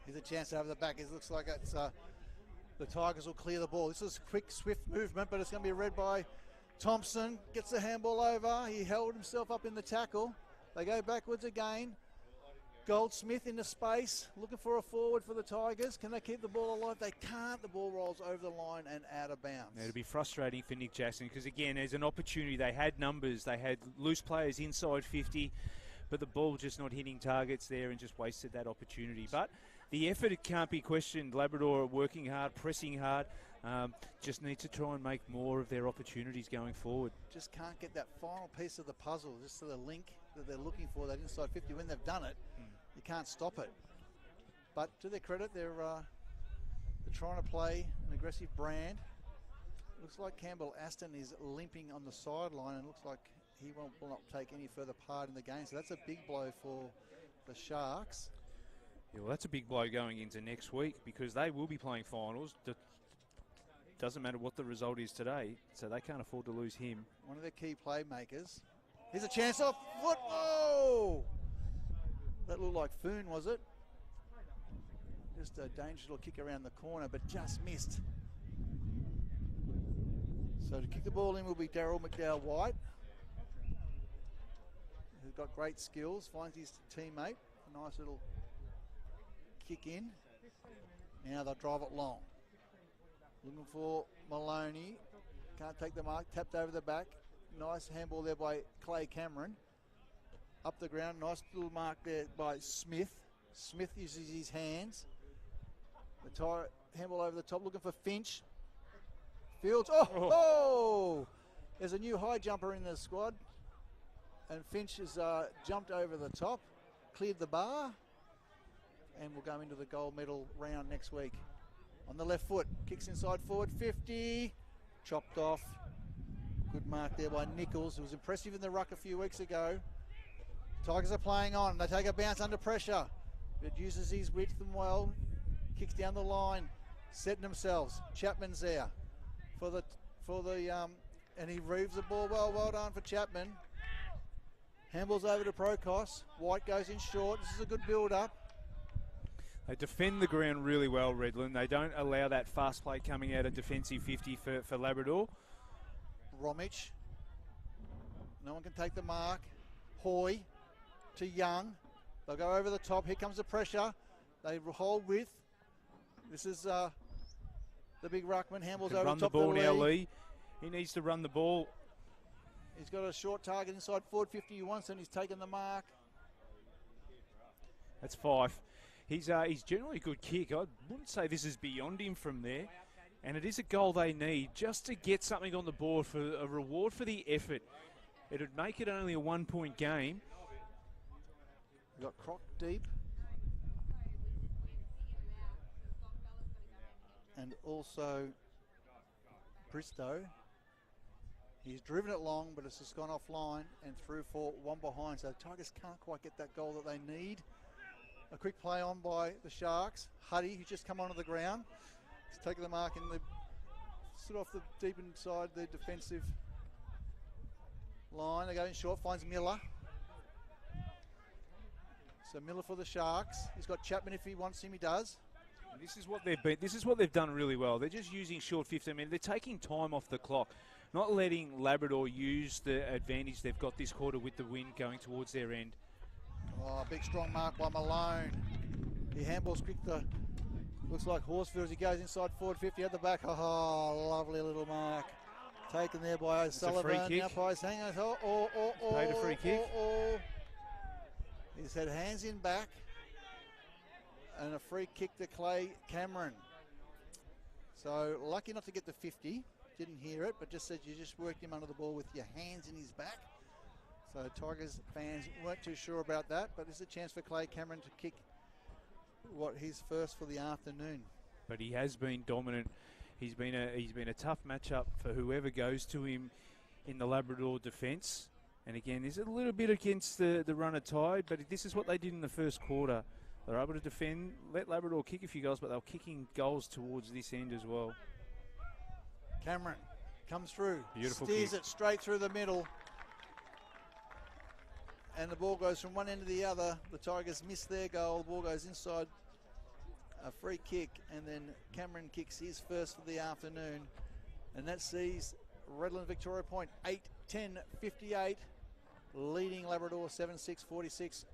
Here's a chance over the back. It looks like it's the Tigers will clear the ball. This is quick, swift movement, but it's going to be read by Thompson. Gets the handball over. He held himself up in the tackle. They go backwards again. Goldsmith into space, looking for a forward for the Tigers. Can they keep the ball alive? They can't. The ball rolls over the line and out of bounds. Yeah, it'll be frustrating for Nick Jackson because, again, there's an opportunity. They had numbers. They had loose players inside 50, but the ball just not hitting targets there and just wasted that opportunity. But the effort, it can't be questioned. Labrador are working hard, pressing hard. Just need to try and make more of their opportunities going forward. Just can't get that final piece of the puzzle, just to the link that they're looking for, that inside 50. When they've done it, you can't stop it. But to their credit, they're trying to play an aggressive brand. Looks like Campbell Aston is limping on the sideline, and looks like he will not take any further part in the game. So that's a big blow for the Sharks. Yeah, well, that's a big blow going into next week because they will be playing finals. Doesn't matter what the result is today, so they can't afford to lose him. One of their key playmakers. Here's a chance off foot. Whoa! That looked like Foon, was it? Just a dangerous little kick around the corner, but just missed. So to kick the ball in will be Daryl McDowell-White, who's got great skills, finds his teammate. A nice little kick in. Now they'll drive it long. Looking for Maloney. Can't take the mark. Tapped over the back. Nice handball there by Clay Cameron. Up the ground. Nice little mark there by Smith. Smith uses his hands. The handball over the top. Looking for Finch. Fields. Oh! There's a new high jumper in the squad. And Finch has jumped over the top. Cleared the bar. And will go into the gold medal round next week. On the left foot, kicks inside forward, 50, chopped off. Good mark there by Nichols, who was impressive in the ruck a few weeks ago. Tigers are playing on. They take a bounce under pressure. It uses his width and well. Kicks down the line, setting themselves. Chapman's there and he reaves the ball well. Well done for Chapman. Handballs over to Prokos. White goes in short. This is a good build-up. They defend the ground really well, Redland. They don't allow that fast play coming out of defensive 50 for Labrador. Romich. No one can take the mark. Hoy to Young. They'll go over the top. Here comes the pressure. They hold with. This is the big ruckman. Handballs over Run the top the ball of the now, league. Lee. He needs to run the ball. He's got a short target inside forward 50 he wants, and he's taken the mark. That's Fife. He's generally a good kick. I wouldn't say this is beyond him from there. And it is a goal they need just to get something on the board for a reward for the effort. It would make it only a 1-point game. We've got Croc deep. And also Bristow. He's driven it long, but it's just gone offline and through for one behind. So the Tigers can't quite get that goal that they need. A quick play on by the Sharks. Huddy, who's just come onto the ground. He's taken the mark in the sort of off the deep inside the defensive line. They go in short, finds Miller. So Miller for the Sharks. He's got Chapman if he wants him, he does. And this is what they've done really well. They're just using short 15 minutes. They're taking time off the clock, not letting Labrador use the advantage they've got this quarter with the wind going towards their end. Oh, big strong mark by Malone. He handballs quick to, looks like Horsfield as he goes inside forward 50 at the back. Oh, lovely little mark. Taken there by O'Sullivan. It's a free kick. Now by Sangers. Paid a free kick. He's had hands in back. And a free kick to Clay Cameron. So lucky not to get the 50. Didn't hear it, but just said you just worked him under the ball with your hands in his back. So Tigers fans weren't too sure about that, but it's a chance for Clay Cameron to kick his first for the afternoon. But he has been dominant. He's been a tough matchup for whoever goes to him in the Labrador defence. And again, there's a little bit against the runner tide, but this is what they did in the first quarter. They're able to defend, let Labrador kick a few goals, but they're kicking goals towards this end as well. Cameron comes through, Beautiful steers kick. it straight through the middle. And the ball goes from one end to the other. The Tigers miss their goal. The ball goes inside, a free kick, and then Cameron kicks his first for the afternoon. And that sees Redland-Victoria point 8-10-58, leading Labrador 7-6-46.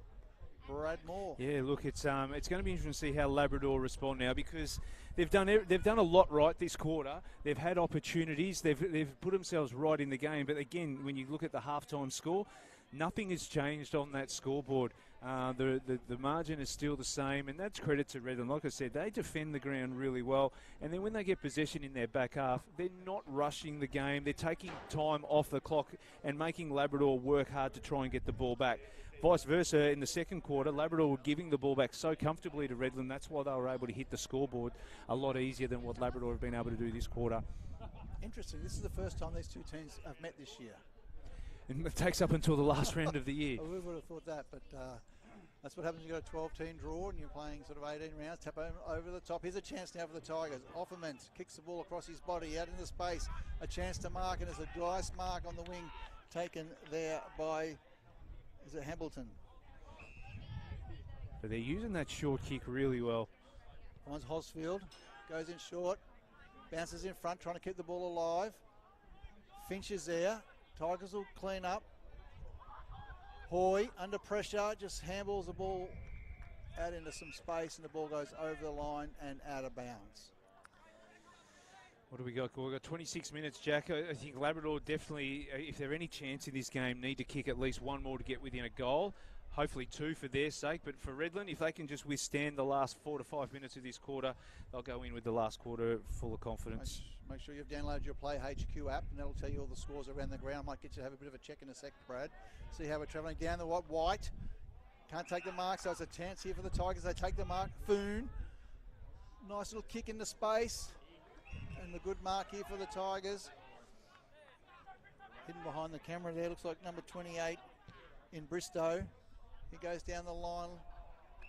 Brad Moore. Yeah, look, it's going to be interesting to see how Labrador respond now, because they've done a lot right this quarter. They've had opportunities. They've put themselves right in the game. But again, when you look at the halftime score, nothing has changed on that scoreboard. The margin is still the same, and that's credit to Redland. Like I said, they defend the ground really well, and then when they get possession in their back half, they're not rushing the game. They're taking time off the clock and making Labrador work hard to try and get the ball back. Vice versa, in the second quarter, Labrador were giving the ball back so comfortably to Redland. That's why they were able to hit the scoreboard a lot easier than what Labrador have been able to do this quarter. Interesting. This is the first time these two teams have met this year. And it takes up until the last round of the year. We would have thought that, but that's what happens when you've got a 12-team draw and you're playing sort of 18 rounds. Tap over the top. Here's a chance now for the Tigers. Offerman kicks the ball across his body, out into space. A chance to mark, and there's a nice mark on the wing taken there by, is it Hamilton? But they're using that short kick really well. Finds Hosfield, goes in short, bounces in front, trying to keep the ball alive. Finch is there. Tigers will clean up. Hoy, under pressure, just handballs the ball out into some space, and the ball goes over the line and out of bounds. What do we got? We've got 26 minutes, Jack. I think Labrador definitely, if they're any chance in this game, need to kick at least one more to get within a goal. Hopefully 2 for their sake. But for Redland, if they can just withstand the last 4 to 5 minutes of this quarter, they'll go in with the last quarter full of confidence. Make sure you've downloaded your Play HQ app, and that'll tell you all the scores around the ground. Might get you to have a bit of a check in a sec, Brad. See how we're travelling down the white. Can't take the mark, so it's a chance here for the Tigers. They take the mark. Foon. Nice little kick into space. And the good mark here for the Tigers. Hidden behind the camera there, looks like number 28 in Bristow. He goes down the line,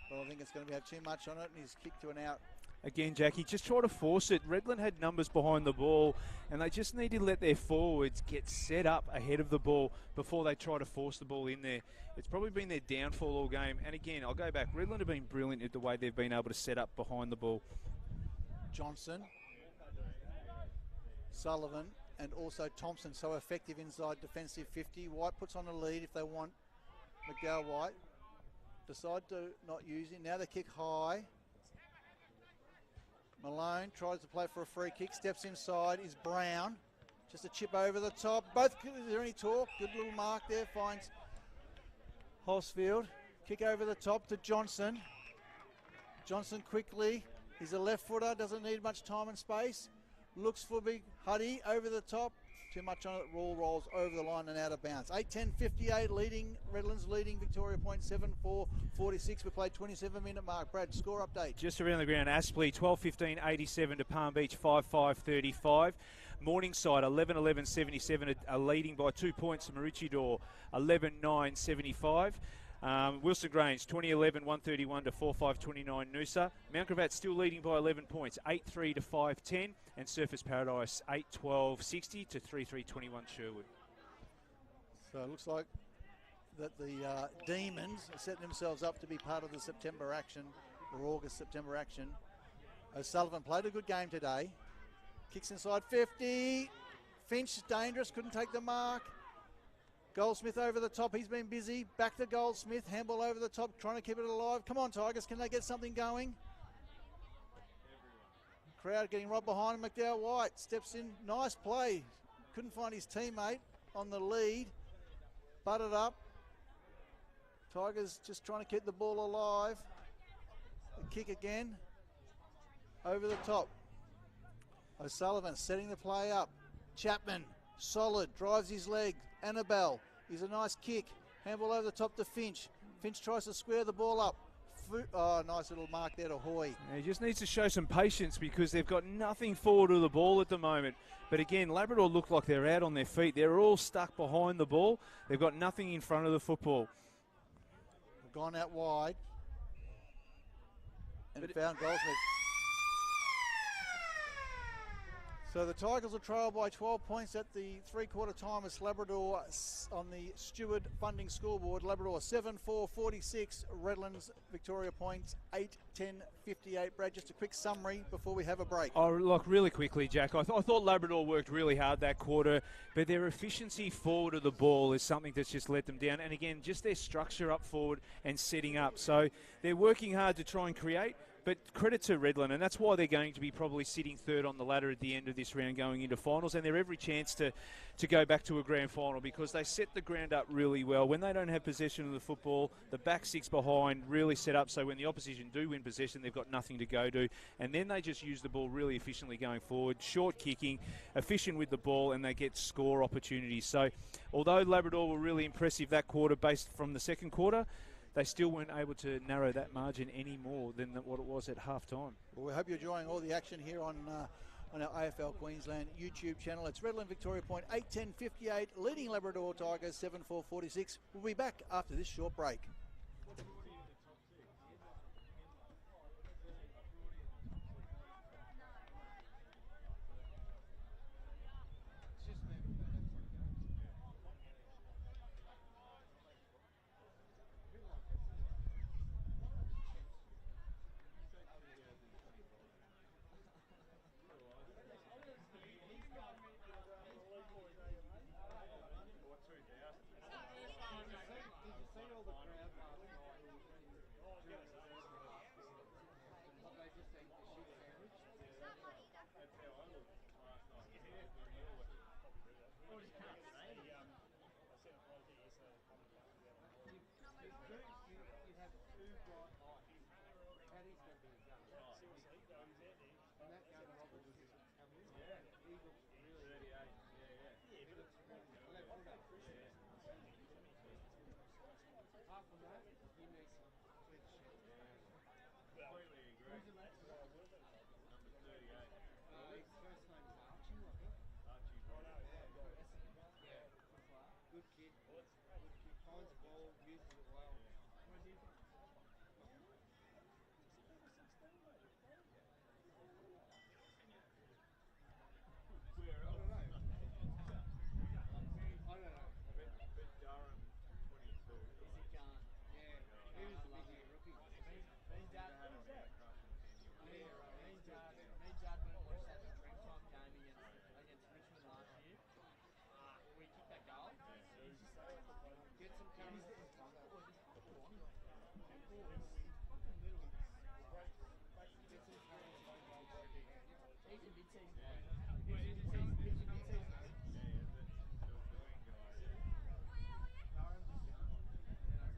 but I think it's going to have too much on it, and he's kicked to an out. Again, Jackie, just try to force it. Redland had numbers behind the ball, and they just need to let their forwards get set up ahead of the ball before they try to force the ball in there. It's probably been their downfall all game. And again, I'll go back. Redland have been brilliant at the way they've been able to set up behind the ball. Johnson, Sullivan, and also Thompson, so effective inside defensive 50. White puts on the lead if they want. McDowell White decide to not use him. Now they kick high. Malone tries to play for a free kick, steps inside, is Brown. Just a chip over the top. Both, is there any talk? Good little mark there, finds Hosfield. Kick over the top to Johnson. Johnson quickly, he's a left footer, doesn't need much time and space. Looks for big Huddy over the top. Too much on it, rolls over the line and out of bounds. 8-10-58 leading, Redlands leading Victoria point 7-4-46. We played 27-minute mark. Brad, score update. Just around the ground, Aspley 12-15-87 to Palm Beach 5-5-35. Morningside 11-11-77 are leading by 2 points to Maroochydore 11-9-75. Wilson Grange 2011-131 to 4-5-29 Noosa. Mount Gravatt still leading by 11 points 8-3 to 5-10, and Surfers Paradise 8-12-60 to 3-3-21 Sherwood. So it looks like that the Demons are setting themselves up to be part of the September action, or August-September action. O'Sullivan played a good game today. Kicks inside 50. Finch dangerous, couldn't take the mark. Goldsmith over the top, he's been busy. Back to Goldsmith, handball over the top, trying to keep it alive. Come on, Tigers, can they get something going? Crowd getting right behind him. McDowell White steps in, nice play. Couldn't find his teammate on the lead. Butted up. Tigers just trying to keep the ball alive. The kick again. Over the top. O'Sullivan setting the play up. Chapman, solid, drives his leg. Annabelle is a nice kick. Handball over the top to Finch. Finch tries to square the ball up. Oh, nice little mark there to Hoy. He just needs to show some patience because they've got nothing forward of the ball at the moment. But again, Labrador look like they're out on their feet. They're all stuck behind the ball. They've got nothing in front of the football. They've gone out wide and found Goldsmith. So the Tigers will trail by 12 points at the three-quarter time as Labrador on the Stewart funding scoreboard. Labrador 7-4-46, Redlands Victoria points 8-10-58. Brad, just a quick summary before we have a break. Oh, look, really quickly, Jack. I thought Labrador worked really hard that quarter, but their efficiency forward of the ball is something that's just let them down. And again, just their structure up forward and setting up. So they're working hard to try and create. But credit to Redland, and that's why they're going to be probably sitting third on the ladder at the end of this round going into finals, and they're every chance to go back to a grand final because they set the ground up really well. When they don't have possession of the football, the back six behind really set up so when the opposition do win possession, they've got nothing to go to, and then they just use the ball really efficiently going forward, short kicking, efficient with the ball, and they get score opportunities. So although Labrador were really impressive that quarter based from the second quarter, they still weren't able to narrow that margin any more than what it was at half-time. Well, we hope you're enjoying all the action here on our AFL Queensland YouTube channel. It's Redland Victoria point 8-10-58, leading Labrador Tigers 7-4-46. We'll be back after this short break. Paddy's going to be a gun. Seriously, no, he's out there. And that gun Robert was coming in. Yeah. He looks really 38. Yeah, yeah. Yeah, but looks really good. Left footer. Apart from that, he needs to clear the shed. Completely agree. Who's the left footer? Number 38. His first name is Archie, I think. Archie Roy. Yeah. Good kid. Good kid. Finds the ball, uses it well. Where's he from? Where I else? don't know. I don't know. Bet Durham 22. Is he gone? Yeah. He was a big year rookie. Me and Dad, Had a man crush on Andy. Yeah, right. me and Dad went and watched that Dreamtime game against Richmond last year. We kicked that goal. He's just Get some curry. he's fucking little. Get some curry. He's a mid-season player. He's a mid-season player. Yeah, the Queen guy. Durham's just young. I played 2 quarters today on the board. Like,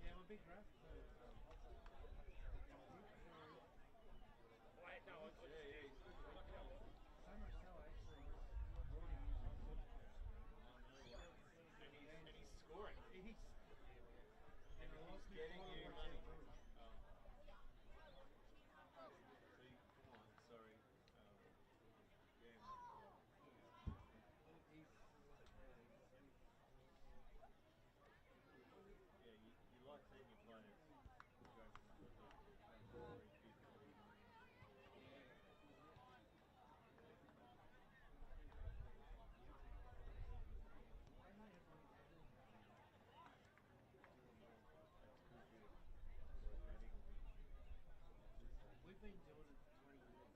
Yeah, I'm a big Raph. wait, no, I just Yeah, he's good. So much so, actually, Ronnie used my foot. And he's scoring. He's and I lost my Getting final you watch money. that game. See, come on, sorry. Yeah, man. Yeah, you like seeing your players go from the very big money. We've been doing it for 20 years.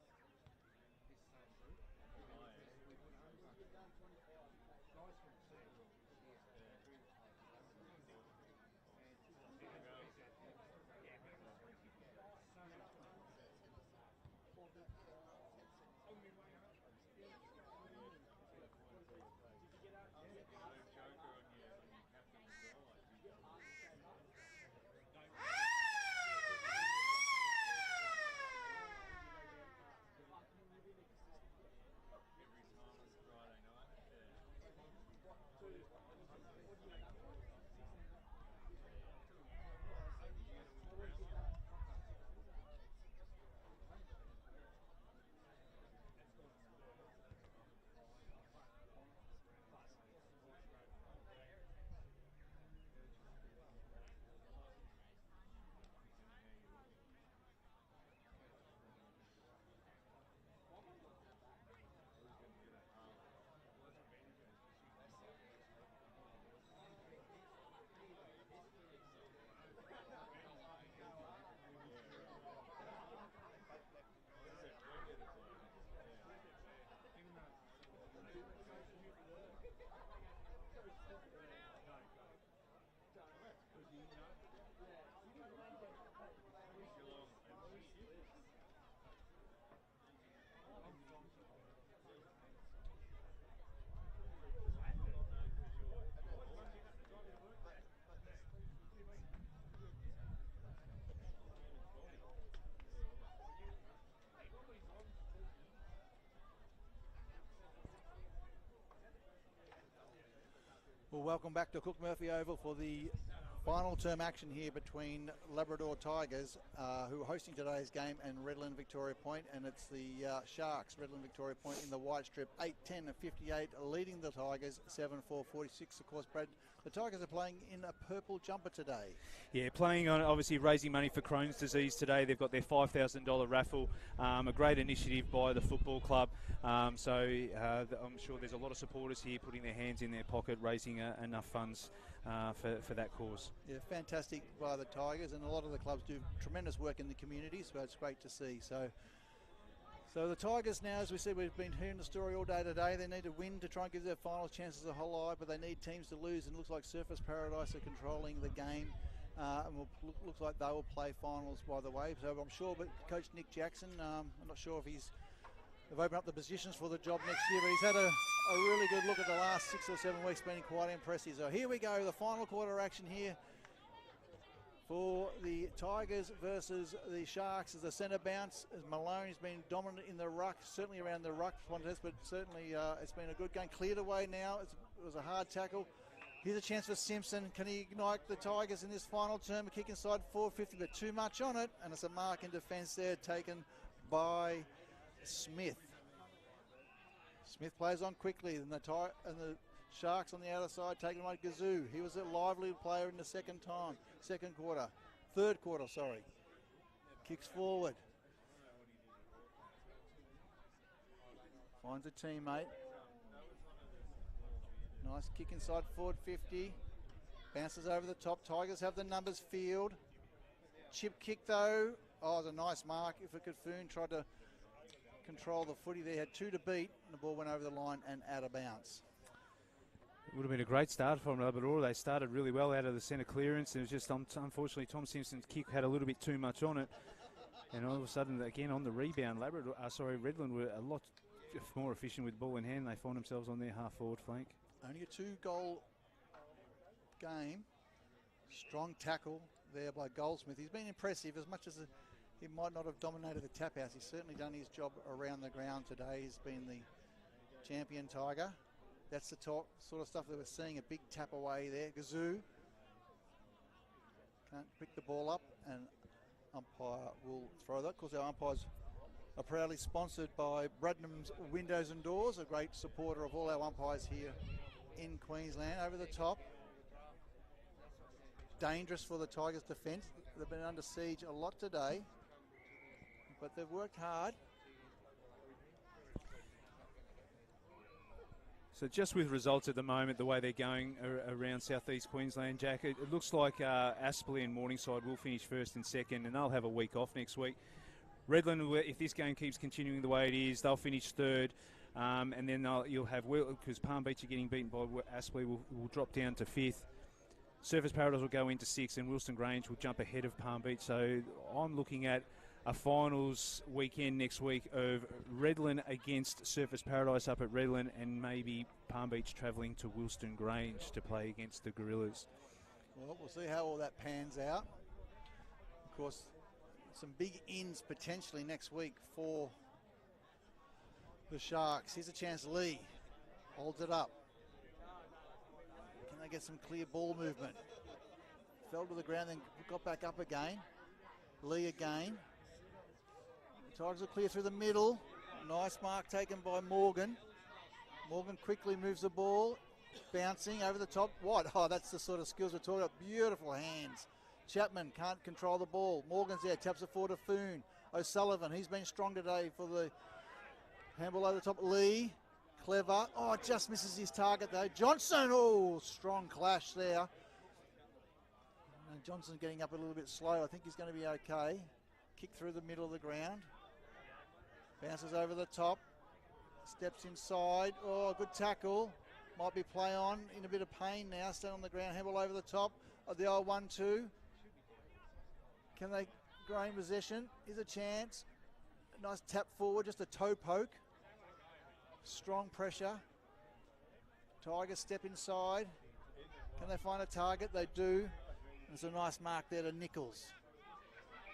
This same group. We put under. Guys from Seattle. Joker on your captain as well, like you every time it's Friday night. Well, welcome back to Cook Murphy Oval for the final term action here between Labrador Tigers, who are hosting today's game, and Redland-Victoria Point, and it's the Sharks, Redland-Victoria Point in the white strip, 8-10 and 58, leading the Tigers 7-4-46. Of course, Brad, the Tigers are playing in a purple jumper today. Yeah, playing on obviously raising money for Crohn's disease today. They've got their $5,000 raffle, a great initiative by the football club. I'm sure there's a lot of supporters here putting their hands in their pocket, raising enough funds for that cause. Yeah, fantastic by the Tigers, and a lot of the clubs do tremendous work in the community, so it's great to see. So So the Tigers now, as we said, we've been hearing the story all day today. They need to win to try and give their final chances a whole lot, but they need teams to lose. And it looks like Surfers Paradise are controlling the game, and looks like they will play finals by the way. So I'm sure, but Coach Nick Jackson, I'm not sure if they've opened up the positions for the job next year, but he's had a really good look at the last 6 or 7 weeks, been quite impressive. So here we go, the final quarter action here for the Tigers versus the Sharks as the centre bounce. As Maloney's been dominant in the ruck, certainly around the ruck contest, but certainly it's been a good game. Cleared away now. It was a hard tackle. Here's a chance for Simpson. Can he ignite the Tigers in this final term? A kick inside 450, but too much on it, and it's a mark in defence there taken by Smith. Smith plays on quickly, and the Sharks on the outer side taking on Gazoo. He was a lively player in the third quarter, sorry. Kicks forward. Finds a teammate. Nice kick inside forward 50. Bounces over the top. Tigers have the numbers field. Chip kick though. Oh, it was a nice mark. Ifukafune tried to control the footy there. Had 2 to beat, and the ball went over the line and out of bounds. It would have been a great start from Labrador. They started really well out of the centre clearance. It was just, unfortunately, Tom Simpson's kick had a little bit too much on it. And all of a sudden, again, on the rebound, Redland were a lot more efficient with ball in hand. They found themselves on their half-forward flank. Only a 2-goal game. Strong tackle there by Goldsmith. He's been impressive as much as he might not have dominated the tap house. He's certainly done his job around the ground today. He's been the champion Tiger. That's the sort of stuff that we're seeing, a big tap away there. Gazoo can't pick the ball up, and umpire will throw that. Of course, our umpires are proudly sponsored by Bradnam's Windows and Doors, a great supporter of all our umpires here in Queensland. Over the top. Dangerous for the Tigers' defence. They've been under siege a lot today, but they've worked hard. So just with results at the moment, the way they're going around southeast Queensland, Jack, it looks like Aspley and Morningside will finish first and second, and they'll have a week off next week. Redland, if this game keeps continuing the way it is, they'll finish third, and then you'll have, because Palm Beach are getting beaten by Aspley, will drop down to fifth. Surfers Paradise will go into sixth, and Wilson Grange will jump ahead of Palm Beach. So I'm looking at a finals weekend next week of Redland against Surfers Paradise up at Redland, and maybe Palm Beach travelling to Wilston Grange to play against the Gorillas. Well, we'll see how all that pans out. Of course, some big ins potentially next week for the Sharks. Here's a chance. Lee holds it up. Can they get some clear ball movement? Fell to the ground, then got back up again. Lee again. The Tigers will clear through the middle. Nice mark taken by Morgan. Morgan quickly moves the ball. Bouncing over the top. What? Oh, that's the sort of skills we're talking about. Beautiful hands. Chapman can't control the ball. Morgan's there. Taps it forward to Foon. O'Sullivan, he's been strong today for the handball over the top. Lee, clever. Oh, just misses his target though. Johnson, oh, strong clash there. And Johnson's getting up a little bit slow. I think he's going to be okay. Kick through the middle of the ground. Bounces over the top. Steps inside. Oh, good tackle. Might be play on. In a bit of pain now. Staying on the ground. Handball over the top of the old 1-2. Can they gain possession? Here's a chance. A nice tap forward. Just a toe poke. Strong pressure. Tigers step inside. Can they find a target? They do. There's a nice mark there to Nichols.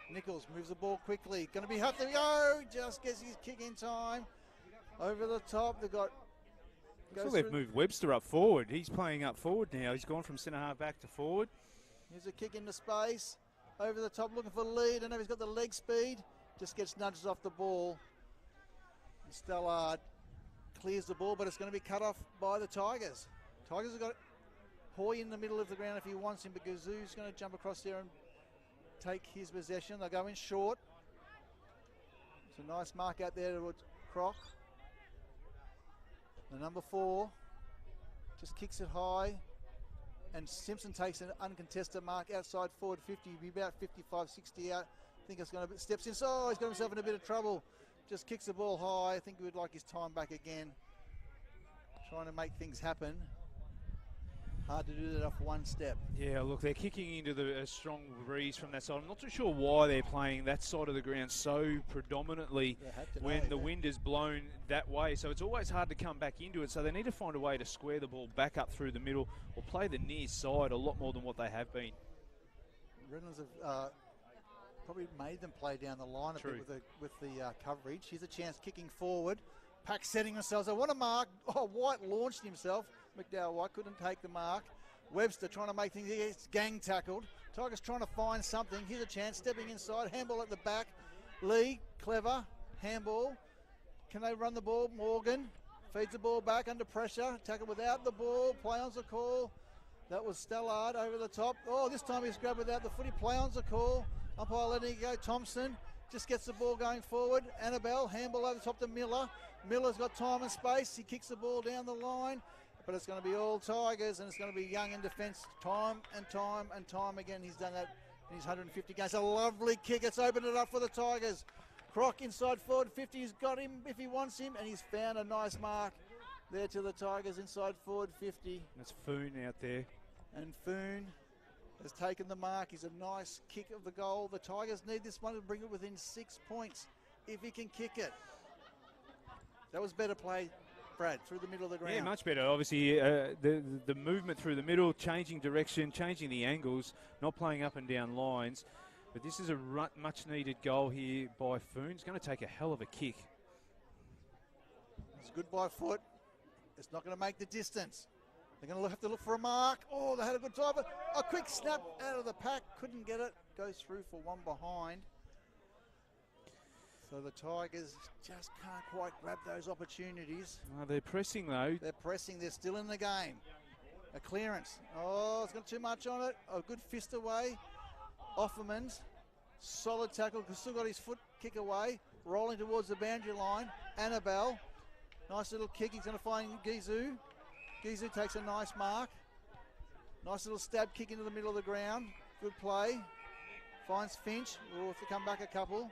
Nichols moves the ball quickly. Going to be hot. There we go. Just gets his kick in time. Over the top. They've got. So they've moved Webster up forward. He's playing up forward now. He's gone from centre half back to forward. Here's a kick into space. Over the top, looking for the lead. I don't know if he's got the leg speed. Just gets nudged off the ball. Stellard clears the ball, but it's going to be cut off by the Tigers. Tigers have got Hoy in the middle of the ground if he wants him, but Gazoo's going to jump across there and take his possession. They'll go in short. It's a nice mark out there towards Croc. The number 4 just kicks it high, and Simpson takes an uncontested mark outside forward 50. He'll be about 55, 60 out. I think it's going to steps in. Oh, he's got himself in a bit of trouble. just kicks the ball high. I think he would like his time back again. Trying to make things happen. Hard to do that off one step. Yeah, look, they're kicking into the strong breeze from that side. I'm not too sure why they're playing that side of the ground so predominantly when the wind is blown that way. So it's always hard to come back into it. So they need to find a way to square the ball back up through the middle or play the near side a lot more than what they have been. Redlands have probably made them play down the line a bit with the coverage. Here's a chance kicking forward. Pack setting themselves. They want to mark. Oh, White launched himself. McDowell White couldn't take the mark. Webster trying to make things. He gets gang tackled. Tigers trying to find something. Here's a chance. Stepping inside. Handball at the back. Lee, clever. Handball. Can they run the ball? Morgan feeds the ball back under pressure. Tackle without the ball. Play on's a call. That was Stellard over the top. Oh, this time he's grabbed without the footy. Play on's a call. Umpire letting it go. Thompson just gets the ball going forward. Annabelle, handball over the top to Miller. Miller's got time and space. He kicks the ball down the line. But it's going to be all Tigers, and it's going to be Young in defence time and time and time again. He's done that in his 150 games. A lovely kick. It's opened it up for the Tigers. Croc inside forward 50. He's got him if he wants him, and he's found a nice mark there to the Tigers inside forward 50. That's Foon out there. And Foon has taken the mark. He's a nice kick of the goal. The Tigers need this one to bring it within 6 points if he can kick it. That was better play, Brad, through the middle of the ground. Yeah, much better. Obviously, the movement through the middle, changing direction, changing the angles, not playing up and down lines. But this is a much-needed goal here by Foon. It's going to take a hell of a kick. It's good by foot. It's not going to make the distance. They're going to have to look for a mark. Oh, they had a good time. A quick snap out of the pack. Couldn't get it. Goes through for one behind. So the Tigers just can't quite grab those opportunities. They're pressing, though. They're pressing. They're still in the game. A clearance. Oh, it's got too much on it. A good fist away. Offerman's solid tackle. Still got his foot kick away. Rolling towards the boundary line. Annabelle. Nice little kick. He's going to find Gizu. Gizu takes a nice mark. Nice little stab kick into the middle of the ground. Good play. Finds Finch. We'll have to come back a couple.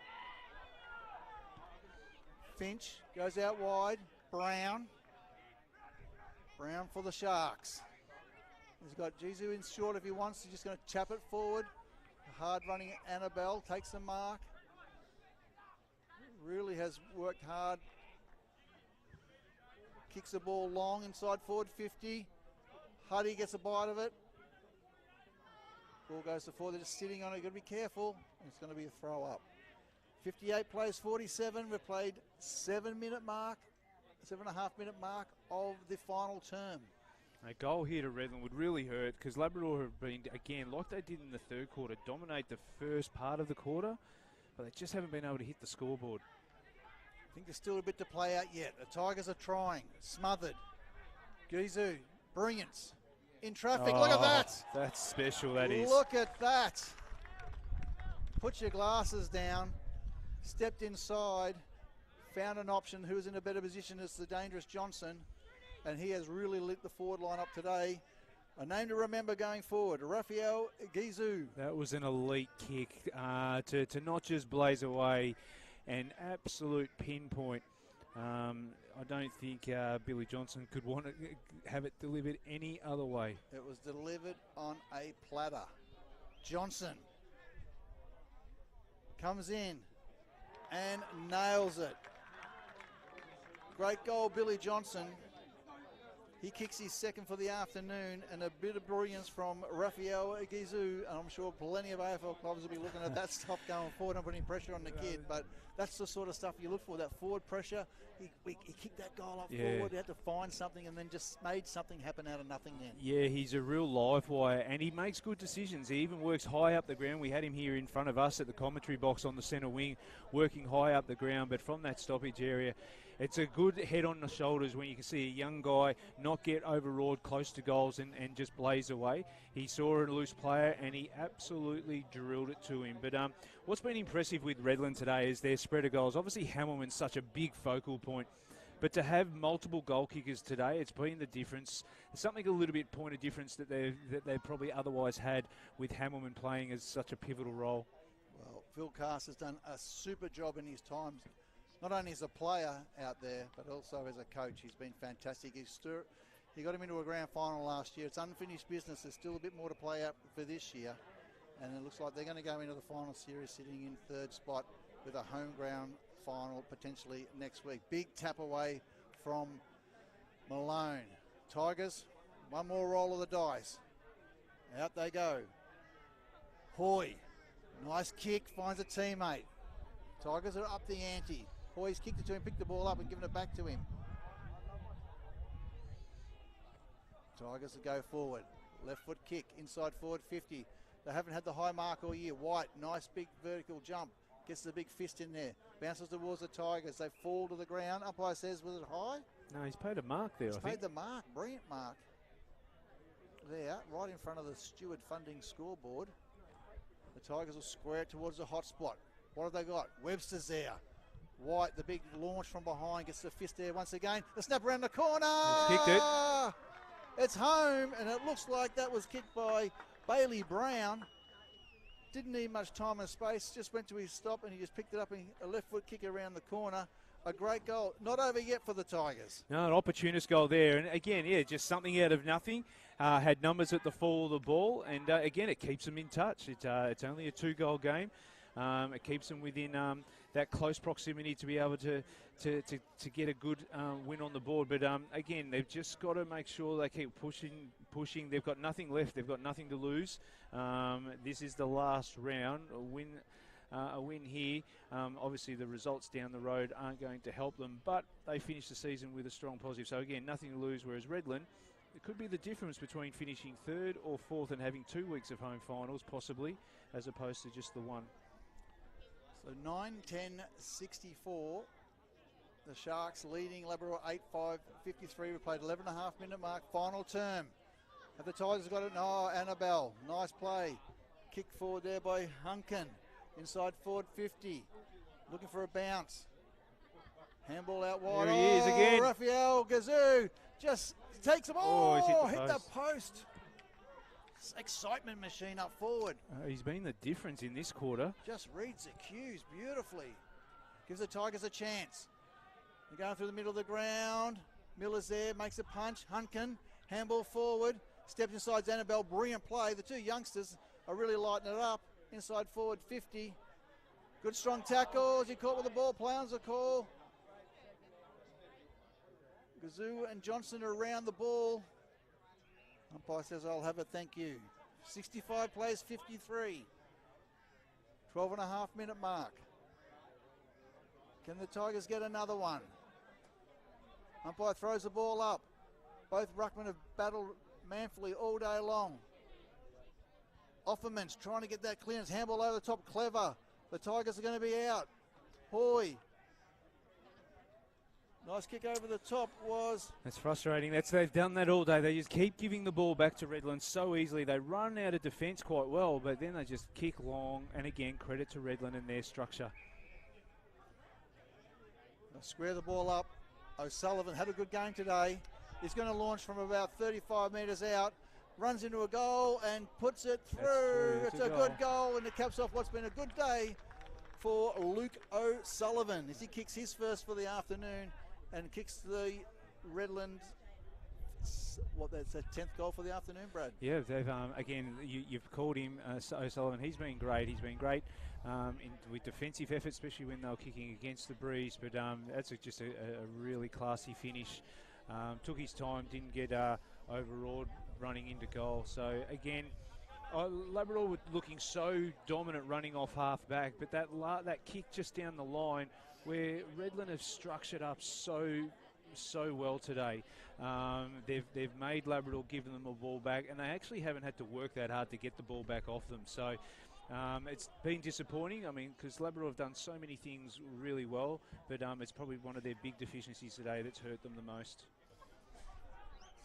Finch goes out wide. Brown. Brown for the Sharks. He's got Gizu in short if he wants. He's just going to chap it forward. Hard running Annabelle takes the mark. Really has worked hard. Kicks the ball long inside forward 50. Huddy gets a bite of it. Ball goes to forward. They're just sitting on it. You've got to be careful. It's going to be a throw up. 58 plays 47. We've played 7-minute mark, 7.5-minute mark of the final term. A goal here to Redland would really hurt because Labrador have been, again, like they did in the third quarter, dominate the first part of the quarter, but they just haven't been able to hit the scoreboard. I think there's still a bit to play out yet. The Tigers are trying. Smothered. Gizu, brilliance. In traffic, look at that. That's special, that is. Look at that. Put your glasses down. Stepped inside. Found an option who was in a better position as the dangerous Johnson. And he has really lit the forward line up today. A name to remember going forward, Raphael Gizu. That was an elite kick to not just blaze away, an absolute pinpoint. I don't think Billy Johnson could want to have it delivered any other way. It was delivered on a platter. Johnson comes in and nails it. Great goal, Billy Johnson. He kicks his second for the afternoon, and a bit of brilliance from Raphael Gizu, and I'm sure plenty of AFL clubs will be looking at that stuff going forward and putting pressure on the kid, but that's the sort of stuff you look for, that forward pressure. He kicked that goal up forward, he had to find something and then just made something happen out of nothing then. Yeah, he's a real live wire, and he makes good decisions. He even works high up the ground. We had him here in front of us at the commentary box on the centre wing, working high up the ground, but from that stoppage area, it's a good head on the shoulders when you can see a young guy not get overawed close to goals and just blaze away. He saw a loose player and he absolutely drilled it to him. But what's been impressive with Redland today is their spread of goals. Obviously, Hamilman's such a big focal point. But to have multiple goal kickers today, it's been the difference. Something a little bit point of difference that they probably otherwise had with Hamilman playing as such a pivotal role. Well, Phil Cass has done a super job in his times. not only as a player out there, but also as a coach. He's been fantastic. He got him into a grand final last year. It's unfinished business. There's still a bit more to play out for this year. And it looks like they're going to go into the final series sitting in third spot with a home ground final potentially next week. Big tap away from Malone. Tigers, one more roll of the dice. Out they go. Hoy, nice kick, finds a teammate. Tigers are up the ante. Hoy's kicked it to him, picked the ball up and given it back to him. Tigers will go forward. Left foot kick, inside forward 50. They haven't had the high mark all year. White, nice big vertical jump. Gets the big fist in there. Bounces towards the Tigers. They fall to the ground. Umpire says, was it high? No, he's paid a mark there, He's I think. paid the mark. Brilliant mark. There, right in front of the steward funding scoreboard. The Tigers will square it towards the hot spot. What have they got? Webster's there. White, the big launch from behind, gets the fist there once again. The snap around the corner. He's kicked it. It's home, and it looks like that was kicked by Bailey Brown. Didn't need much time and space, just went to his stop and he just picked it up and a left foot kick around the corner. A great goal. Not over yet for the Tigers. No, an opportunist goal there. And again, yeah, just something out of nothing. Had numbers at the fall of the ball. And again, it keeps them in touch. It's only a 2-goal game. It keeps them within that close proximity to be able to get a good win on the board. But again, they've just got to make sure they keep pushing. They've got nothing left. They've got nothing to lose. This is the last round. A win here. Obviously, the results down the road aren't going to help them, but they finish the season with a strong positive. So again, nothing to lose, whereas Redland, it could be the difference between finishing third or fourth and having 2 weeks of home finals, possibly, as opposed to just the one. So 9-10-64. The Sharks leading Labrador 8-5-53. We played 11.5-minute mark. Final term. Have the Tigers got it? No, Annabelle. Nice play. Kick forward there by Hunkin. Inside forward 50. Looking for a bounce. Handball out wide. There he is again. Raphael Gazoo just takes them. Oh, he's hit the post. Excitement machine up forward. He's been the difference in this quarter. Just reads the cues beautifully. Gives the Tigers a chance. They're going through the middle of the ground. Miller's there, makes a punch. Hunkin, handball forward. Steps inside Annabelle. Brilliant play. The two youngsters are really lighting it up. Inside forward 50. Good strong tackles. He caught with the ball. Play on's a call. Gazoo and Johnson are around the ball. Umpire says, I'll have it, thank you. 65 plays 53. 12.5-minute mark. Can the Tigers get another one? Umpire throws the ball up. Both ruckmen have battled manfully all day long. Offerman's trying to get that clearance. Handball over the top, clever. The Tigers are going to be out. Hoy. Nice kick over the top was... That's frustrating. They've done that all day. They just keep giving the ball back to Redland so easily. They run out of defence quite well, but then they just kick long. And again, credit to Redland and their structure. They'll square the ball up. O'Sullivan had a good game today. He's going to launch from about 35 metres out. Runs into a goal and puts it through. It's a good goal, and it caps off what's been a good day for Luke O'Sullivan as he kicks his first for the afternoon and kicks the Redland, that's a 10th goal for the afternoon, Brad. Yeah, they've again, you've called him O'Sullivan. He's been great. He's been great with defensive efforts, especially when they were kicking against the breeze. But that's just a really classy finish. Took his time, didn't get overawed running into goal. So again, Labrador were looking so dominant running off half back, but that kick just down the line where Redland have structured up so well today. They've made Labrador give them a ball back, and they actually haven't had to work that hard to get the ball back off them. So it's been disappointing. I mean, because Labrador have done so many things really well, but it's probably one of their big deficiencies today that's hurt them the most.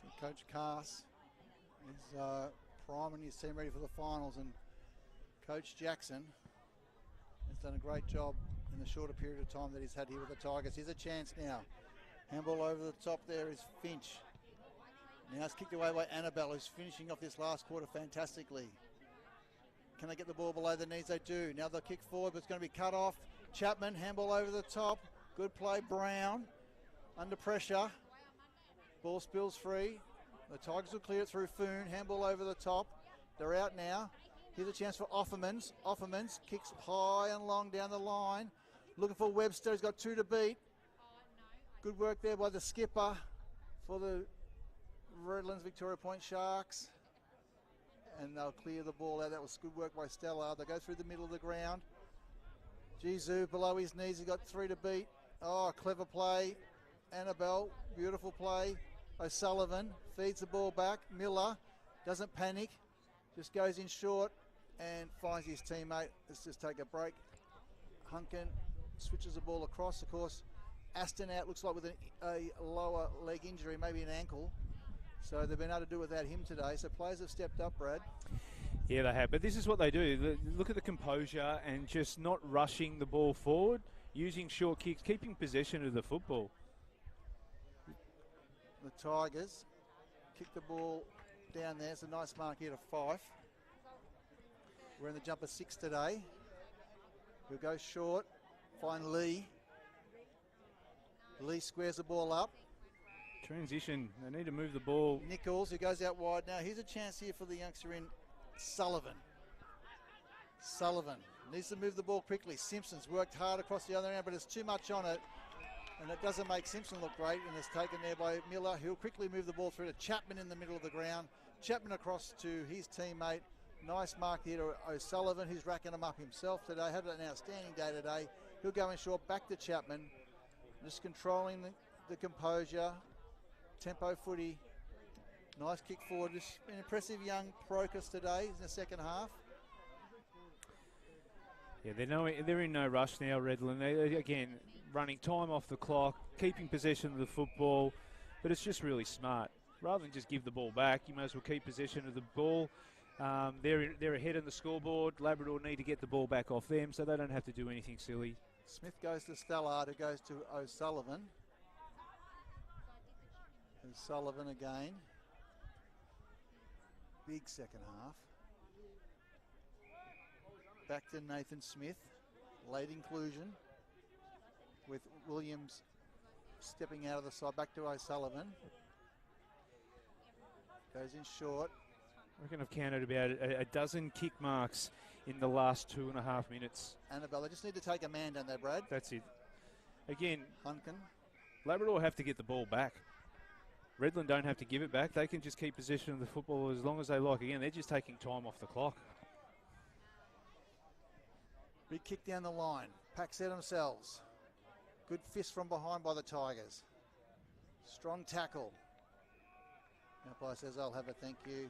So Coach Cass is priming his team ready for the finals, and Coach Jackson has done a great job in the shorter period of time that he's had here with the Tigers. Here's a chance now. Handball over the top there is Finch. Now it's kicked away by Annabelle, who's finishing off this last quarter fantastically. Can they get the ball below the knees? They do. Now they'll kick forward, but it's going to be cut off. Chapman, handball over the top. Good play, Brown. Under pressure. Ball spills free. The Tigers will clear it through Foon. Handball over the top. They're out now. Here's a chance for Offermans. Offermans kicks high and long down the line. Looking for Webster. He's got 2 to beat. Good work there by the skipper for the Redlands-Victoria Point Sharks. And they'll clear the ball out. That was good work by Stella. They go through the middle of the ground. Jizu below his knees. He's got 3 to beat. Oh, clever play. Annabelle, beautiful play. O'Sullivan feeds the ball back. Miller doesn't panic. Just goes in short and finds his teammate. Let's just take a break. Hunkin switches the ball across. Of course, Aston out, looks like with a lower leg injury, maybe an ankle. So they've been able to do without him today. So players have stepped up, Brad. Yeah, they have. But this is what they do. Look at the composure and just not rushing the ball forward, using short kicks, keeping possession of the football. The Tigers kick the ball down there. It's a nice mark here to Fife. We're in the jumper 6 today. We'll go short, find Lee. Lee squares the ball up. Transition. They need to move the ball. Nichols, who goes out wide now. Here's a chance here for the youngster in Sullivan. Sullivan needs to move the ball quickly. Simpson's worked hard across the other end, but it's too much on it. And it doesn't make Simpson look great, and it's taken there by Miller. He'll quickly move the ball through to Chapman in the middle of the ground. Chapman across to his teammate. Nice mark here to O'Sullivan, who's racking them up himself today. Had an outstanding day today. He'll go in short, back to Chapman. Just controlling the composure. Tempo footy. Nice kick forward. Just an impressive young Procus today in the second half. Yeah, they're in no rush now, Redland. They, again, running time off the clock, keeping possession of the football, but it's just really smart. Rather than just give the ball back, you may as well keep possession of the ball. They're ahead on the scoreboard. Labrador need to get the ball back off them so they don't have to do anything silly. Smith goes to Stallard, who goes to O'Sullivan. O'Sullivan again. Big second half. Back to Nathan Smith. Late inclusion with Williams stepping out of the side. Back to O'Sullivan. Goes in short. I reckon I've counted about a dozen kick marks in the last 2.5 minutes. Annabelle, they just need to take a man down there, Brad. That's it. Again, Hunkin. Labrador have to get the ball back. Redland don't have to give it back. They can just keep possession of the football as long as they like. Again, they're just taking time off the clock. Big kick down the line. Packs out themselves. Good fist from behind by the Tigers. Strong tackle. Umpire says, I'll have a thank you.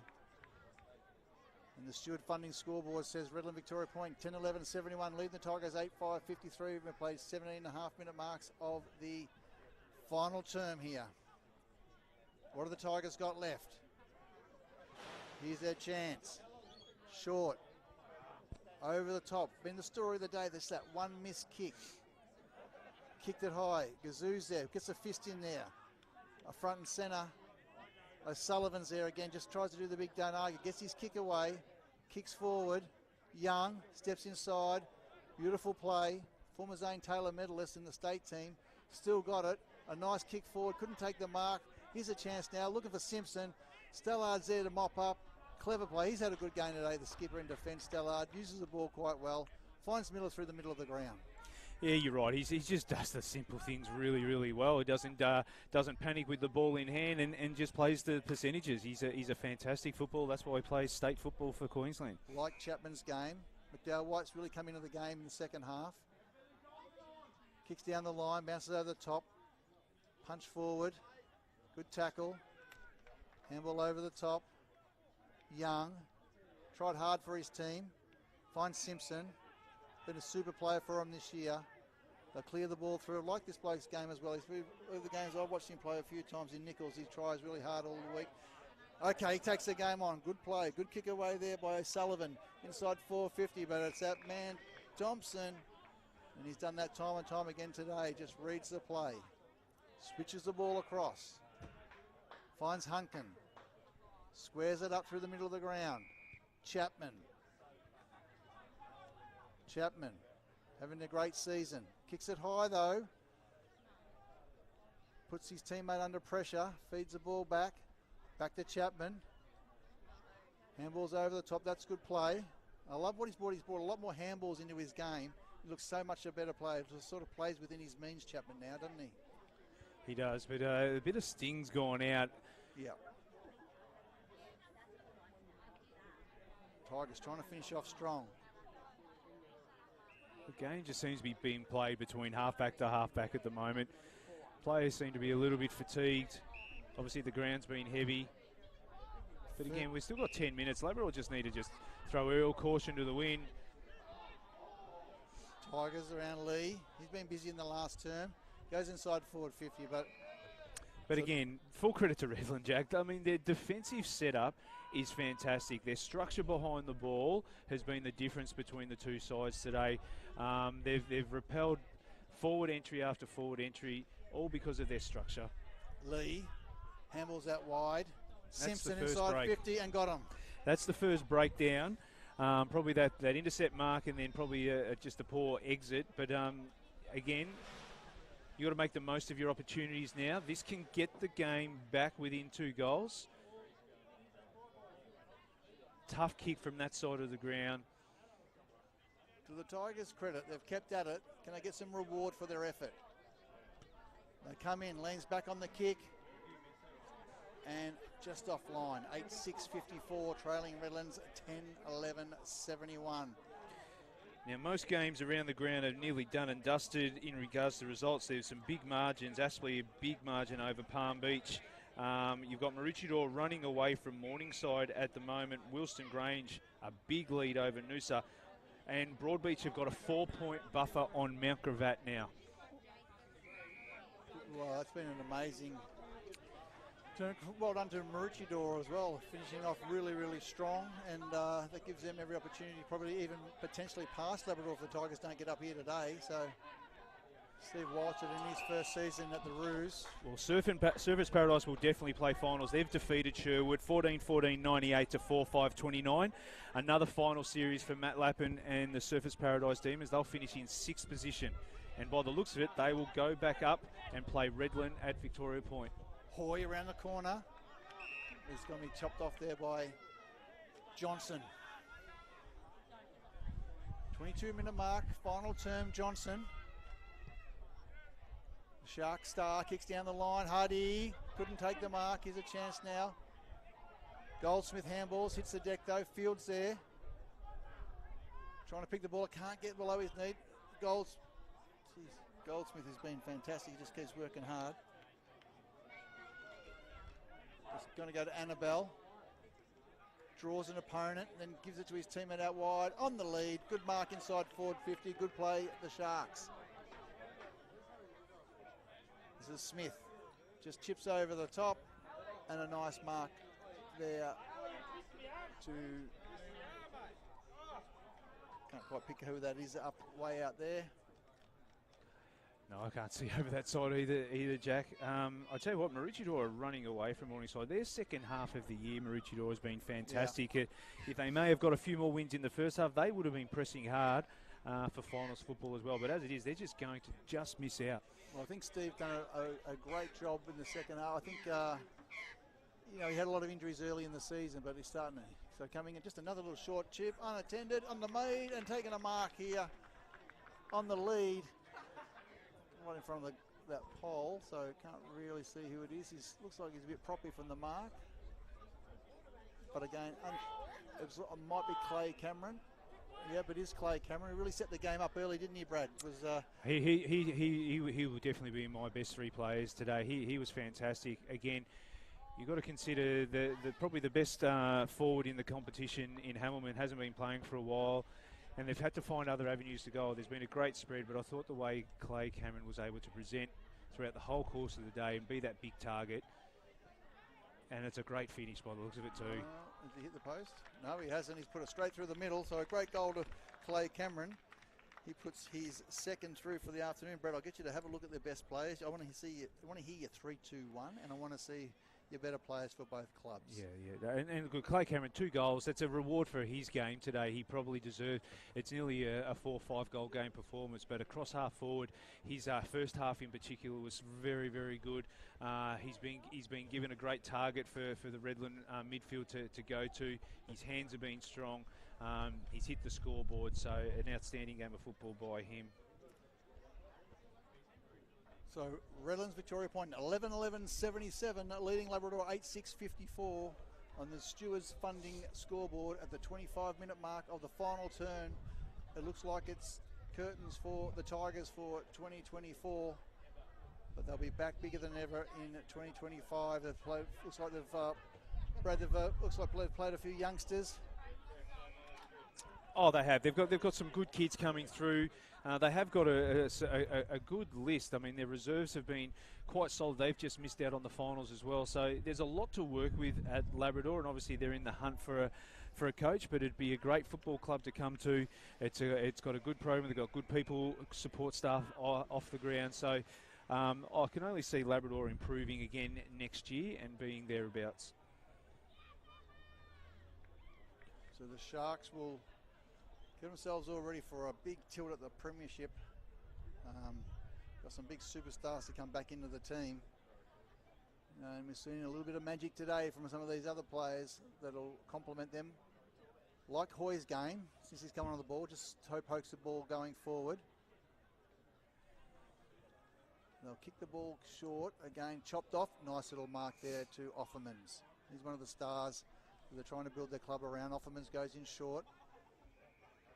And the Stewart Funding scoreboard says Redland-Victoria Point 10-11-71. Leading the Tigers 8-5-53. We've played 17.5-minute marks of the final term here. What have the Tigers got left? Here's their chance. Short. Over the top. Been the story of the day. There's that one missed kick. Kicked it high. Gazoo's there. Gets a fist in there. A front and centre. O'Sullivan's there again. Just tries to do the big don't argue. Gets his kick away. Kicks forward. Young. Steps inside. Beautiful play. Former Zane Taylor medalist in the state team. Still got it. A nice kick forward. Couldn't take the mark. Here's a chance now. Looking for Simpson. Stellard's there to mop up. Clever play. He's had a good game today, the skipper in defence. Stellard uses the ball quite well. Finds Miller through the middle of the ground. Yeah, you're right. He just does the simple things really, really well. He doesn't panic with the ball in hand and just plays the percentages. He's a fantastic football. That's why he plays state football for Queensland. Like Chapman's game. McDowell White's really come into the game in the second half. Kicks down the line, bounces over the top. Punch forward. Good tackle. Handball over the top. Young. Tried hard for his team. Finds Simpson. Been a super player for him this year. They clear the ball through. I like this bloke's game as well. He's one of the games I've watched him play a few times in Nichols. He tries really hard all the week. Okay, he takes the game on. Good play. Good kick away there by O'Sullivan. Inside 450, but it's that man, Thompson. And he's done that time and time again today. Just reads the play. Switches the ball across. Finds Hunkin. Squares it up through the middle of the ground. Chapman having a great season. Kicks it high though. puts his teammate under pressure, feeds the ball back to Chapman. Handballs over the top, that's good play. I love what he's brought. He's brought a lot more handballs into his game. He looks so much a better player. He sort of plays within his means, Chapman, now, doesn't he? He does, but a bit of sting's gone out. Yeah. Tigers trying to finish off strong. The game just seems to be being played between halfback to halfback at the moment. Players seem to be a little bit fatigued. Obviously, the ground's been heavy. But again, we've still got 10 minutes. Labrador just need to just throw Earl, caution to the wind. Tigers around Lee. He's been busy in the last term. Goes inside forward 50, But again, full credit to Redland, Jack. I mean, their defensive setup is fantastic. Their structure behind the ball has been the difference between the two sides today. They've repelled forward entry after forward entry, all because of their structure. Lee handballs out wide. That's Simpson the first inside break. 50 and got him. That's the first breakdown. Probably that intercept mark and then probably just a poor exit. But again, you got to make the most of your opportunities now. This can get the game back within 2 goals. Tough kick from that side of the ground. To the Tigers' credit, they've kept at it. Can they get some reward for their effort? They come in, leans back on the kick, and just offline. 8-6-54, trailing Redlands 10-11-71. Now, most games around the ground are nearly done and dusted in regards to results. There's some big margins. Aspley, a big margin over Palm Beach. You've got Maroochydore running away from Morningside at the moment. Wilston Grange, a big lead over Noosa. And Broadbeach have got a 4-point buffer on Mount Gravatt now. Well, that's been an amazing turn. Well done to Maroochydore as well, finishing off really, really strong, and that gives them every opportunity, probably even potentially past Labrador if the Tigers don't get up here today. So Steve Walter in his first season at the Roos. Well, Surfers Paradise will definitely play finals. They've defeated Sherwood 14-14, 98 to 4-5-29. Another final series for Matt Lappin and the Surfers Paradise Demons. They'll finish in 6th position. And by the looks of it, they will go back up and play Redland at Victoria Point. Hoy around the corner. He's going to be chopped off there by Johnson. 22-minute mark, final term, Johnson. Shark star kicks down the line. Hardy couldn't take the mark. Here's a chance now. Goldsmith handballs, hits the deck though. Fields there. Trying to pick the ball. Can't get below his knee. Goldsmith has been fantastic. He just keeps working hard. Just going to go to Annabelle. Draws an opponent, then gives it to his teammate out wide. On the lead. Good mark inside forward 50. Good play, the Sharks. This is Smith. Just chips over the top. And a nice mark there to... Can't quite pick who that is up way out there. No, I can't see over that side either, Jack. I tell you what, Maroochydore are running away from Morningside. Their second half of the year, Maroochydore has been fantastic. Yeah. If they may have got a few more wins in the first half, they would have been pressing hard for finals football as well. But as it is, they're just going to just miss out. Well, I think Steve done a great job in the second half. I think, he had a lot of injuries early in the season, but he's starting to. So coming in, just another little short chip, unattended, on the made, and taking a mark here on the lead. Right in front of that pole, so can't really see who it is. He looks like he's a bit proppy from the mark. But again, it might be Clay Cameron. Yeah, but it is Clay Cameron. He really set the game up early, didn't he, Brad? It was, he will definitely be my best 3 players today. He was fantastic. Again, you've got to consider probably the best forward in the competition in Hamilton hasn't been playing for a while. And they've had to find other avenues to go. There's been a great spread, but I thought the way Clay Cameron was able to present throughout the whole course of the day and be that big target. And it's a great finish by the looks of it too. Did he hit the post? No, he hasn't. He's put it straight through the middle. So a great goal to Clay Cameron. He puts his second through for the afternoon. Brett, I'll get you to have a look at their best players. I want to hear your 3-2-1, and I want to see your better players for both clubs. Yeah. And good, Clay Cameron, 2 goals. That's a reward for his game today. He probably deserved. It's nearly a 4 or 5 goal game performance. But across half forward, his first half in particular was very, very good. He's been given a great target for the Redland midfield to go to. His hands have been strong. He's hit the scoreboard. So an outstanding game of football by him. So Redlands-Victoria point 11-11-77, leading Labrador 8-6-54 on the Stewards funding scoreboard at the 25-minute mark of the final turn. It looks like it's curtains for the Tigers for 2024, but they'll be back bigger than ever in 2025. They've played, looks like they've played a few youngsters. Oh, they have. They've got some good kids coming through. They have got a good list. I mean, their reserves have been quite solid. They've just missed out on the finals as well. So there's a lot to work with at Labrador, and obviously they're in the hunt for a coach. But it'd be a great football club to come to. It's got a good program. They've got good people, support staff off the ground. So I can only see Labrador improving again next year and being thereabouts. So the Sharks will get themselves all ready for a big tilt at the premiership. Got some big superstars to come back into the team. And we've seen a little bit of magic today from some of these other players that'll complement them. Like Hoy's game, since he's coming on the ball, just pokes the ball going forward. They'll kick the ball short, again chopped off. Nice little mark there to Offermans. He's one of the stars that they're trying to build their club around. Offermans goes in short.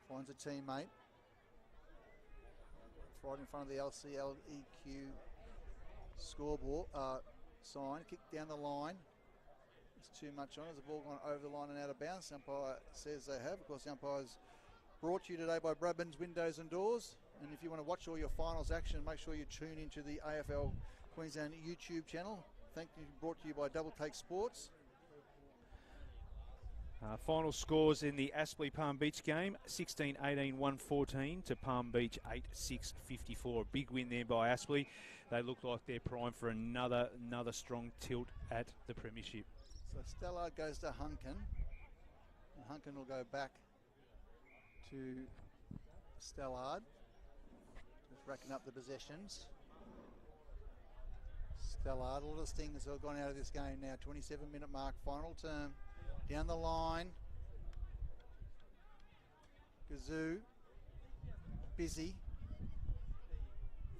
Finds a teammate. It's right in front of the LCLEQ scoreboard sign. Kicked down the line. There's too much on. There's a ball gone over the line and out of bounds. The umpire says they have. Of course, the umpire's brought to you today by Bradman's Windows and Doors. And if you want to watch all your finals action, make sure you tune into the AFL Queensland YouTube channel. Thank you. Brought to you by Double Take Sports. Final scores in the Aspley Palm Beach game, 16-18, 114 to Palm Beach 8-6, 54. Big win there by Aspley. They look like they're primed for another strong tilt at the premiership. So Stellard goes to Hunkin. And Hunkin will go back to Stellard. Just racking up the possessions. Stellard, a lot of stings have gone out of this game now. 27-minute mark, final term. Down the line. Gazoo. Busy.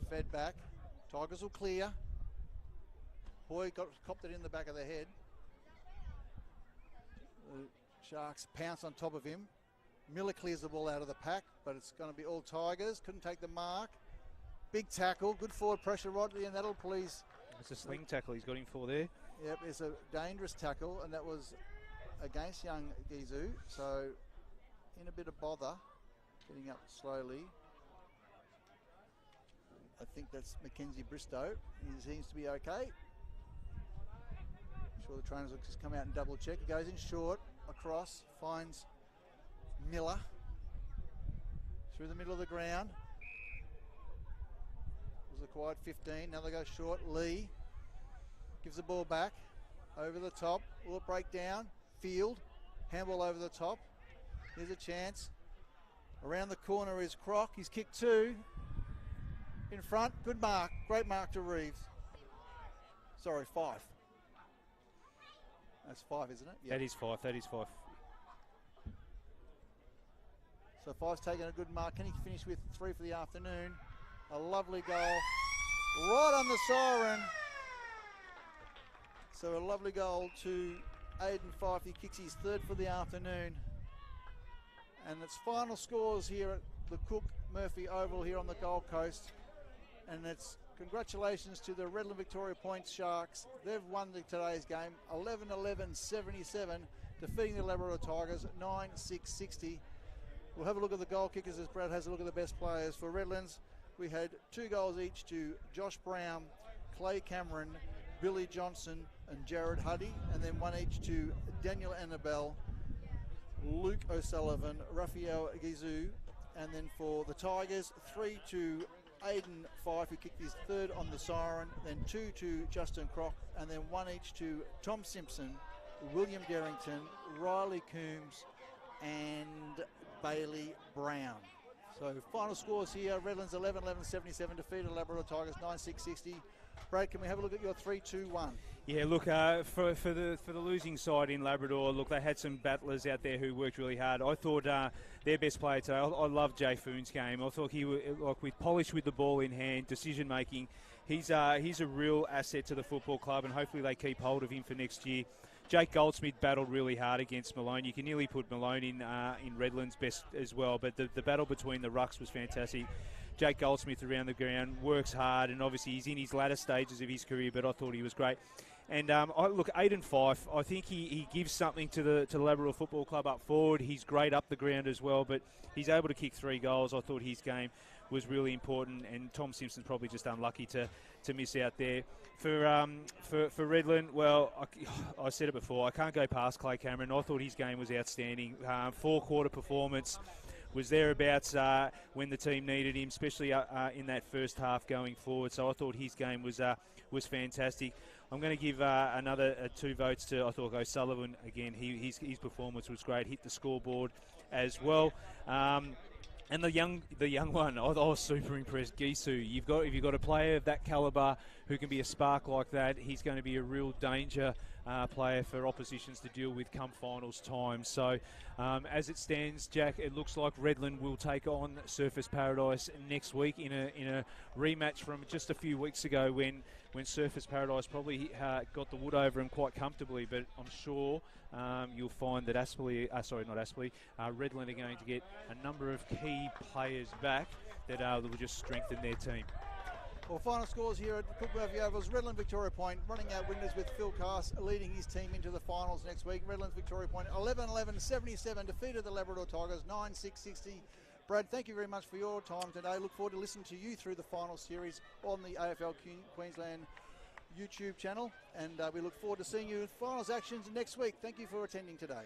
Fed back. Tigers will clear. Hoy copped it in the back of the head. The Sharks pounce on top of him. Miller clears the ball out of the pack, but it's going to be all Tigers. Couldn't take the mark. Big tackle. Good forward pressure right at the end. That'll please. It's a sling tackle he's got him for there. Yep, it's a dangerous tackle, and that was against young Gizou, so in a bit of bother, getting up slowly. I think that's Mackenzie Bristow. He seems to be okay. I'm sure the trainers will just come out and double check. He goes in short, across, finds Miller through the middle of the ground. Was acquired 15. Now they go short. Lee gives the ball back over the top. Will it break down? Field, handball over the top. Here's a chance. Around the corner is Croc. He's kicked 2. In front, good mark. Great mark to Reeves. Sorry, 5. That's 5, isn't it? Yep. That is 5. So 5's taken a good mark. Can he finish with 3 for the afternoon? A lovely goal. Right on the siren. So a lovely goal to Aidan Fife. He kicks his 3rd for the afternoon. And it's final scores here at the Cook Murphy Oval here on the Gold Coast. And it's congratulations to the Redland-Victoria Points Sharks. They've won today's game 11-11-77, defeating the Labrador Tigers 9-6-60. We'll have a look at the goal kickers as Brad has a look at the best players. For Redlands, we had 2 goals each to Josh Brown, Clay Cameron, Billy Johnson and Jared Huddy, and then 1 each to Daniel Annabelle, Luke O'Sullivan, Raphael Gizou, and then for the Tigers, 3 to Aidan Fife, who kicked his third on the siren, then 2 to Justin Crock, and then 1 each to Tom Simpson, William Derrington, Riley Coombs, and Bailey Brown. So final scores here: Redlands 11-11-77 defeated Labrador Tigers 9-6-60. Brad, can we have a look at your 3-2-1? Yeah, look, for the losing side in Labrador, look, they had some battlers out there who worked really hard. I thought their best player today, I love Jay Foon's game. I thought he was, like, with polish with the ball in hand, decision making, he's a real asset to the football club, and hopefully they keep hold of him for next year. Jake Goldsmith battled really hard against Malone. You can nearly put Malone in Redlands best as well, but the battle between the rucks was fantastic. Jake Goldsmith around the ground works hard, and obviously he's in his latter stages of his career, but I thought he was great. And look, Aidan Fife, I think he gives something to the Labrador Football Club up forward. He's great up the ground as well, but he's able to kick 3 goals. I thought his game was really important, and Tom Simpson's probably just unlucky to miss out there. For Redland, well, I said it before, I can't go past Clay Cameron. I thought his game was outstanding. 4-quarter performance was thereabouts when the team needed him, especially in that first half going forward. So I thought his game was fantastic. I'm going to give another 2 votes to, I thought, O'Sullivan again. His performance was great. Hit the scoreboard as well. And the young one, I was super impressed. Gisu, if you've got a player of that calibre who can be a spark like that, he's going to be a real danger player for oppositions to deal with come finals time. So as it stands, Jack, it looks like Redland will take on Surfers Paradise next week in a rematch from just a few weeks ago when Surfers Paradise probably got the wood over him quite comfortably. But I'm sure you'll find that Redland are going to get a number of key players back that will just strengthen their team. Well, final scores here at Cook Ovals. Redland-Victoria Point running out winners with Phil Cass leading his team into the finals next week. Redland-Victoria Point 11-11-77 defeated the Labrador Tigers 9-6-60. Brad, thank you very much for your time today. Look forward to listening to you through the final series on the AFL Queensland YouTube channel, and we look forward to seeing you in finals actions next week. Thank you for attending today.